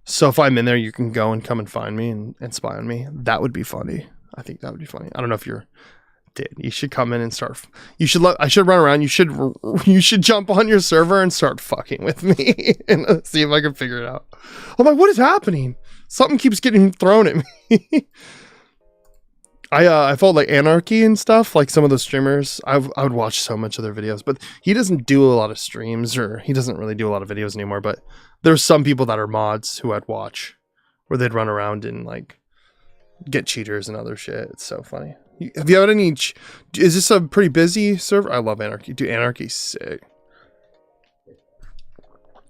So if I'm in there, you can go and come and find me and spy on me. That would be funny. I think that would be funny. I don't know if you're did. You should come in and start. You should I should run around. You should jump on your server and start fucking with me and see if I can figure it out. I'm like, what is happening? Something keeps getting thrown at me. I followed like Anarchy and stuff, like some of the streamers. I would watch so much of their videos, but he doesn't do a lot of streams, or he doesn't really do a lot of videos anymore. But there's some people that are mods who I'd watch, where they'd run around and like get cheaters and other shit. It's so funny. Have you had any? Is this a pretty busy server? I love Anarchy. Dude, Anarchy's sick.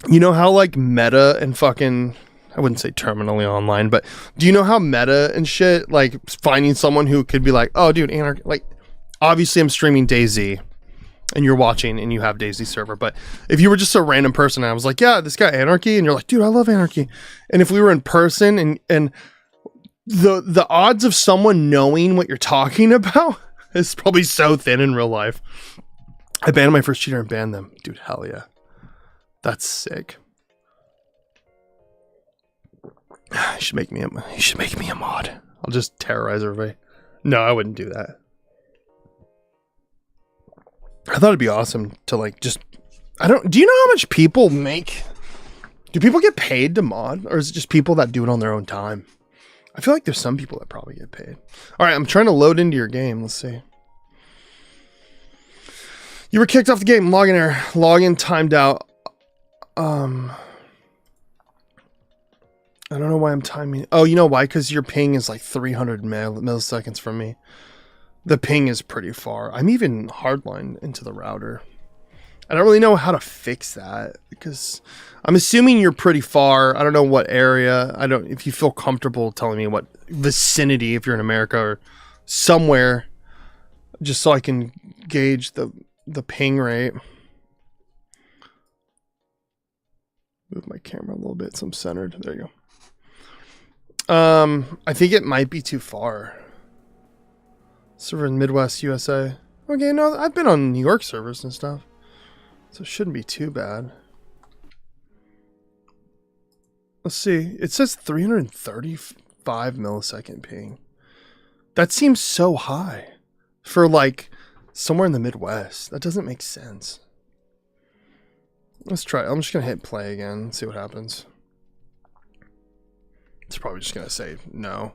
You know how like meta and fucking, I wouldn't say terminally online, but do you know how meta and shit, like finding someone who could be like, oh dude, Anarchy, like obviously I'm streaming DayZ and you're watching and you have DayZ server, but if you were just a random person and I was like, yeah, this guy Anarchy, and you're like, dude, I love Anarchy. And if we were in person and the odds of someone knowing what you're talking about is probably so thin in real life. I banned my first cheater and banned them. Dude, hell yeah. That's sick. You should make me a mod. I'll just terrorize everybody. No, I wouldn't do that. I thought it'd be awesome to like just, do you know how much people make? Do people get paid to mod, or is it just people that do it on their own time? I feel like there's some people that probably get paid. All right, I'm trying to load into your game. Let's see. You were kicked off the game. Login error. Login timed out. I don't know why I'm timing. Oh, you know why? Because your ping is like 300 milliseconds from me. The ping is pretty far. I'm even hardline into the router. I don't really know how to fix that because I'm assuming you're pretty far. I don't know what area. I don't, if you feel comfortable telling me what vicinity, if you're in America or somewhere, just so I can gauge the ping rate. Move my camera a little bit so I'm centered. There you go. I think it might be too far. Server in Midwest USA. Okay, no, I've been on New York servers and stuff. So it shouldn't be too bad. Let's see. It says 335 millisecond ping. That seems so high for like somewhere in the Midwest. That doesn't make sense. Let's try. I'm just going to hit play again and see what happens. It's probably just going to say no.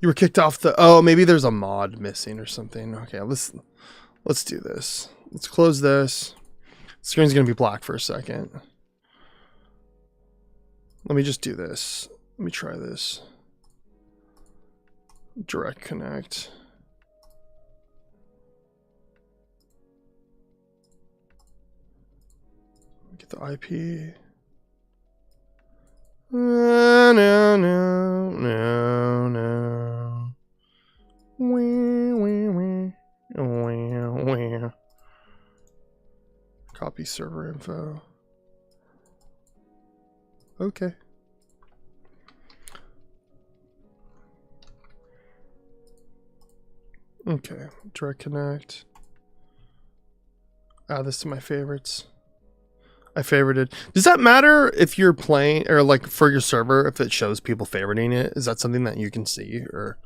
You were kicked off the... Oh, maybe there's a mod missing or something. Okay, let's do this. Let's close this. Screen's going to be black for a second. Let me just do this. Let me try this. Direct connect. Get the IP. No. Copy server info. Okay. Okay, direct connect. Add this to my favorites. I favorited. Does that matter if you're playing or like for your server, if it shows people favoriting it? Is that something that you can see, or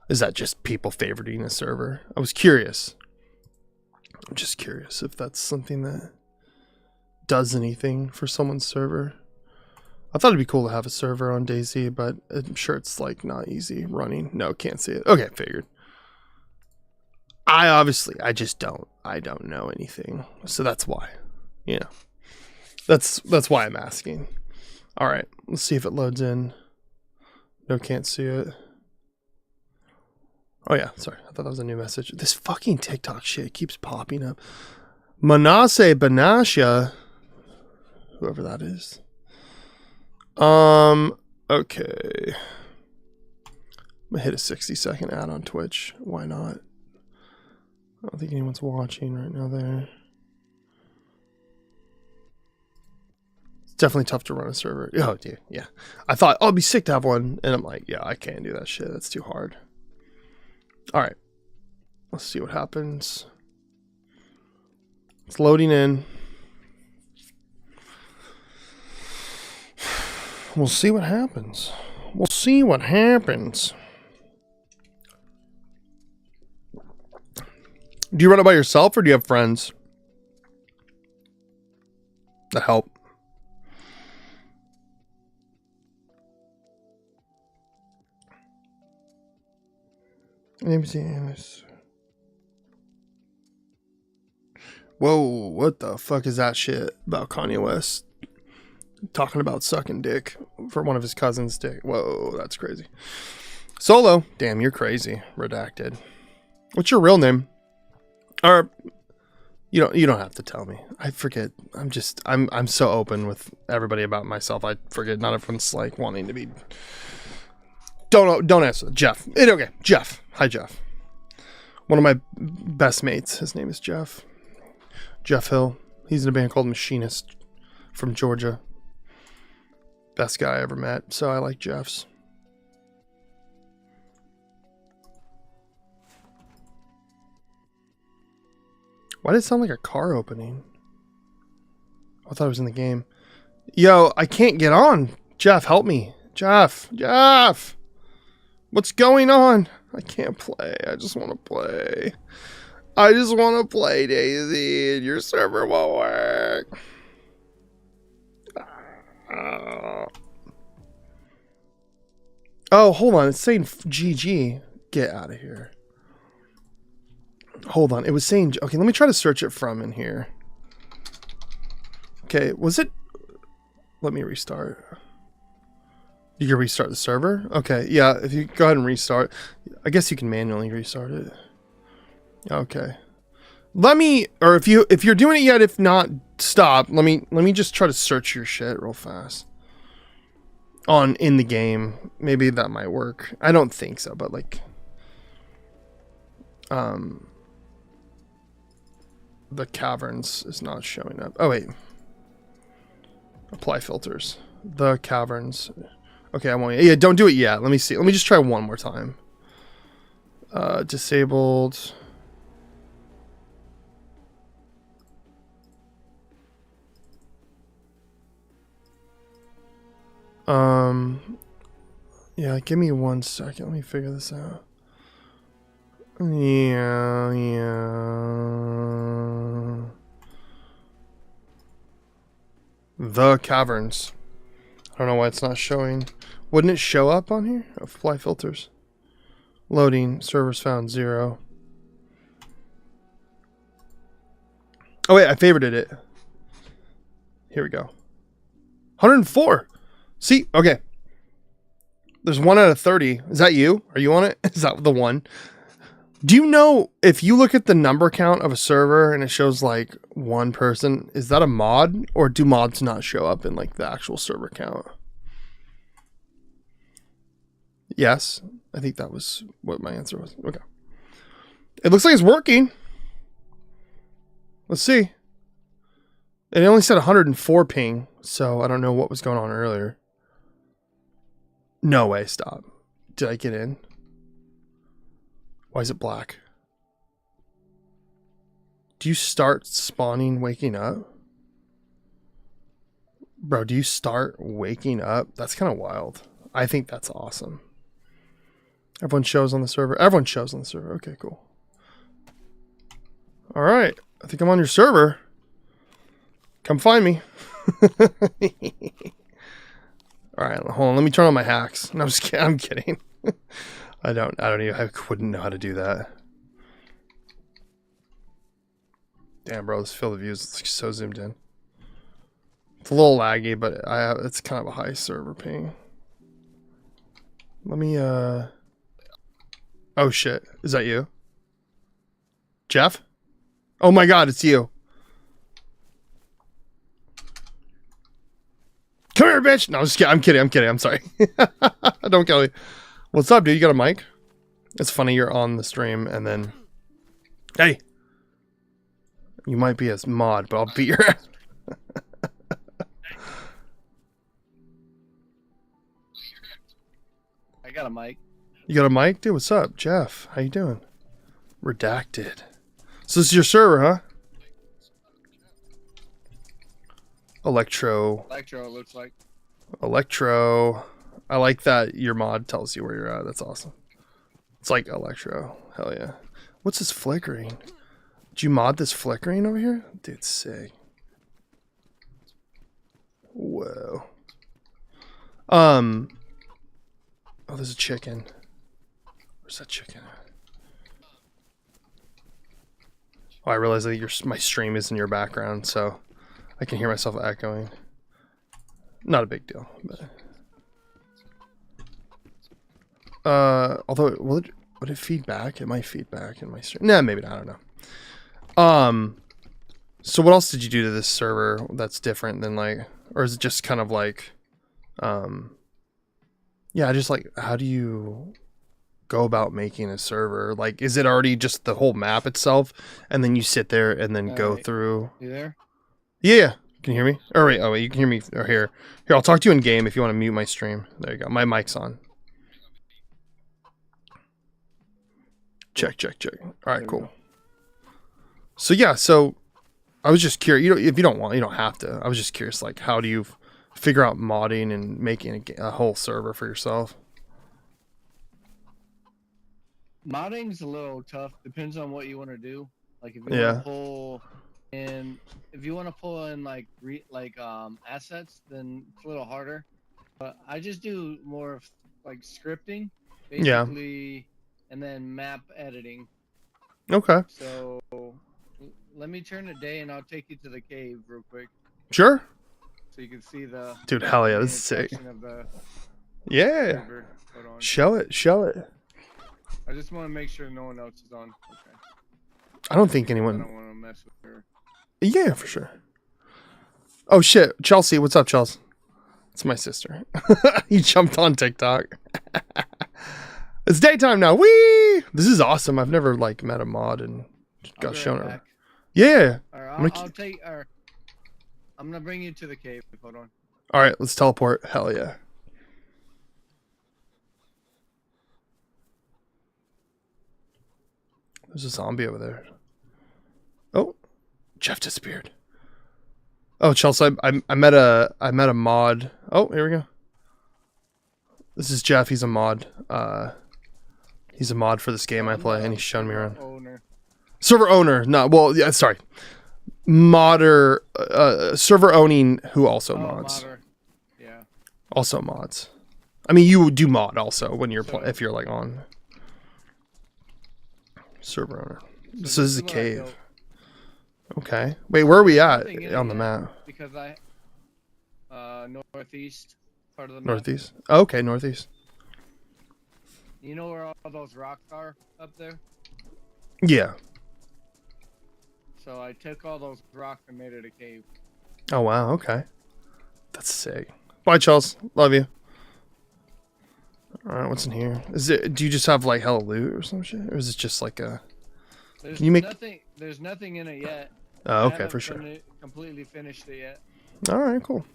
is that just people favoriting a server? I was curious. I'm just curious if that's something that does anything for someone's server. I thought it'd be cool to have a server on DayZ, but I'm sure it's like not easy running. No, can't see it. Okay, figured. I don't know anything. So that's why. Yeah. That's why I'm asking. All right, let's see if it loads in. No, can't see it. Oh yeah, sorry. I thought that was a new message. This fucking TikTok shit keeps popping up. Manasseh Banasha, whoever that is. Okay. I'm gonna hit a 60-second ad on Twitch. Why not? I don't think anyone's watching right now there. It's definitely tough to run a server. Oh, dude, yeah. I thought, oh, it'd be sick to have one. And I'm like, yeah, I can't do that shit. That's too hard. All right. Let's see what happens. It's loading in. We'll see what happens. We'll see what happens. Do you run it by yourself or do you have friends that help? Let me see this. Whoa, what the fuck is that shit about Kanye West talking about sucking dick for one of his cousins' dick? Whoa, that's crazy. Solo, damn, you're crazy. Redacted. What's your real name? Or you don't have to tell me. I forget. I'm so open with everybody about myself. I forget. Not everyone's like wanting to be. Don't answer. Jeff. Okay, Jeff. Hi, Jeff. One of my best mates. His name is Jeff. Jeff Hill. He's in a band called Machinist from Georgia. Best guy I ever met. So I like Jeff's. Why did it sound like a car opening? I thought it was in the game. Yo, I can't get on. Jeff, help me. Jeff. What's going on? I can't play. I just want to play. I just want to play, DayZ, and your server won't work. Oh, hold on. It's saying GG. Get out of here. Hold on. It was saying... Okay, let me try to search it from in here. Okay, was it... Let me restart. You can restart the server? Okay, yeah, if you go ahead and restart... I guess you can manually restart it. Okay. Let me, or if you're doing it yet, if not, stop. Let me just try to search your shit real fast. In the game. Maybe that might work. I don't think so, but like the caverns is not showing up. Oh wait. Apply filters. The caverns. Okay, I won't. Yeah, don't do it yet. Let me see. Let me just try one more time. Disabled. Yeah, give me 1 second. Let me figure this out. Yeah. The caverns. I don't know why it's not showing. Wouldn't it show up on here? Apply filters. Loading. Servers found 0. Oh wait, I favorited it. Here we go. 104. See, okay. There's 1 out of 30. Is that you? Are you on it? Is that the one? Do you know if you look at the number count of a server and it shows like 1 person, is that a mod or do mods not show up in like the actual server count? Yes, I think that was what my answer was. Okay. It looks like it's working. Let's see. It only said 104 ping, so I don't know what was going on earlier. No way, stop. Did I get in? Why is it black? Do you start spawning waking up? Bro, do you start waking up? That's kind of wild. I think that's awesome. Everyone shows on the server. Everyone shows on the server. Okay, cool. All right. I think I'm on your server. Come find me. All right, hold on. Let me turn on my hacks. No, I'm just kidding. I'm kidding. I wouldn't know how to do that. Damn, bro, this field of view is so zoomed in. It's a little laggy, but it's kind of a high server ping. Let me, oh shit. Is that you? Jeff? Oh my god, it's you. Come here, bitch! No, I'm kidding. I'm sorry. Don't kill me. What's up, dude? You got a mic? It's funny you're on the stream and then... Hey! You might be a mod, but I'll beat your ass. I got a mic. You got a mic? Dude, what's up? Jeff, how you doing? Redacted. So this is your server, huh? Electro, It looks like. Electro. I like that your mod tells you where you're at. That's awesome. It's like Electro. Hell yeah. What's this flickering? Did you mod this flickering over here? Dude, sick. Whoa. Oh, there's a chicken. Where's that chicken at? Oh, I realize that my stream is in your background, so I can hear myself echoing. Not a big deal, but although would it feed back? It might feed back in my stream. Nah, maybe not. I don't know. So what else did you do to this server that's different than like, or is it just kind of like, yeah, just like, how do you go about making a server? Like, is it already just the whole map itself, and then you sit there and then go through? You there? Yeah. Can you hear me? Or wait, you can hear me. Or here, I'll talk to you in game if you want to mute my stream. There you go. My mic's on. Check. All right, cool. So yeah, I was just curious. If you don't want, you don't have to. I was just curious, like, how do you figure out modding and making a whole server for yourself? Modding's a little tough. Depends on what you want to do. Like if you want to pull in, like assets, then it's a little harder. But I just do more of like scripting, basically, and then map editing. Okay. So let me turn the day and I'll take you to the cave real quick. Sure. So you can see the... Dude, hell yeah, this is sick. Yeah. Show it. I just want to make sure no one else is on. Okay. I don't think I anyone. don't want to mess with her. Yeah, for sure. Oh shit, Chelsea, what's up, Chelsea? It's my sister. You jumped on TikTok. It's daytime now. Whee! This is awesome. I've never like met a mod and got shown her. Yeah. I'm gonna bring you to the cave. Hold on. All right, let's teleport. Hell yeah. There's a zombie over there. Oh, Jeff disappeared. Oh, Chelsea, I met a mod. Oh, here we go. This is Jeff. He's a mod. He's a mod for this game I play, and he's showing me around. Server owner. No, well, yeah, sorry. Modder, server owning who also mods. Modder. Yeah. Also mods. I mean, you do mod also when you're if you're like on. Server owner. So this is a cave. Okay. Wait, where are we at on the map? Because northeast part of the map. Northeast. Oh, okay, northeast. You know where all those rocks are up there? Yeah. So I took all those rocks and made it a cave. Oh wow. Okay. That's sick. Bye, Charles. Love you. All right, what's in here? Is it? Do you just have like hella loot or some shit, or is it just like a? There's Can you make? There's nothing in it yet. Oh, okay, for sure. Completely finished it yet. All right, cool.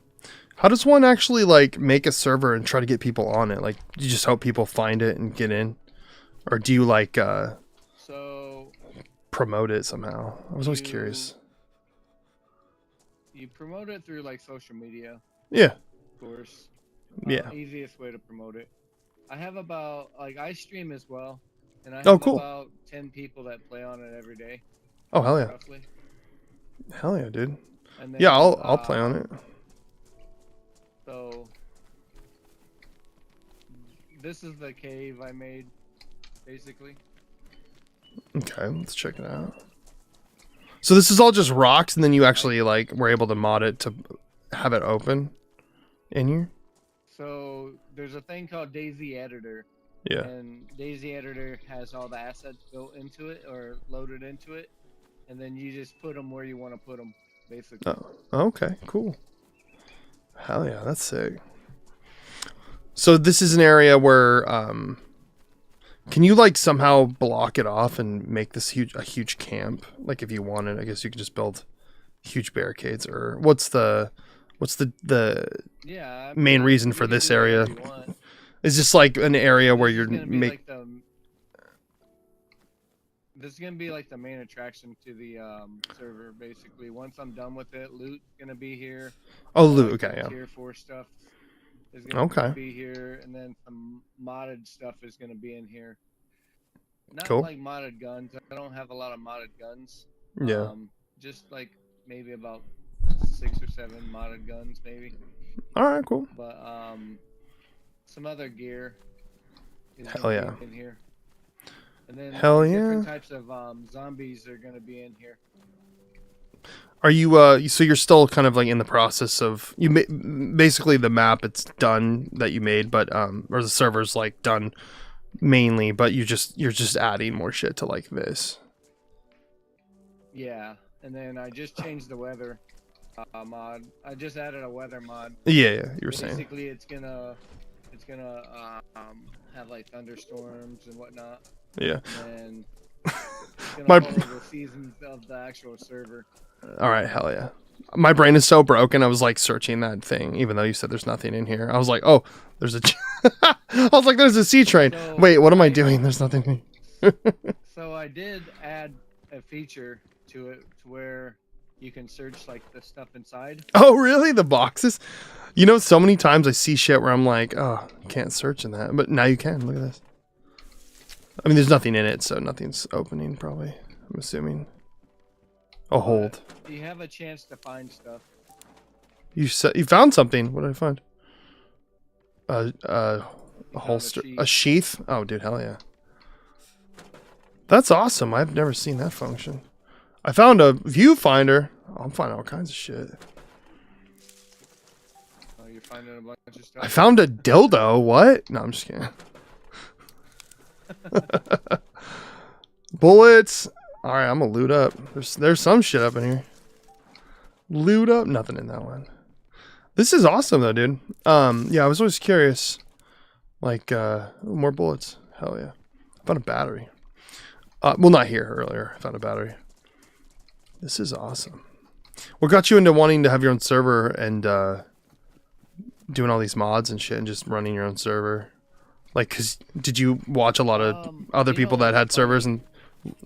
How does one actually like make a server and try to get people on it? Like, do you just hope people find it and get in, or do you like so promote it somehow? I was always curious. You promote it through like social media. Yeah. Of course. Yeah. Easiest way to promote it. I have about I stream as well, and I have about 10 people that play on it every day. Oh hell yeah! Roughly. Hell yeah, dude. And then, yeah, I'll play on it. So this is the cave I made, basically. Okay, let's check it out. So this is all just rocks, and then you actually like were able to mod it to have it open in here. So there's a thing called Daisy Editor. Yeah. And Daisy Editor has all the assets built into it or loaded into it, and then you just put them where you want to put them, basically. Oh, okay, cool. Hell yeah, that's sick. So this is an area where can you like somehow block it off and make this a huge camp? Like if you wanted, I guess you could just build huge barricades, or what's the yeah, main reason for this area? Is this like an area where you're making? This is gonna be like the main attraction to the server, basically. Once I'm done with it, loot's gonna be here. Oh, loot. Okay, yeah. Tier 4 stuff is gonna be here, and then some modded stuff is gonna be in here. Not like modded guns. I don't have a lot of modded guns. Yeah. Just like maybe about 6 or 7 modded guns, maybe. All right, cool. But some other gear is Hell yeah in here. And then hell yeah, different types of zombies are gonna be in here. Are you so you're still kind of like in the process of basically the map it's done that you made, but or the server's like done mainly, but you're just adding more shit to like this. Yeah, and then I just changed the weather mod. I just added a weather mod. Yeah, you were saying. Basically, it's gonna have like thunderstorms and whatnot. Yeah. And my the seasons of the actual server. All right, hell yeah. My brain is so broken. I was like searching that thing, even though you said there's nothing in here. I was like, oh, there's a. I was like, there's a sea train. So, wait, what am I doing? There's nothing. So I did add a feature to it to where you can search like the stuff inside. Oh, really? The boxes? You know, so many times I see shit where I'm like, oh, can't search in that, but now you can. Look at this. I mean, there's nothing in it, so nothing's opening, probably. I'm assuming. Oh, hold. You have a chance to find stuff. You found something. What did I find? A holster, a sheath. Oh, dude, hell yeah. That's awesome. I've never seen that function. I found a viewfinder. Oh, I'm finding all kinds of shit. Oh, you're finding a bunch of stuff. I found a dildo. What? No, I'm just kidding. Bullets. All right, I'm gonna loot up. There's some shit up in here. Loot up, nothing in that one. This is awesome though, dude. Yeah, I was always curious. Like, more bullets. Hell yeah. I found a battery. Well, not here, earlier. I found a battery. This is awesome. What got you into wanting to have your own server and, doing all these mods and shit and just running your own server? Like, did you watch a lot of other people that had servers and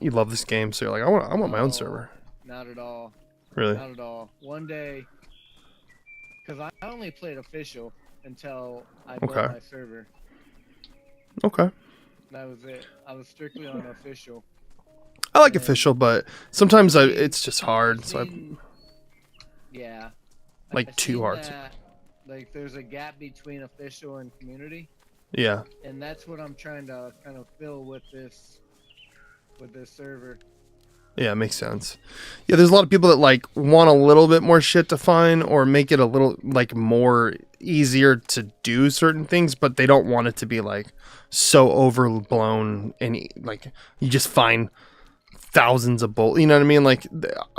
you love this game, so you're like, I want my own server? Not at all. Really? Not at all. One day, because I only played official until I built my server. Okay. That was it. I was strictly on official. I like official, but sometimes it's just hard. So yeah. Like too hard. Like there's a gap between official and community. Yeah. And that's what I'm trying to kind of fill with this server. Yeah, makes sense. Yeah, there's a lot of people that like want a little bit more shit to find or make it a little like more easier to do certain things, but they don't want it to be like so overblown and like you just find thousands of bullets. You know what I mean? Like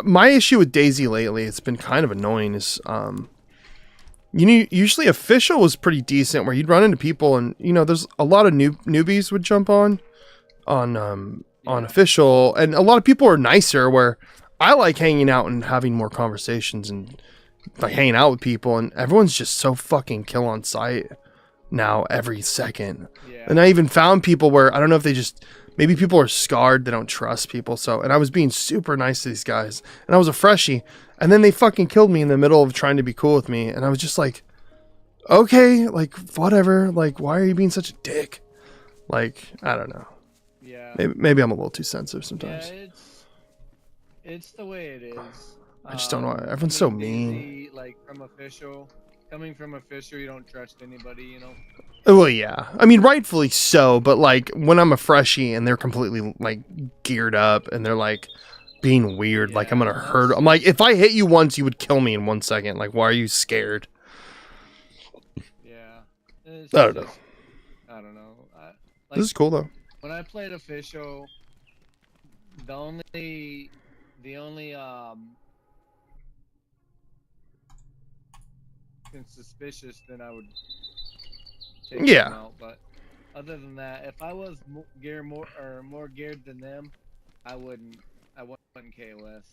my issue with DayZ lately, it's been kind of annoying is usually official was pretty decent where you'd run into people and there's a lot of newbies would jump on official, and a lot of people are nicer where I like hanging out and having more conversations and like hanging out with people, and everyone's just so fucking kill on sight now every second. Yeah. And I even found people where I don't know if they just maybe people are scarred, they don't trust people. So, and I was being super nice to these guys and I was a freshie, and then they fucking killed me in the middle of trying to be cool with me, and I was just like, okay, like whatever, like why are you being such a dick? Like, I don't know. Yeah. Maybe I'm a little too sensitive sometimes. Yeah, it's the way it is. I just don't know. Everyone's so mean. Like coming from official, you don't trust anybody, Well, yeah. I mean, rightfully so, but like when I'm a freshie and they're completely like geared up and they're like being weird, like I'm gonna hurt. I'm like, if I hit you once, you would kill me in 1 second. Like, why are you scared? Yeah. I don't know. This is cool though. When I played official, the only suspicious, then I would take them out. But other than that, if I was more geared than them, I wouldn't KOS.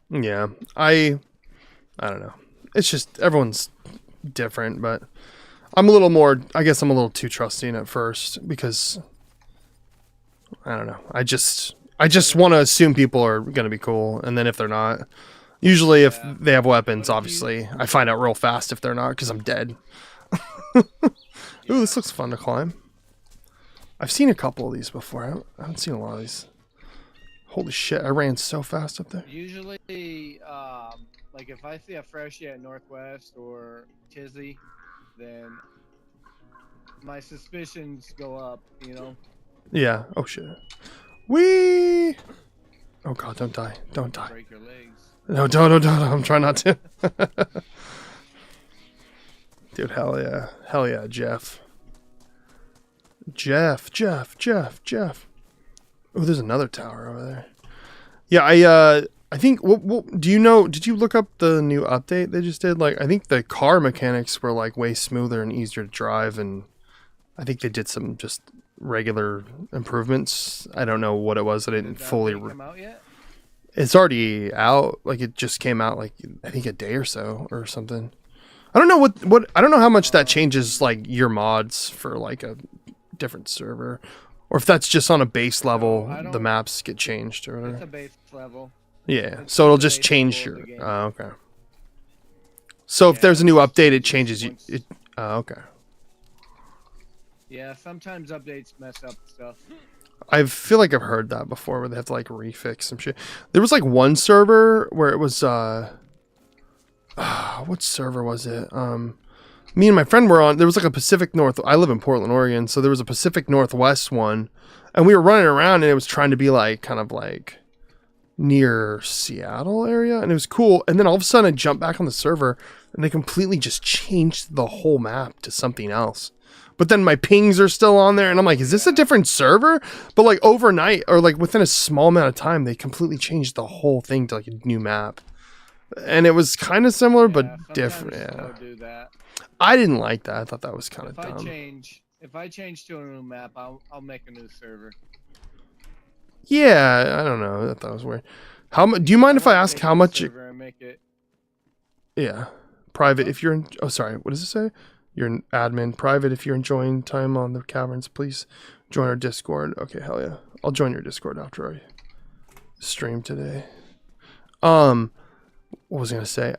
Yeah, I don't know. It's just everyone's different, but I'm a little more. I guess I'm a little too trusting at first because I don't know. I just want to assume people are gonna be cool, and then if they're not. Usually, if they have weapons, obviously, I find out real fast if they're not, because I'm dead. Ooh, this looks fun to climb. I've seen a couple of these before. I haven't seen a lot of these. Holy shit, I ran so fast up there. Usually, like if I see a freshie at Northwest or Tizzy, then my suspicions go up, Yeah, oh shit. Whee! Oh god, don't die. Don't die. Break your legs. No, don't. I'm trying not to. Dude, hell yeah. Hell yeah, Jeff. Jeff. Oh, there's another tower over there. Yeah, I think, do you know, did you look up the new update they just did? Like, I think the car mechanics were, like, way smoother and easier to drive, and I think they did some just regular improvements. I don't know what it was. I didn't fully... come out yet? It's already out. Like it just came out like I think a day or so or something. I don't know what I don't know how much that changes like your mods for like a different server, or if that's just on a base level. The maps get changed or whatever. It's a base level. Yeah, so it'll just change your. Oh, okay. So if there's a new update, it changes you. Okay. Yeah, sometimes updates mess up stuff. I feel like I've heard that before where they have to like refix some shit. There was like one server where it was what server was it? Me and my friend were on, there was like a Pacific North, I live in Portland, Oregon, so there was a Pacific Northwest one, and we were running around and it was trying to be like kind of like near Seattle area, and it was cool. And then all of a sudden I jumped back on the server and they completely just changed the whole map to something else. But then my pings are still on there and I'm like, is this a different server? But like overnight or like within a small amount of time, they completely changed the whole thing to like a new map. And it was kind of similar, but different. Yeah. Do that. I didn't like that. I thought that was kind of dumb. If I change to a new map, I'll make a new server. Yeah, I don't know. I thought that was weird. Do you mind if I ask how much? Yeah, private. If you're in. Oh, sorry. What does it say? You're an admin. Private. If you're enjoying time on the caverns, please join our Discord. Okay, hell yeah. I'll join your Discord after I stream today. What was I gonna say?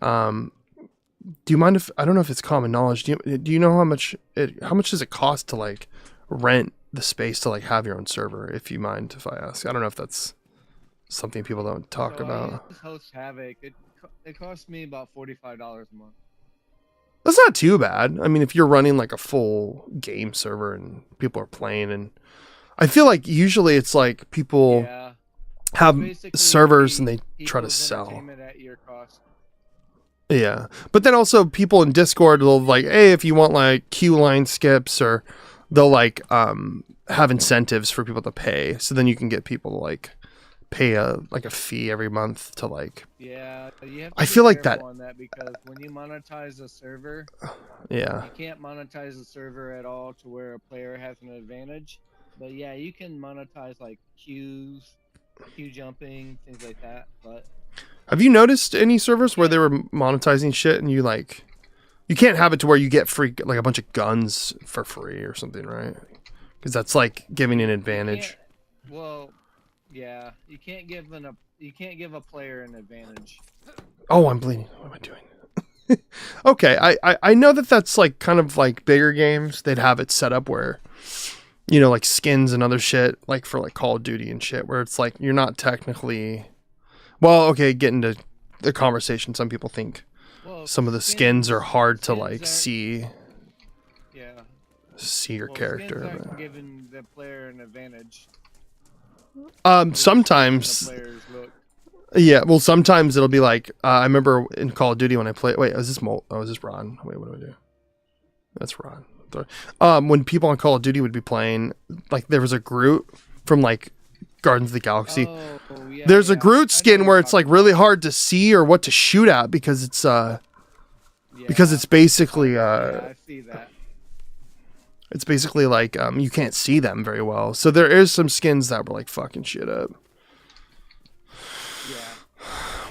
Do you mind if I don't know if it's common knowledge? Do you know how much does it cost to like rent the space to like have your own server? If you mind if I ask, I don't know if that's something people don't talk about. I use Host Havoc. It costs me about $45 a month. That's not too bad. I mean, if you're running like a full game server and people are playing, and I feel like usually it's like people have servers and they try to sell. At your cost. Yeah, but then also people in Discord will like, hey, if you want like queue line skips, or they'll like have incentives for people to pay, so then you can get people to like pay a fee every month to like. Yeah, you have to I feel like that on that because when you monetize a server, yeah, you can't monetize a server at all to where a player has an advantage. But yeah, you can monetize like queue jumping, things like that. But have you noticed any servers where they were monetizing shit and you can't have it to where you get free, like a bunch of guns for free or something, right? Because that's like giving an advantage. Well, yeah, you can't give a player an advantage. Oh, I'm bleeding. What am I doing? Okay, I know that's like kind of like bigger games. They'd have it set up where, you know, like skins and other shit, like for like Call of Duty and shit, where it's like you're not technically. Well, okay, get into the conversation. Some people think some of the skins are hard to like see. Yeah. See your character. Skins aren't giving the player an advantage. Sometimes. Yeah, well, sometimes it'll be like I remember in Call of Duty when I play. Wait, is this Molt? Oh, is this Ron? Wait, what do I do? That's Ron. When people on Call of Duty would be playing, like there was a Groot from like Guardians of the Galaxy. There's a Groot skin where it's like really hard to see or what to shoot at because it's basically I see that. It's basically like you can't see them very well. So there is some skins that were like fucking shit up. Yeah.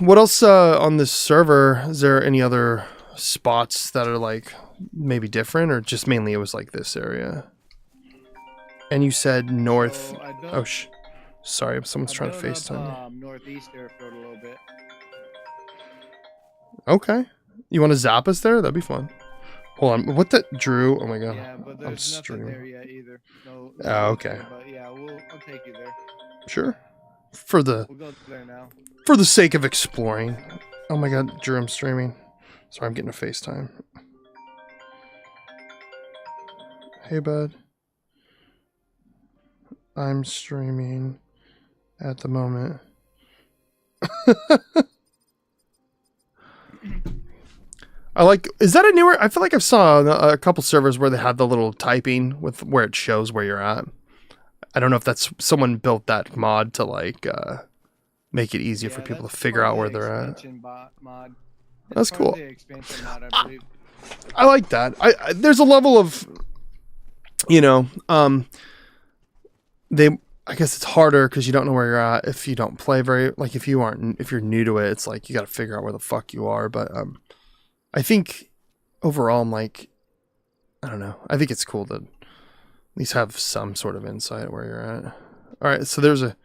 What else on this server? Is there any other spots that are like maybe different, or just mainly it was like this area? And you said north. Sorry, someone's trying to FaceTime me. Northeast airfield a little bit. Okay. You want to zap us there? That'd be fun. Hold on. What the Drew? Oh my god. Yeah, but there's nothing there yet either. No, okay. But yeah, I'll take you there. Sure. We'll go there now. For the sake of exploring. Oh my god, Drew, I'm streaming. Sorry, I'm getting a FaceTime. Hey bud. I'm streaming at the moment. Is that a newer? I feel like I saw a couple servers where they had the little typing with where it shows where you're at. I don't know if that's someone built that mod to like make it easier for people to figure out where they're at. Mod. That's cool. Mod, I believe. I like that. There's a level of, you know, I guess it's harder because you don't know where you're at if you don't play like if you're new to it, it's like you got to figure out where the fuck you are. But I think overall, I'm like, I don't know. I think it's cool to at least have some sort of insight where you're at. All right, so there's a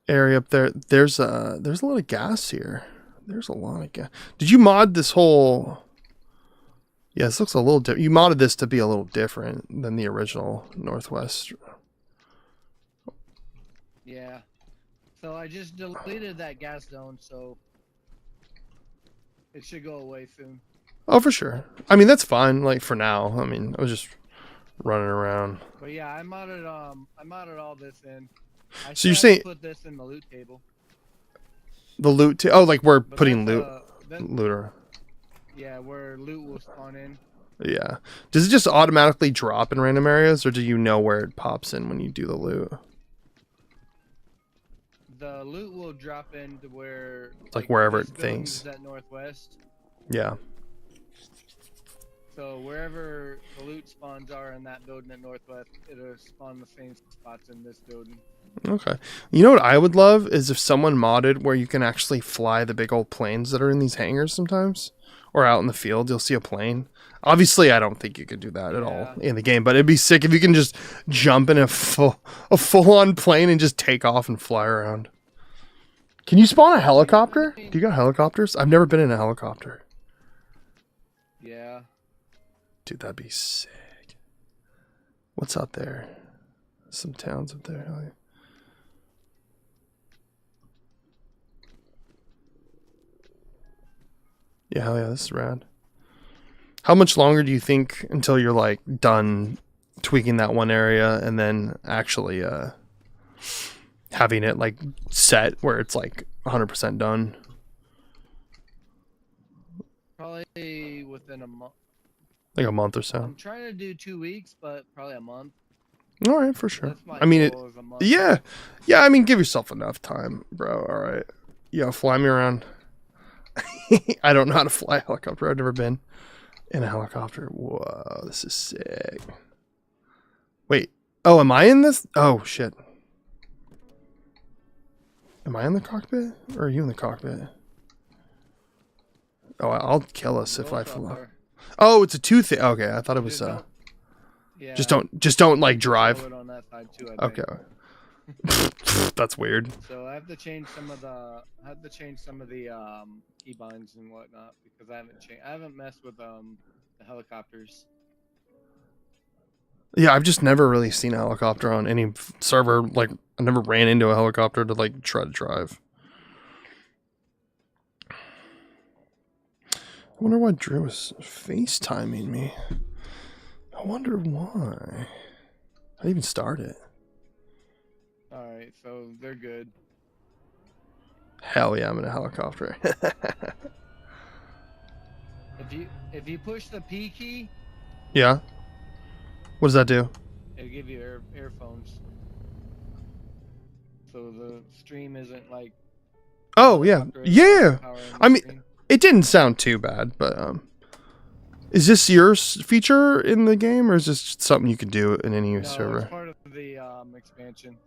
area up there. There's a lot of gas here. There's a lot of gas. Did you mod this whole? Yeah, this looks a little different. You modded this to be a little different than the original Northwest. Yeah. So I just deleted that gas zone, so it should go away soon. Oh, for sure. I mean, that's fine. Like for now. I mean, I was just running around. But yeah, I modded all this in. So you're saying put this in the loot table. The loot too? Oh, like we're But putting that's, looter. Yeah, where loot will spawn in. Yeah. Does it just automatically drop in random areas, or do you know where it pops in when you do the loot? The loot will drop into where Like wherever it this building thinks. is at northwest. Yeah. So wherever the loot spawns are in that building at northwest, it'll spawn the same spots in this building. Okay. You know what I would love is if someone modded where you can actually fly the big old planes that are in these hangars sometimes, or out in the field, you'll see a plane. Obviously, I don't think you could do that at all in the game, but it'd be sick if you can just jump in a full-on plane and just take off and fly around. Can you spawn a helicopter? Do you got helicopters? I've never been in a helicopter. Yeah. Dude, that'd be sick. What's out there? Some towns up there. Hell yeah. Yeah, hell yeah, this is rad. How much longer do you think until you're like done tweaking that one area and then actually having it like set where it's like 100% done? Probably within a month. Like a month or I'm so. trying to do 2 weeks, but probably a month. All right, for sure. That's my I mean, it. goal is a month. Yeah, yeah. I mean, give yourself enough time, bro. All right. Yeah, fly me around. I don't know how to fly a helicopter. I've never been in a helicopter. Whoa, this is sick. Wait. Oh, am I in this? Oh, shit. Am I in the cockpit? Or are you in the cockpit? Oh, I'll kill us if I fly. Oh, it's a two thing. Okay, I thought it was Yeah. just don't like drive. On that side too, I think. Okay. That's weird. So I have to change some of the keybinds and whatnot because I haven't messed with the helicopters. Yeah, I've just never really seen a helicopter on any server. Like, I never ran into a helicopter to like try to drive. I wonder why Drew was FaceTiming me. I wonder why. I even started. Alright, so they're good. Hell yeah, I'm in a helicopter. If you push the P key, Yeah? What does that do? it'll give you earphones. So the stream isn't like Oh, yeah. Yeah! power in the I mean, stream. it didn't sound too bad, but, is this your feature in the game, or is this just something you can do in any No, server? it's part of the expansion.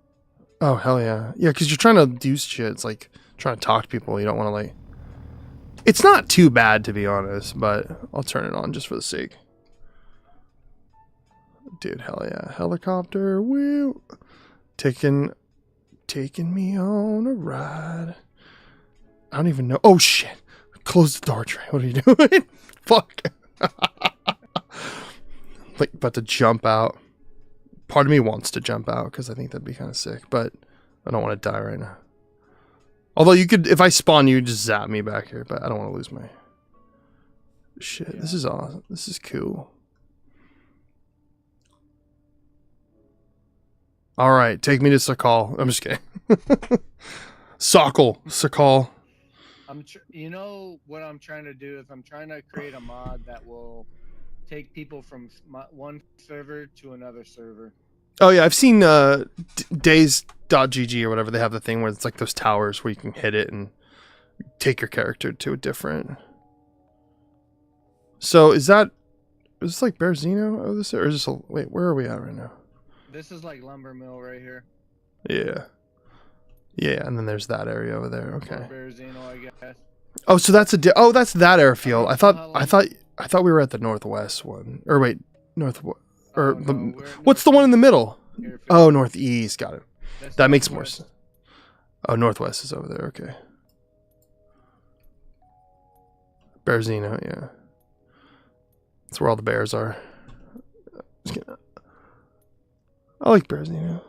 Oh, hell yeah. Yeah, because you're trying to do shit. It's like trying to talk to people. You don't want to, like... It's not too bad, to be honest, but I'll turn it on just for the sake. Dude, hell yeah. Helicopter, woo! Taking me on a ride. I don't even know. Oh, shit. Close the door, Trey. What are you doing? Fuck. Like, about to jump out. Part of me wants to jump out because I think that'd be kind of sick, but I don't want to die right now. Although you could, if I spawn you, just zap me back here, but I don't want to lose my shit. Yeah. This is awesome. This is cool. All right, take me to Sakal. I'm just kidding. Sakal. You know what I'm trying to do is I'm trying to create a mod that will take people from one server to another server. Oh yeah, I've seen days.gg or whatever. They have the thing where it's like those towers where you can hit it and take your character to a different. So is this like Bearzino? Oh, this or is this wait? Where are we at right now? This is like Lumber Mill right here. Yeah. Yeah, and then there's that area over there. Okay. Bearzino, I guess. Oh, so that's that's that airfield. I thought we were at the northwest one. Or wait, northwest. Or what's the one in the middle? Airfield. Oh, northeast. Got it. That makes more sense. Oh, northwest is over there. Okay. Bearzino, yeah. That's where all the bears are. I like Bearzino.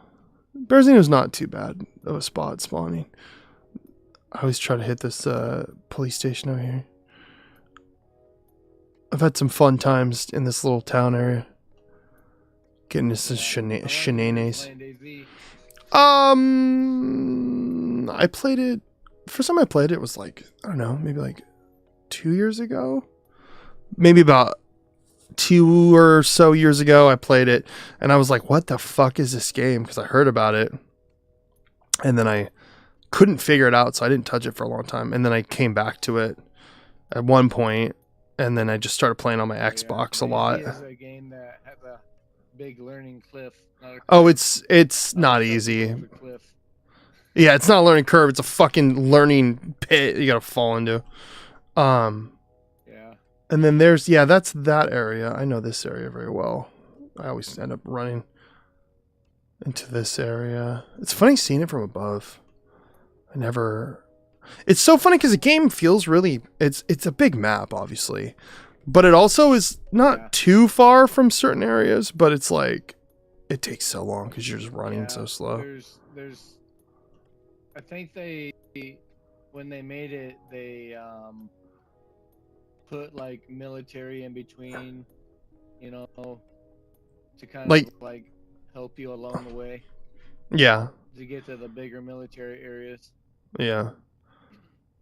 Bearzino's not too bad of a spot spawning. I always try to hit this police station over here. I've had some fun times in this little town area. Getting into some shenanigans. I played it the first time I played it was like, I don't know, maybe like 2 years ago. Maybe about 2 or so years ago I played it and I was like, what the fuck is this game? Because I heard about it. And then I couldn't figure it out, so I didn't touch it for a long time. And then I came back to it at one point, and then I just started playing on my Xbox a lot. It's a game that has a big learning cliff. Oh, it's not easy. Yeah, it's not a learning curve. It's a fucking learning pit you gotta fall into. Yeah. And then that's that area. I know this area very well. I always end up running into this area. It's funny seeing it from above. It's so funny because the game feels really, it's a big map, obviously, but it also is not too far from certain areas, but it's like, it takes so long because you're just running so slow. I think when they made it, they put like military in between, to kind of like help you along the way. Yeah. To get to the bigger military areas. Yeah.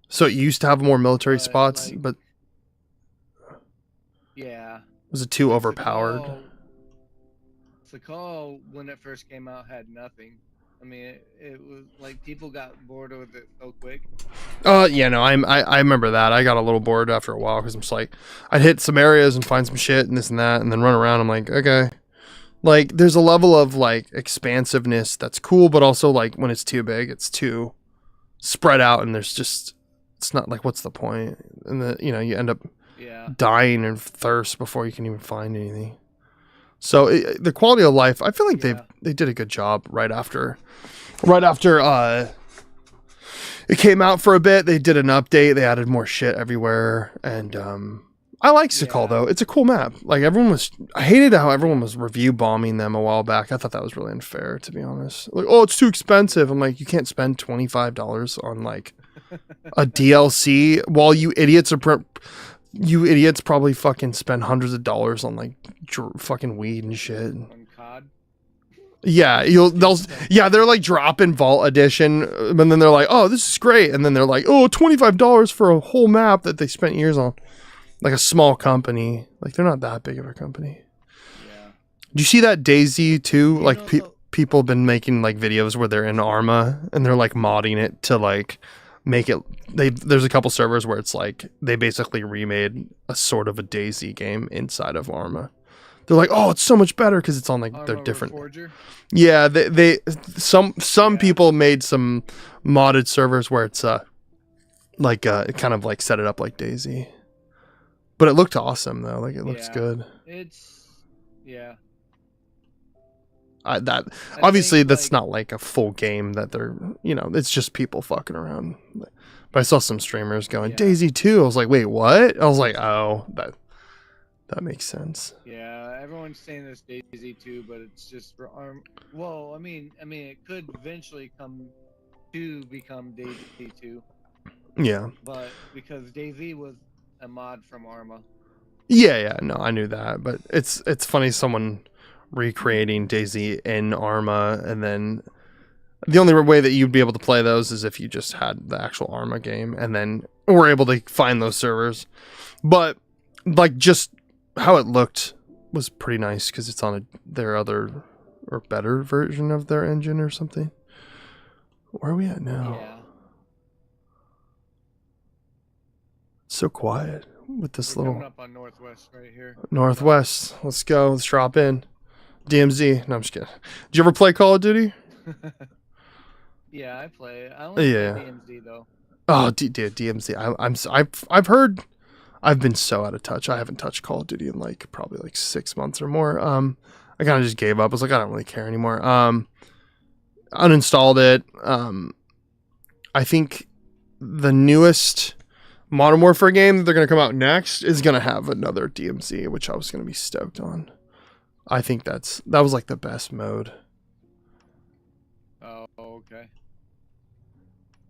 So it used to have more military spots, but yeah. Was it too overpowered? Sakal, when it first came out, had nothing. I mean, it was like people got bored with it so quick. Yeah, no, I remember that. I got a little bored after a while because I'm just like, I'd hit some areas and find some shit and this and that, and then run around. I'm like, okay. Like, there's a level of like expansiveness that's cool, but also like when it's too big, it's too spread out, and it's not like, what's the point? And you end up dying of thirst before you can even find anything. So the quality of life, I feel like they did a good job right after it came out for a bit. They did an update. They added more shit everywhere, and I like Sakal though. It's a cool map. Like I hated how everyone was review bombing them a while back. I thought that was really unfair, to be honest. Like, oh, it's too expensive. I'm like, you can't spend $25 on like a DLC while you idiots probably fucking spend hundreds of dollars on like fucking weed and shit. On COD? Yeah, they're like dropping Vault Edition, but then they're like, oh, this is great, and then they're like, oh, $25 for a whole map that they spent years on. Like a small company. Like, they're not that big of a company. Yeah. Do you see that DayZ 2? Like, people have been making like videos where they're in Arma and they're like modding it to like make it. There's a couple servers where it's like they basically remade a sort of a DayZ game inside of Arma. They're like, oh, it's so much better because it's on like Arma they're different. Forger? Yeah, some people made some modded servers where it's like kind of like set it up like DayZ. But it looked awesome though. Like, it looks good. Obviously that's not like a full game that they're, it's just people fucking around. But I saw some streamers going, DayZ 2. I was like, wait, what? I was like, oh, that makes sense. Yeah, everyone's saying this DayZ 2, but it's just for Arm. Well, I mean, it could eventually come to become DayZ 2. Yeah. But because DayZ was a mod from Arma. Yeah, no, I knew that, but it's funny someone recreating DayZ in Arma, and then the only way that you'd be able to play those is if you just had the actual Arma game, and then were able to find those servers. But like, just how it looked was pretty nice because it's on their other or better version of their engine or something. Where are we at now? Yeah. It's so quiet with this We're little coming up on Northwest right here. Northwest. Let's go. Let's drop in. DMZ. No, I'm just kidding. Did you ever play Call of Duty? Yeah, I play. I only play DMZ though. Oh, dude, DMZ. I've heard. I've been so out of touch. I haven't touched Call of Duty in like probably like 6 months or more. I kind of just gave up. I was like, I don't really care anymore. Uninstalled it. I think the newest Modern Warfare game that they're going to come out next is going to have another DMZ, which I was going to be stoked on. I think that was like the best mode. Oh, okay.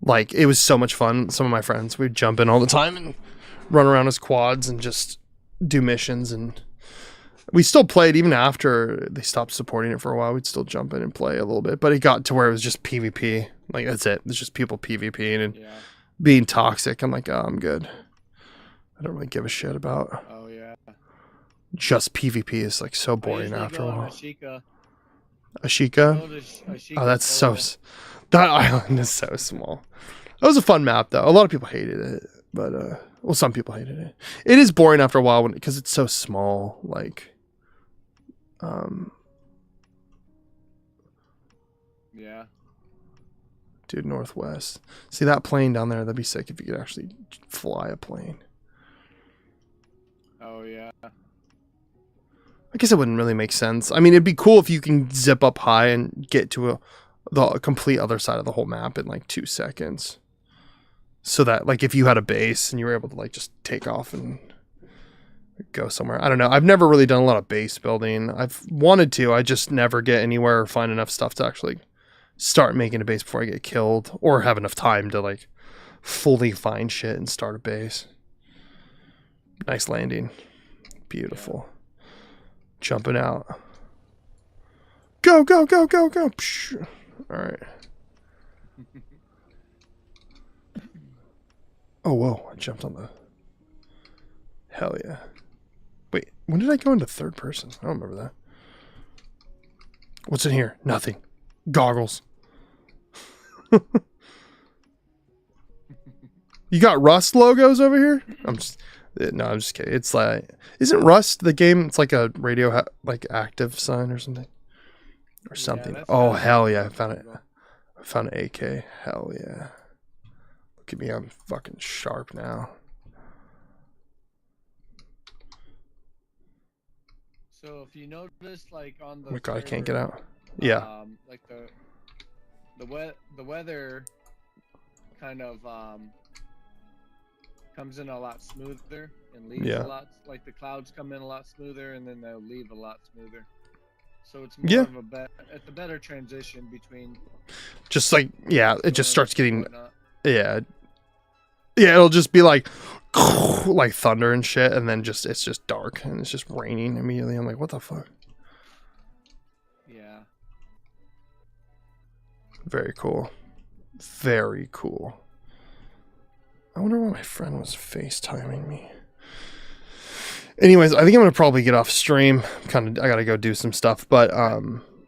Like, it was so much fun. Some of my friends, we'd jump in all the time and run around as quads and just do missions, and we still played even after they stopped supporting it for a while. We'd still jump in and play a little bit, but it got to where it was just PvP. Like, that's it. It's just people PvPing, and being toxic. I'm like, oh, I'm good. I don't really give a shit about. Oh yeah. Just PvP is like so boring after a while. Ashika. Ashika? Oh, that's so. That island is so small. That was a fun map though. A lot of people hated it, but well, some people hated it. It is boring after a while because it's so small. Like, yeah. Dude, northwest. See that plane down there? That'd be sick if you could actually fly a plane. Oh yeah. I guess it wouldn't really make sense. I mean, it'd be cool if you can zip up high and get to the complete other side of the whole map in like 2 seconds. So that, like, if you had a base and you were able to, like, just take off and go somewhere. I don't know. I've never really done a lot of base building. I've wanted to. I just never get anywhere or find enough stuff to actually start making a base before I get killed. Or have enough time to, like, fully find shit and start a base. Nice landing. Beautiful. Jumping out. Go, go, go, go, go. Psh. All right. Oh, whoa. I jumped on the... Hell yeah. Wait, when did I go into third person? I don't remember that. What's in here? Nothing. Goggles. You got Rust logos over here? I'm just kidding. It's like, isn't Rust the game? It's like a radio, like active sign or something, or something. Oh hell yeah! I found it. I found an AK. Hell yeah! Look at me, I'm fucking sharp now. So if you notice, like on the. Oh my god, I can't get out. Yeah. Like the weather kind of comes in a lot smoother and leaves a lot, like the clouds come in a lot smoother and then they'll leave a lot smoother. So it's more of a better transition between just like it just starts getting it'll just be like like thunder and shit, and then it's just dark and it's just raining immediately. I'm like, what the fuck? Yeah. Very cool. Very cool. I wonder why my friend was FaceTiming me. Anyways, I think I'm gonna probably get off stream. I gotta go do some stuff, but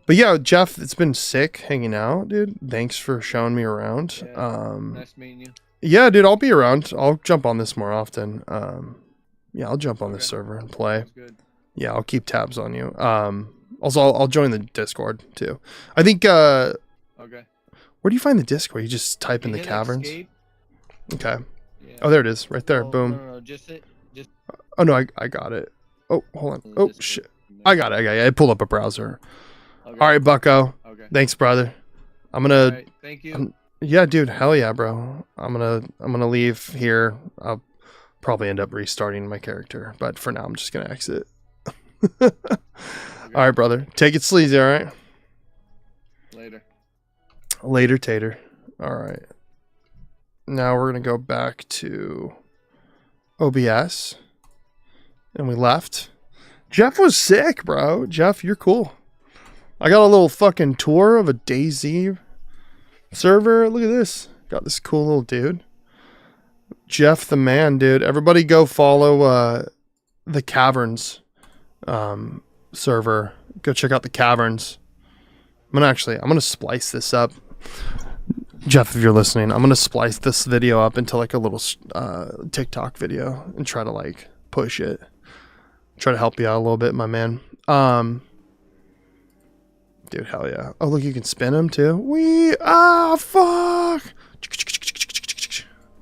yeah, Jeff, it's been sick hanging out, dude. Thanks for showing me around. Yeah, nice meeting you. Yeah, dude, I'll be around. I'll jump on this more often. Yeah, I'll jump on this server and play. Yeah, I'll keep tabs on you. Also, I'll join the Discord too. I think. Okay. Where do you find the Discord? You just type in the caverns. Escape. Okay. Yeah. Oh, there it is, right there. Boom. No, just. Oh no, I got it. Oh, hold on. Oh shit, I got it. I pulled up a browser. Okay. All right, Bucko. Okay. Thanks, brother. I'm gonna. Right, thank you. Yeah, dude. Hell yeah, bro. I'm gonna leave here. I'll probably end up restarting my character, but for now, I'm just gonna exit. Okay. All right, brother. Take it sleazy. All right. Later, Tater. All right. Now we're going to go back to OBS. And we left. Jeff was sick, bro. Jeff, you're cool. I got a little fucking tour of a DayZ server. Look at this. Got this cool little dude. Jeff the man, dude. Everybody go follow the Caverns server. Go check out the Caverns. I'm gonna splice this up. Jeff, if you're listening, I'm gonna splice this video up into like a little TikTok video and try to like push it. Try to help you out a little bit, my man. Dude, hell yeah. Oh, look, you can spin him too. Fuck.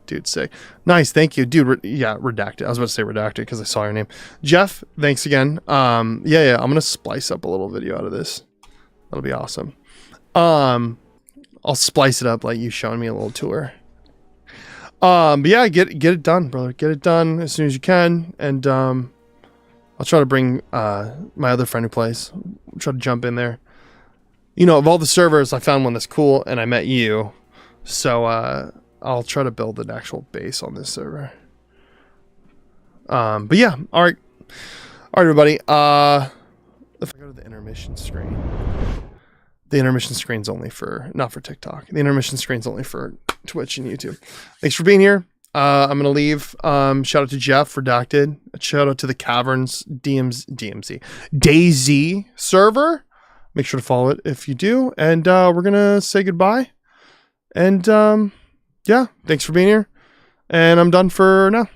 Dude, sick. Nice, thank you. Dude, redacted. I was about to say redacted because I saw your name. Jeff, thanks again. Yeah, I'm gonna splice up a little video out of this. That'll be awesome. I'll splice it up like you showing me a little tour. But yeah, get it done, brother. Get it done as soon as you can. And I'll try to bring my other friend who plays. I'll try to jump in there. You know, of all the servers, I found one that's cool, and I met you. So I'll try to build an actual base on this server. But yeah, all right, everybody. If I go to the intermission screen, the intermission screen's only for, not for TikTok. The intermission screen's only for Twitch and YouTube. Thanks for being here. I'm gonna leave. Shout out to Jeff, Redacted. A shout out to the Caverns DMZ DayZ server. Make sure to follow it if you do. And we're gonna say goodbye. And yeah, thanks for being here. And I'm done for now.